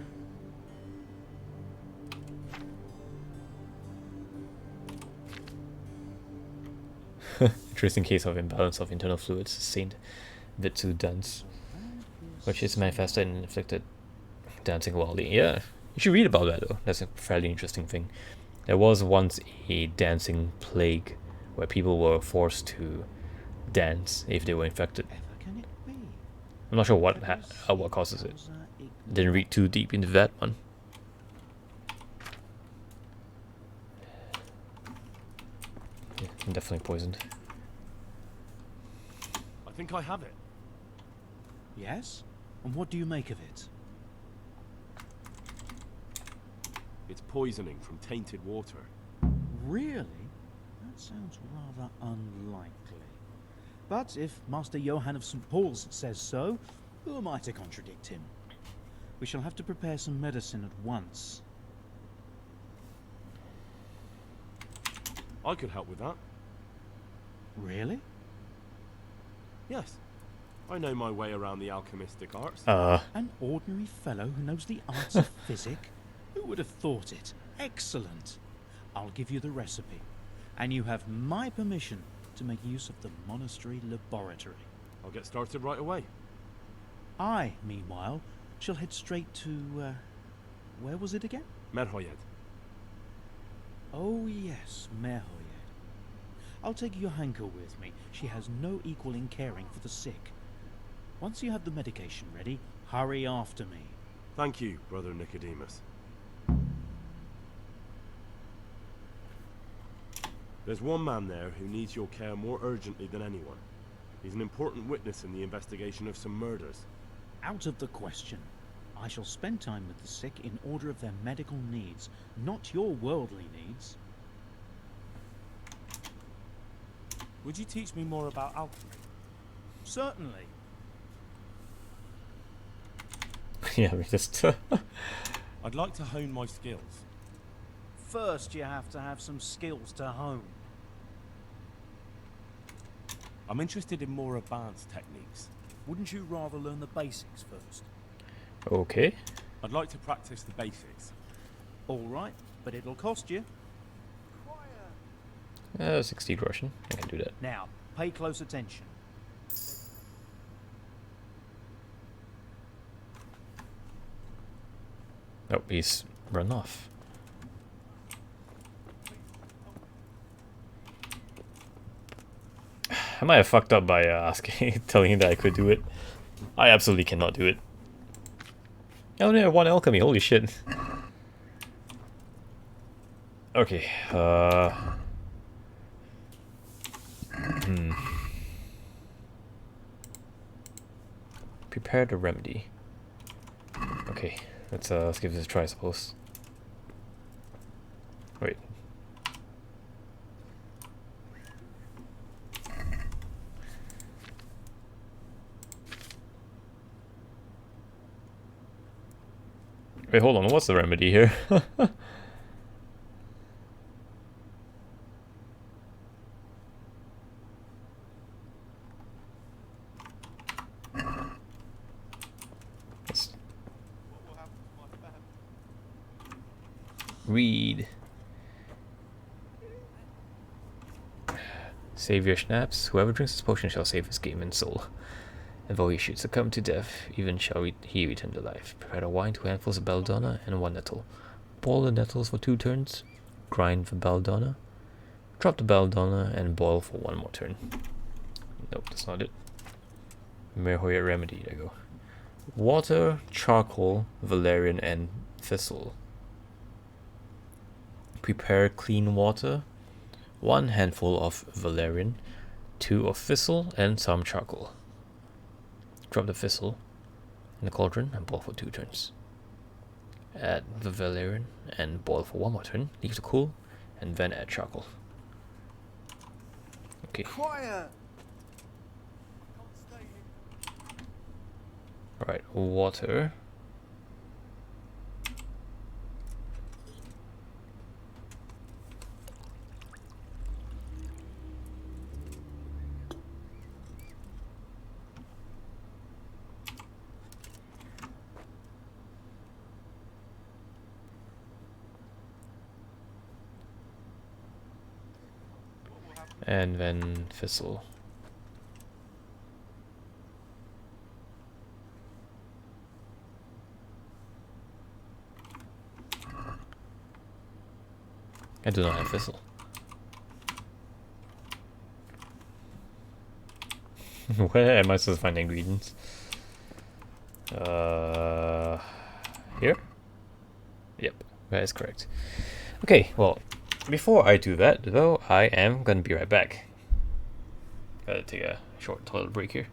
Interesting case of imbalance of internal fluids, Saint Vitsu which is manifested and inflicted dancing wildly. Yeah, you should read about that though. That's a fairly interesting thing. There was once a dancing plague where people were forced to dance if they were infected. I'm not sure what causes it. Didn't read too deep into that one. Yeah, definitely poisoned. I think I have it. Yes? And what do you make of it? It's poisoning from tainted water. Really? That sounds rather unlikely. But if Master Johann of St. Paul's says so, who am I to contradict him? We shall have to prepare some medicine at once. I could help with that. Really? Yes. I know my way around the alchemistic arts. An ordinary fellow who knows the arts of physic? Who would have thought it? Excellent. I'll give you the recipe, and you have my permission to make use of the monastery laboratory. I'll get started right away. I, meanwhile, shall head straight to, where was it again? Merhoyed. Oh yes, Merhoyed. I'll take Johanka with me. She has no equal in caring for the sick. Once you have the medication ready, hurry after me. Thank you, Brother Nicodemus. There's one man there who needs your care more urgently than anyone. He's an important witness in the investigation of some murders. Out of the question. I shall spend time with the sick in order of their medical needs, not your worldly needs. Would you teach me more about alchemy? Certainly. Yeah, we just... I I'd like to hone my skills. First, you have to have some skills to hone. I'm interested in more advanced techniques. Wouldn't you rather learn the basics first? Okay. I'd like to practice the basics. All right, but it'll cost you. 16 Russian. I can do that. Now, pay close attention. Oh, he's run off. I might have fucked up by asking, telling him that I could do it. I absolutely cannot do it. I only have one alchemy, holy shit. Okay, Prepare the remedy. Okay, let's give this a try, I suppose. Wait. Wait, hold on, what's the remedy here? Read. Save your schnapps. Whoever drinks this potion shall save his game and soul. And though he should succumb to death, even shall he return to life. Prepare the wine, 2 handfuls of belladonna, and 1 nettle. Boil the nettles for 2 turns. Grind the belladonna. Drop the belladonna and boil for 1 more turn. Nope, that's not it. Merhoya remedy, there you go. Water, charcoal, valerian, and thistle. Prepare clean water, 1 handful of valerian, 2 of thistle, and some charcoal. Drop the thistle in the cauldron and boil for 2 turns. Add the valerian and boil for 1 more turn. Leave to cool, and then add charcoal. Okay. Quiet. Alright, water. And then thistle. I do not have thistle. Where am I supposed to find the ingredients? Here? Yep, that is correct. Okay, well, before I do that, though, I am gonna be right back. Gotta take a short toilet break here.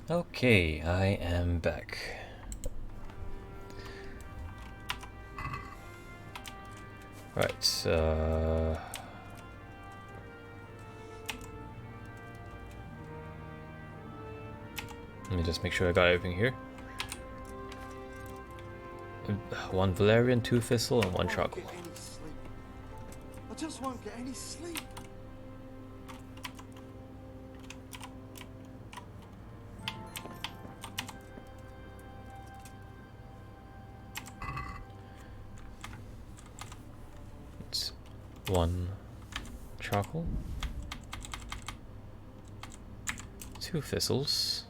Okay, I am back. Right, let me just make sure I got everything here. 1 Valerian, 2 Thistle, and 1 Charcoal. I just won't get any sleep. It's 1 Charcoal, 2 Thistles,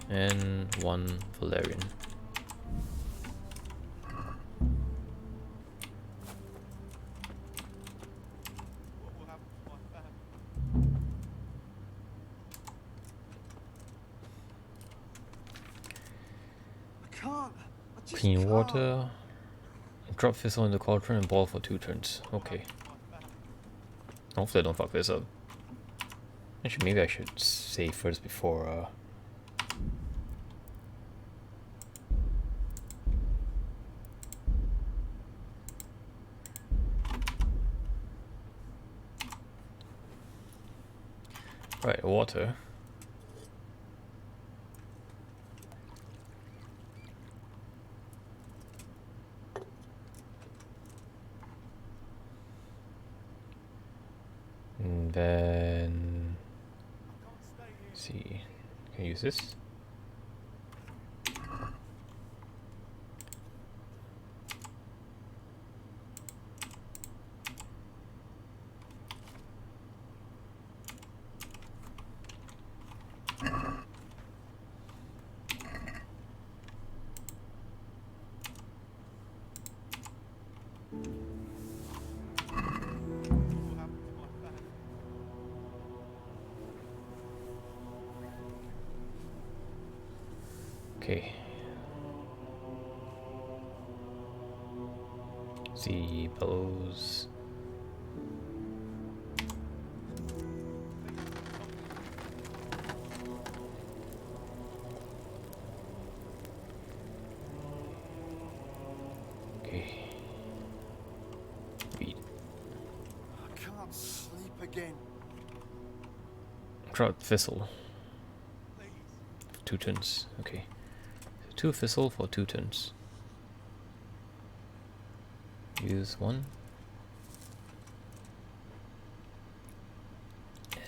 and 1 Valerian. Clean water, drop Thistle in the cauldron and boil for 2 turns. Okay. Hopefully I don't fuck this up. Actually, maybe I should save first before Right, water. And then let's see, can I use this? Okay. See bellows. Okay. Read. I can't sleep again. Drop Thistle. 2 turns. Okay. 2 Thistle for 2 turns. Use 1.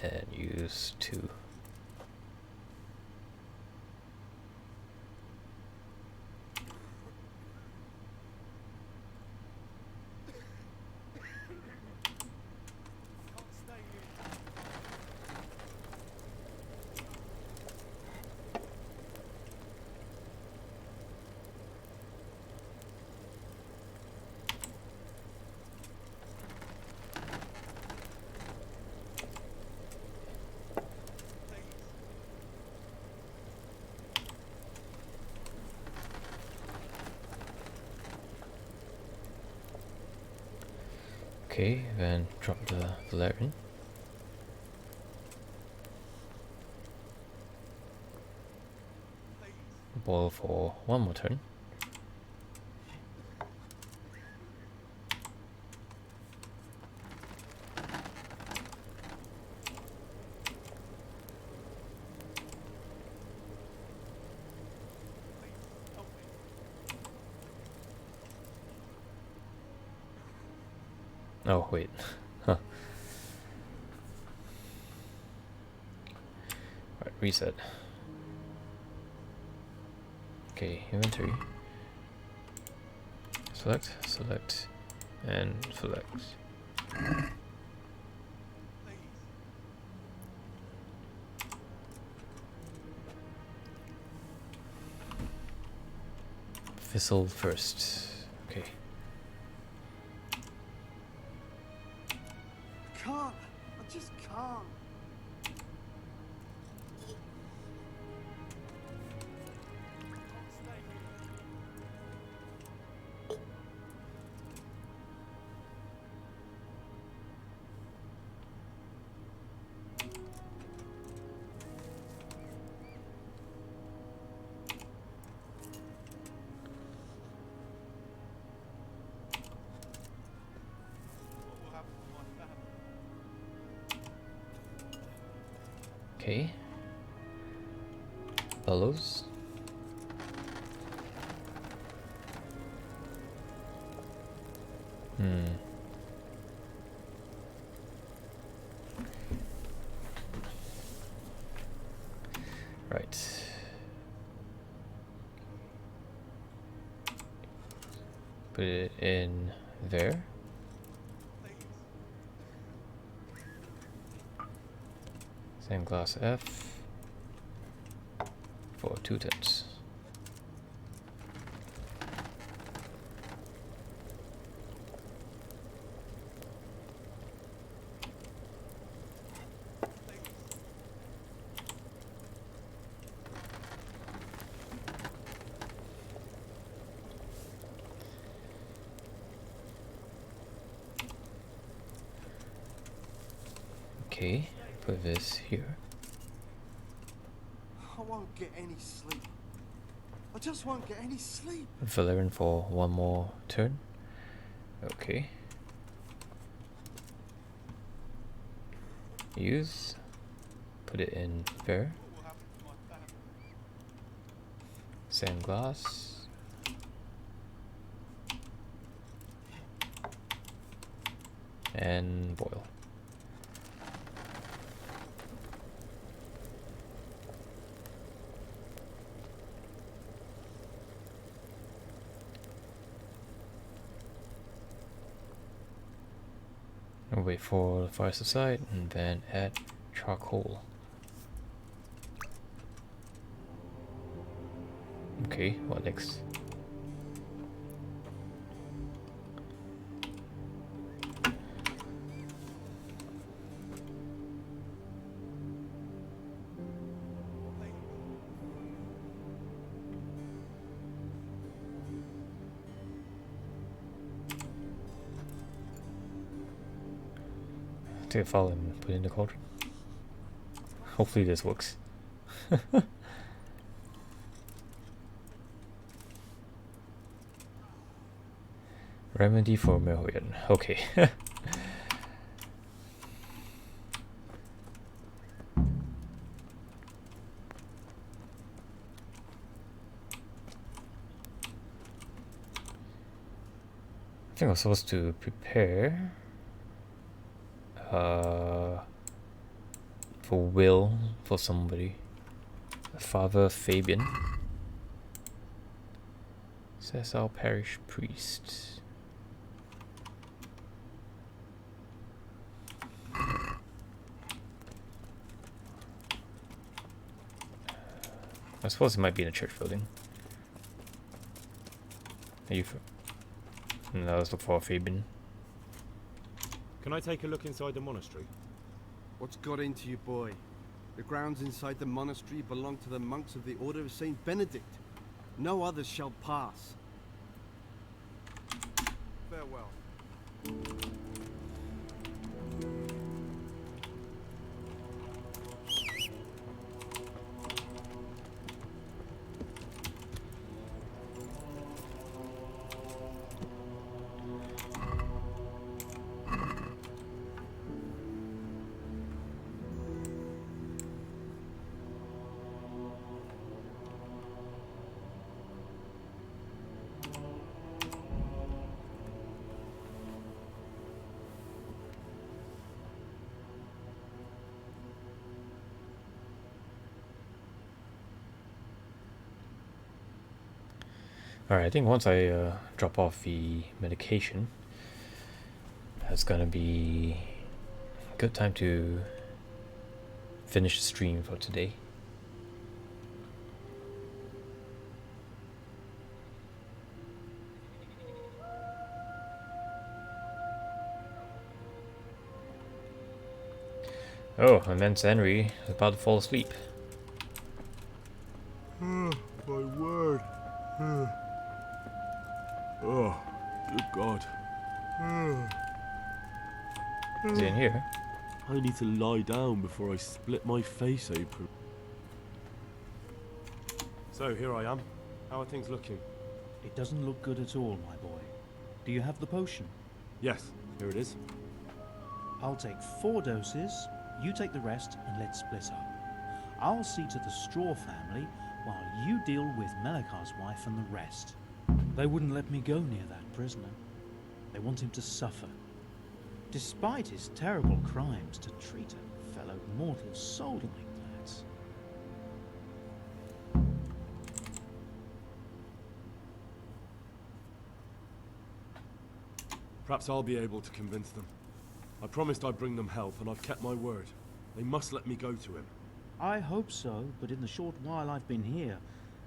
And use 2. Okay, then drop the Valerian. Boil for 1 more turn. Oh, wait. Huh. Right, reset. Okay, inventory. Select, select, and select. Thistle first. Okay. I can't. I just can't. Okay. Bellows. Right. Put it in there. Sandglass F for 2 tips. Okay, put this here. I won't get any sleep. I just won't get any sleep. Valerian for 1 more turn. Okay. Use. Put it in there. Sandglass. And boil. And wait for the fire to subside and then add charcoal. Okay, what next? Take a file and put it in the cauldron. Hopefully this works. Remedy for Merhoyan. Okay. I think I was supposed to prepare for will for somebody. Father Fabian. Says our parish priest. I suppose it might be in a church building. Are you no, let's look for Fabian. Can I take a look inside the monastery? What's got into you, boy? The grounds inside the monastery belong to the monks of the Order of Saint Benedict. No others shall pass. Farewell. Alright, I think once I drop off the medication, that's gonna be a good time to finish the stream for today. Oh, my man Henry is about to fall asleep. Oh, my word. Oh, good God. Is he in here? I need to lie down before I split my face open. So, here I am. How are things looking? It doesn't look good at all, my boy. Do you have the potion? Yes, here it is. I'll take 4 doses, you take the rest, and let's split up. I'll see to the Straw family while you deal with Melikar's wife and the rest. They wouldn't let me go near that prisoner. They want him to suffer. Despite his terrible crimes, to treat a fellow mortal soul like that. Perhaps I'll be able to convince them. I promised I'd bring them help, and I've kept my word. They must let me go to him. I hope so, but in the short while I've been here,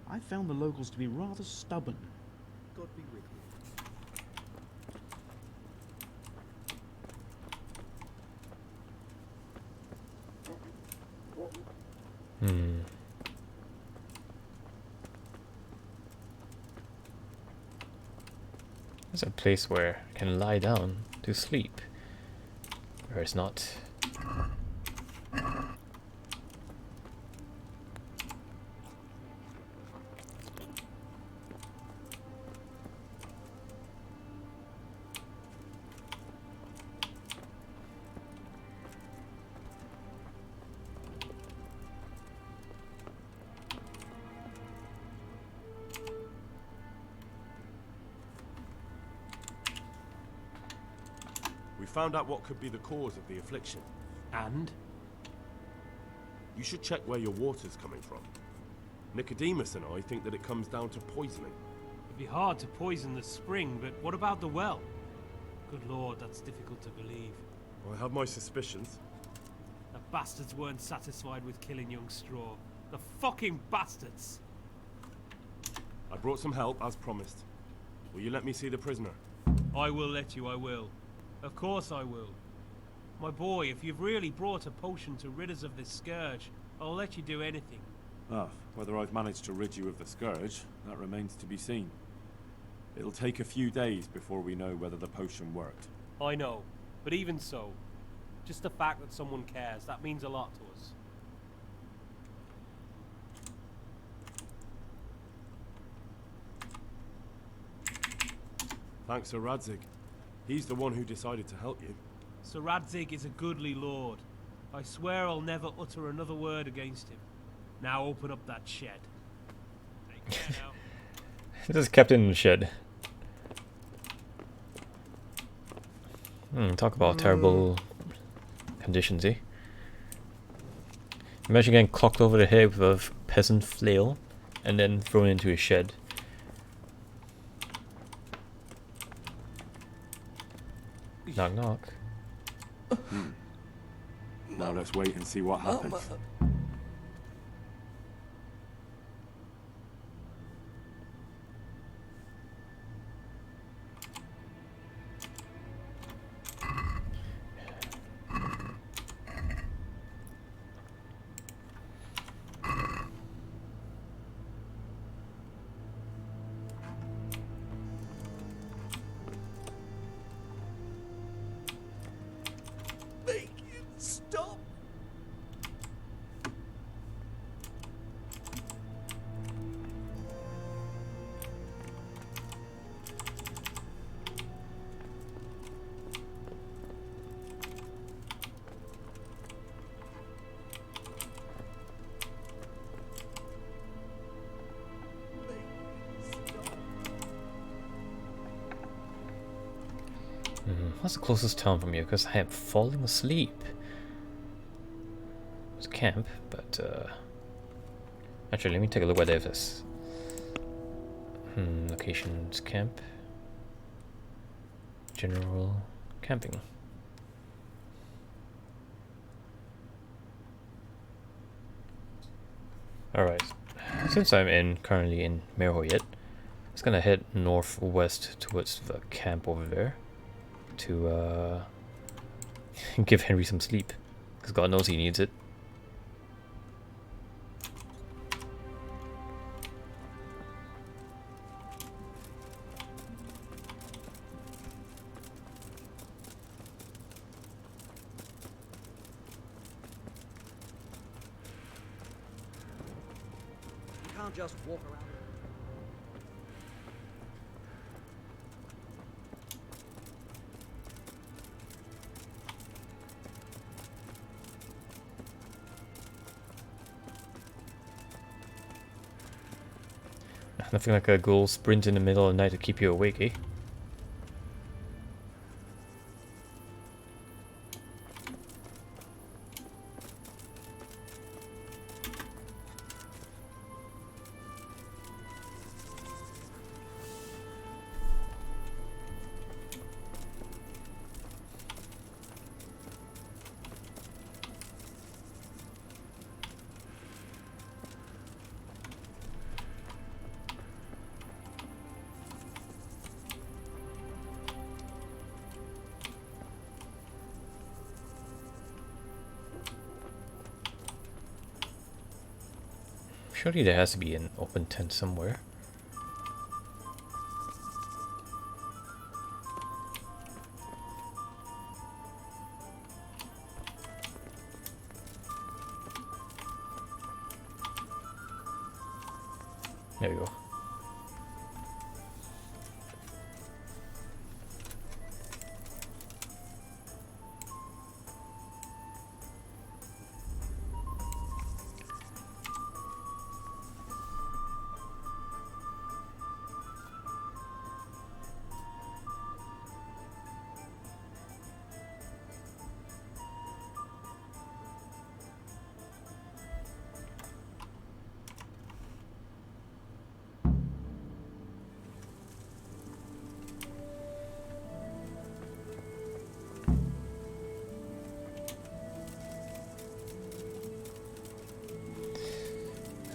I've found the locals to be rather stubborn. God be with Hmm. There's a place where I can lie down to sleep. Or it's not. We found out what could be the cause of the affliction. And? You should check where your water's coming from. Nicodemus and I think that it comes down to poisoning. It'd be hard to poison the spring, but what about the well? Good lord, that's difficult to believe. I have my suspicions. The bastards weren't satisfied with killing young Straw. The fucking bastards! I brought some help, as promised. Will you let me see the prisoner? I will let you, I will. Of course I will. My boy, if you've really brought a potion to rid us of this scourge, I'll let you do anything. Ah, whether I've managed to rid you of the scourge, that remains to be seen. It'll take a few days before we know whether the potion worked. I know, but even so, just the fact that someone cares, that means a lot to us. Thanks to Radzig. He's the one who decided to help you. Sir Radzig is a goodly lord. I swear I'll never utter another word against him. Now open up that shed. Take care now. This is kept in the shed. Talk about terrible conditions, eh? Imagine getting clocked over the head with a peasant flail and then thrown into a shed. Knock knock. Now let's wait and see what happens. Stop! What's the closest town from here? Because I am falling asleep. It's a camp, but actually, let me take a look what it is. Locations, camp, general camping. Alright, since I'm currently in Merhoyet, I'm just gonna head northwest towards the camp over there to give Henry some sleep, because God knows he needs it. You can't just walk around. Nothing like a ghoul sprint in the middle of the night to keep you awake, eh? Surely there has to be an open tent somewhere. There we go.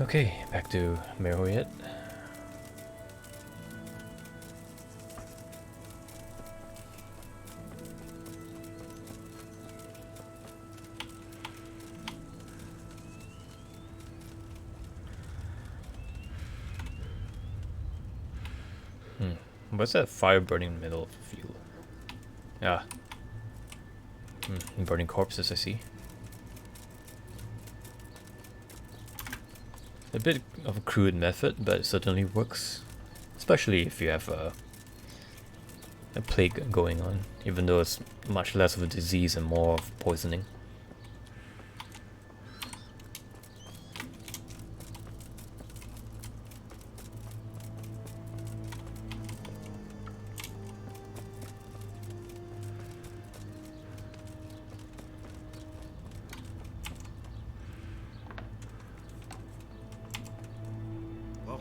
Okay, back to Meroyet. What's that fire burning in the middle of the field? Yeah. Burning corpses, I see. A bit of a crude method, but it certainly works. Especially if you have a plague going on, even though it's much less of a disease and more of poisoning.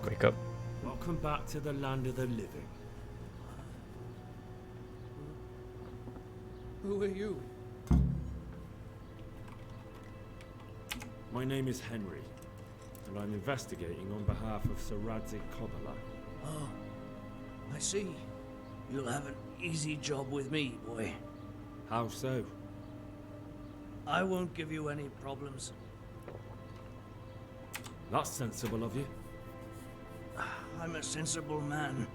Wake up. Welcome back to the land of the living. Who are you? My name is Henry, and I'm investigating on behalf of Sir Radzig Kobyla. Oh, I see. You'll have an easy job with me, boy. How so? I won't give you any problems. That's sensible of you. I'm a sensible man.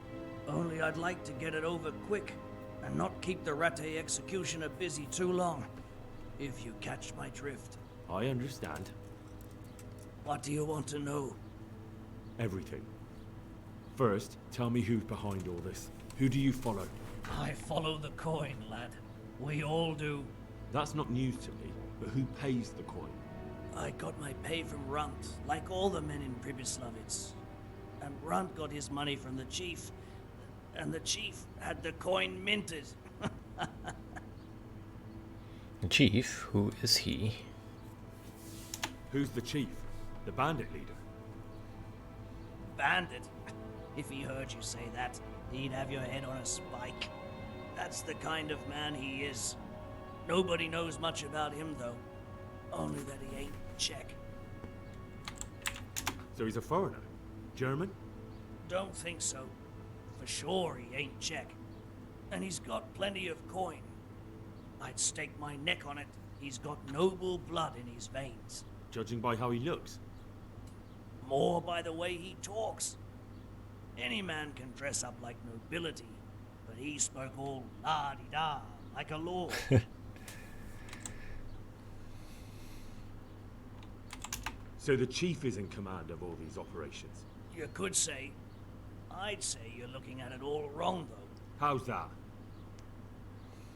Only I'd like to get it over quick and not keep the Ratte executioner busy too long. If you catch my drift. I understand. What do you want to know? Everything. First, tell me who's behind all this. Who do you follow? I follow the coin, lad. We all do. That's not news to me, but who pays the coin? I got my pay from Runt, like all the men in Pribyslavitz. And Runt got his money from the chief, and the chief had the coin minted. The chief? Who is he? Who's the chief? The bandit leader? Bandit? If he heard you say that, he'd have your head on a spike. That's the kind of man he is. Nobody knows much about him, though. Only that he ain't Czech. So he's a foreigner? German? Don't think so. For sure he ain't Czech. And he's got plenty of coin. I'd stake my neck on it. He's got noble blood in his veins. Judging by how he looks? More by the way he talks. Any man can dress up like nobility, but he spoke all la-di-da, like a lord. So the chief is in command of all these operations? You could say. I'd say you're looking at it all wrong, though. How's that?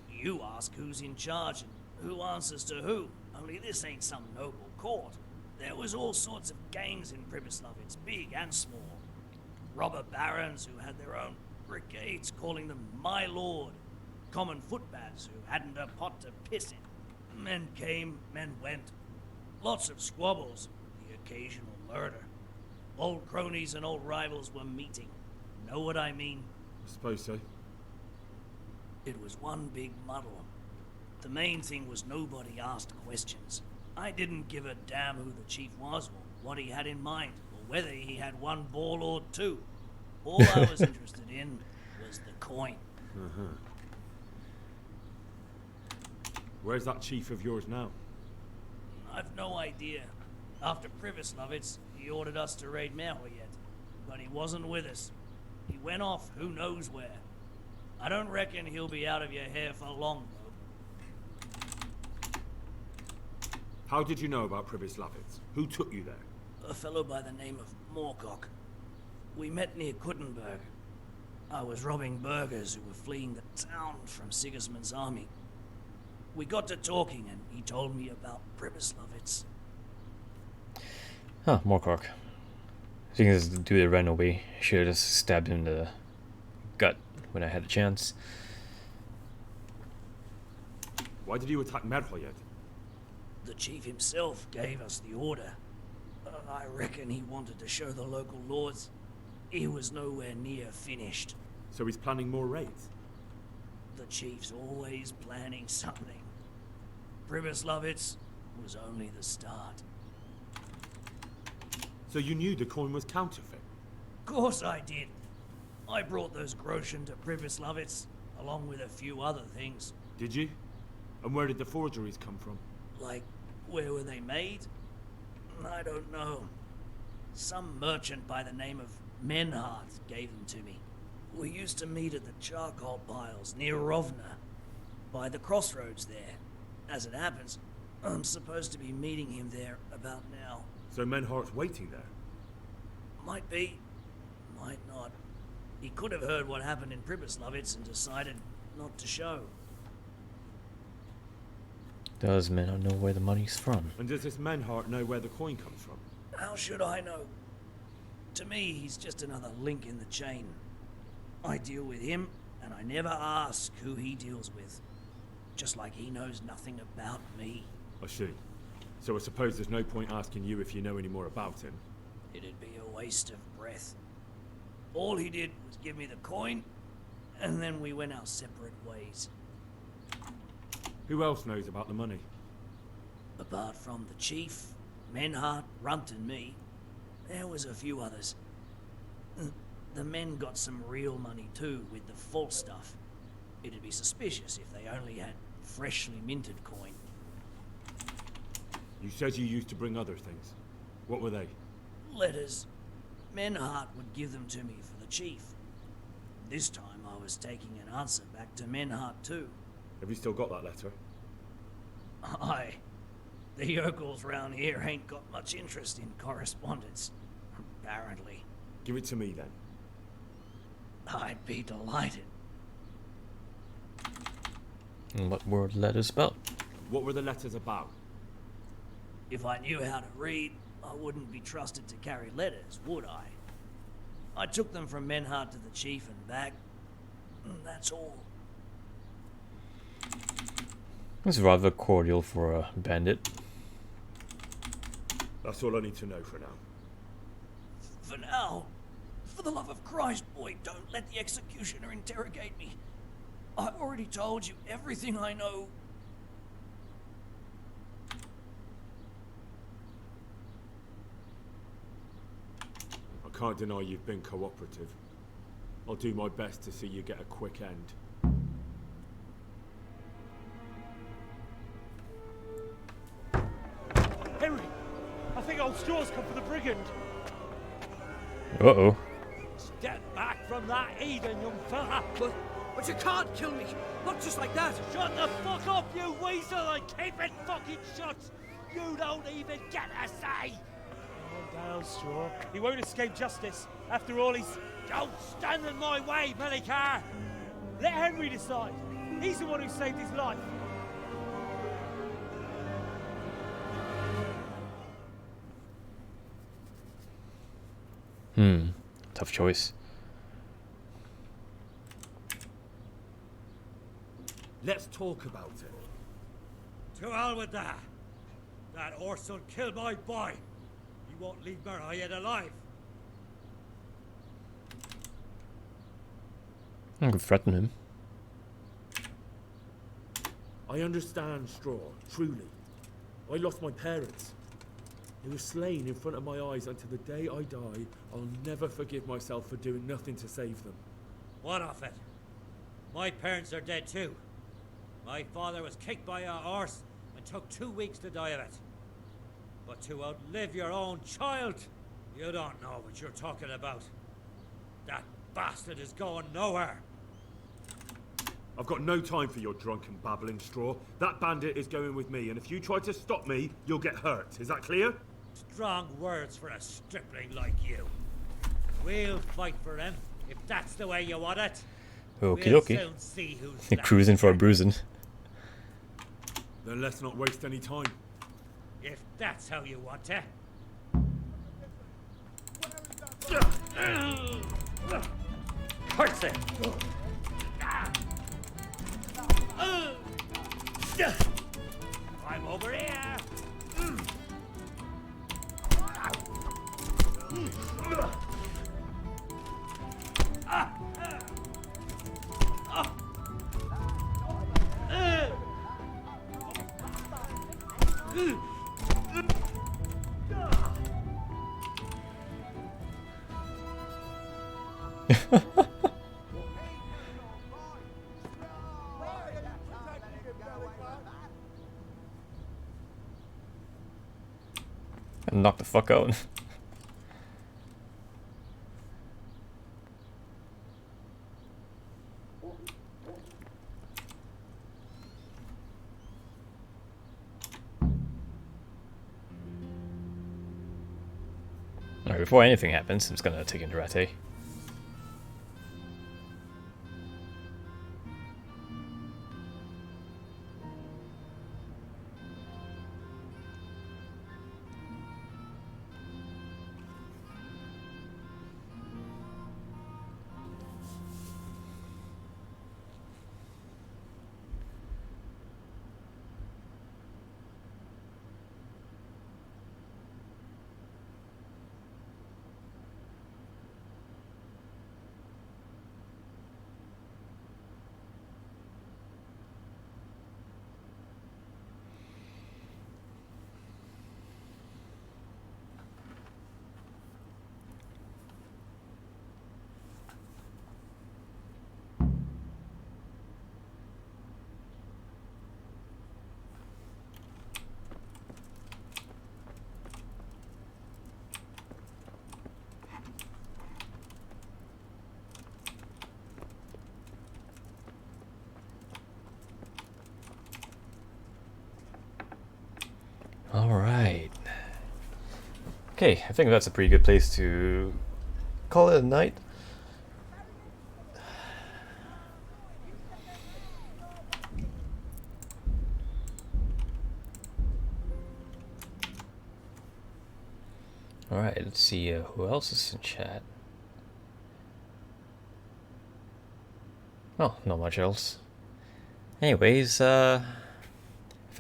You ask who's in charge and who answers to who. Only this ain't some noble court. There was all sorts of gangs in Pribyslavitz, big and small. Robber barons who had their own brigades calling them my lord. Common footpads who hadn't a pot to piss in. Men came, men went. Lots of squabbles, the occasional murder. Old cronies and old rivals were meeting. Know what I mean? I suppose so. It was one big muddle. The main thing was nobody asked questions. I didn't give a damn who the chief was or what he had in mind, or whether he had one ball or two. All I was interested in was the coin. Uh-huh. Where's that chief of yours now? I've no idea. After Privislovitz, he ordered us to raid Merhoyet, but he wasn't with us. He went off who knows where. I don't reckon he'll be out of your hair for long, though. How did you know about Privislovitz? Who took you there? A fellow by the name of Moorcock. We met near Kuttenberg. I was robbing burghers who were fleeing the town from Sigismund's army. We got to talking and he told me about Privislovitz. Huh, Moorcock. Seeing as the dude that ran away, I should have just stabbed him in the gut when I had a chance. Why did you attack Merhoyet? The chief himself gave us the order. I reckon he wanted to show the local lords he was nowhere near finished. So he's planning more raids? The chief's always planning something. Privislovitz was only the start. So you knew the coin was counterfeit? Course I did. I brought those groschen to Privislovitz, along with a few other things. Did you? And where did the forgeries come from? Like, where were they made? I don't know. Some merchant by the name of Menhart gave them to me. We used to meet at the charcoal piles near Rovna, by the crossroads there. As it happens, I'm supposed to be meeting him there about now. So Menhart's waiting there? Might be, might not. He could have heard what happened in Privislovitz and decided not to show. Does Menhart know where the money's from? And does this Menhart know where the coin comes from? How should I know? To me, he's just another link in the chain. I deal with him, and I never ask who he deals with. Just like he knows nothing about me. I see. So I suppose there's no point asking you if you know any more about him. It'd be a waste of breath. All he did was give me the coin, and then we went our separate ways. Who else knows about the money? Apart from the chief, Menhart, Runt and me, there was a few others. The men got some real money too, with the false stuff. It'd be suspicious if they only had freshly minted coin. You said you used to bring other things. What were they? Letters. Menhart would give them to me for the chief. This time I was taking an answer back to Menhart too. Have you still got that letter? Aye. The yokels round here ain't got much interest in correspondence, apparently. Give it to me then. I'd be delighted. And what were the letters about? What were the letters about? If I knew how to read, I wouldn't be trusted to carry letters, would I? I took them from Menhart to the chief and back. That's all. It's rather cordial for a bandit. That's all I need to know for now. For now, for the love of Christ, boy, don't let the executioner interrogate me. I already told you everything I know. I can't deny you've been cooperative. I'll do my best to see you get a quick end. Henry! I think old Straw's come for the brigand! Uh-oh. Step back from that Eden, young fella! But you can't kill me! Not just like that! Shut the fuck up, you weasel, and keep it fucking shut! You don't even get a say! Calm down, Straw. He won't escape justice. After all, he's... Don't stand in my way, Melikar! Let Henry decide. He's the one who saved his life. tough choice. Let's talk about it. To hell with that. That horse will kill my boy. He won't leave Murray yet alive. I can threaten him. I understand, Straw, truly. I lost my parents. They were slain in front of my eyes until the day I die. I'll never forgive myself for doing nothing to save them. What of it? My parents are dead too. My father was kicked by a horse and took 2 weeks to die of it. But to outlive your own child, you don't know what you're talking about. That bastard is going nowhere. I've got no time for your drunken babbling, Straw. That bandit is going with me, and if you try to stop me, you'll get hurt. Is that clear? Strong words for a stripling like you. We'll fight for him, if that's the way you want it. Okie We'll dokie. soon see who's left. Cruising for a bruising. Then let's not waste any time. If that's how you want it. Curse it! I'm over here! And knock the fuck out. Alright, before anything happens, I'm just gonna take in Durate. Alright. Okay, I think that's a pretty good place to call it a night. Alright, let's see who else is in chat. Oh, not much else. Anyways, thank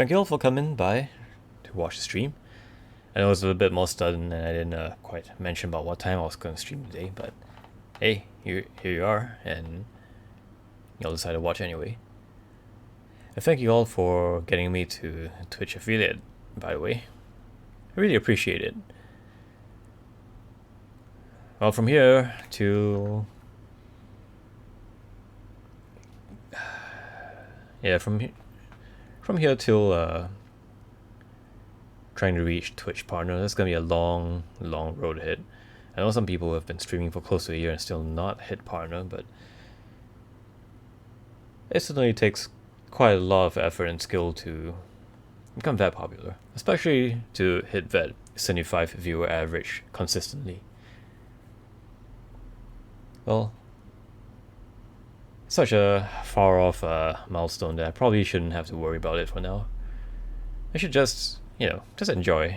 you all for coming by to watch the stream. I know it was a bit more sudden and I didn't quite mention about what time I was going to stream today, but hey, here you are, and you'll decide to watch anyway. And thank you all for getting me to Twitch affiliate, by the way. I really appreciate it. Well, from here to... yeah, from here till trying to reach Twitch partner, that's gonna be a long road ahead. I know some people have been streaming for close to a year and still not hit partner, but it certainly takes quite a lot of effort and skill to become that popular, especially to hit that 75 viewer average consistently. Well, such a far off milestone that I probably shouldn't have to worry about it for now. I should just, you know, just enjoy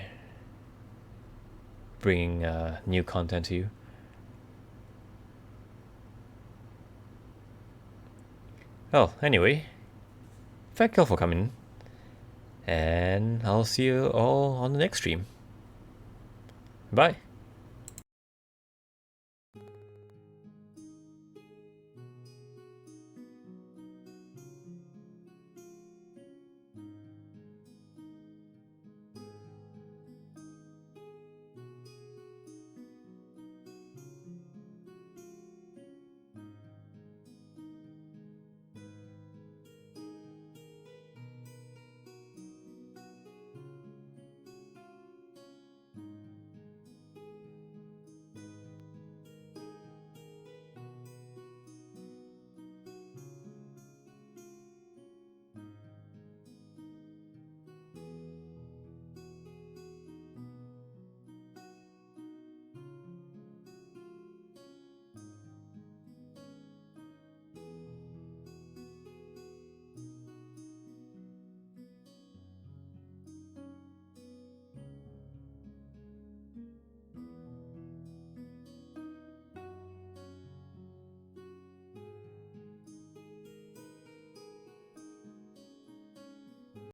bringing new content to you. Well, anyway, thank you all for coming, and I'll see you all on the next stream. Bye.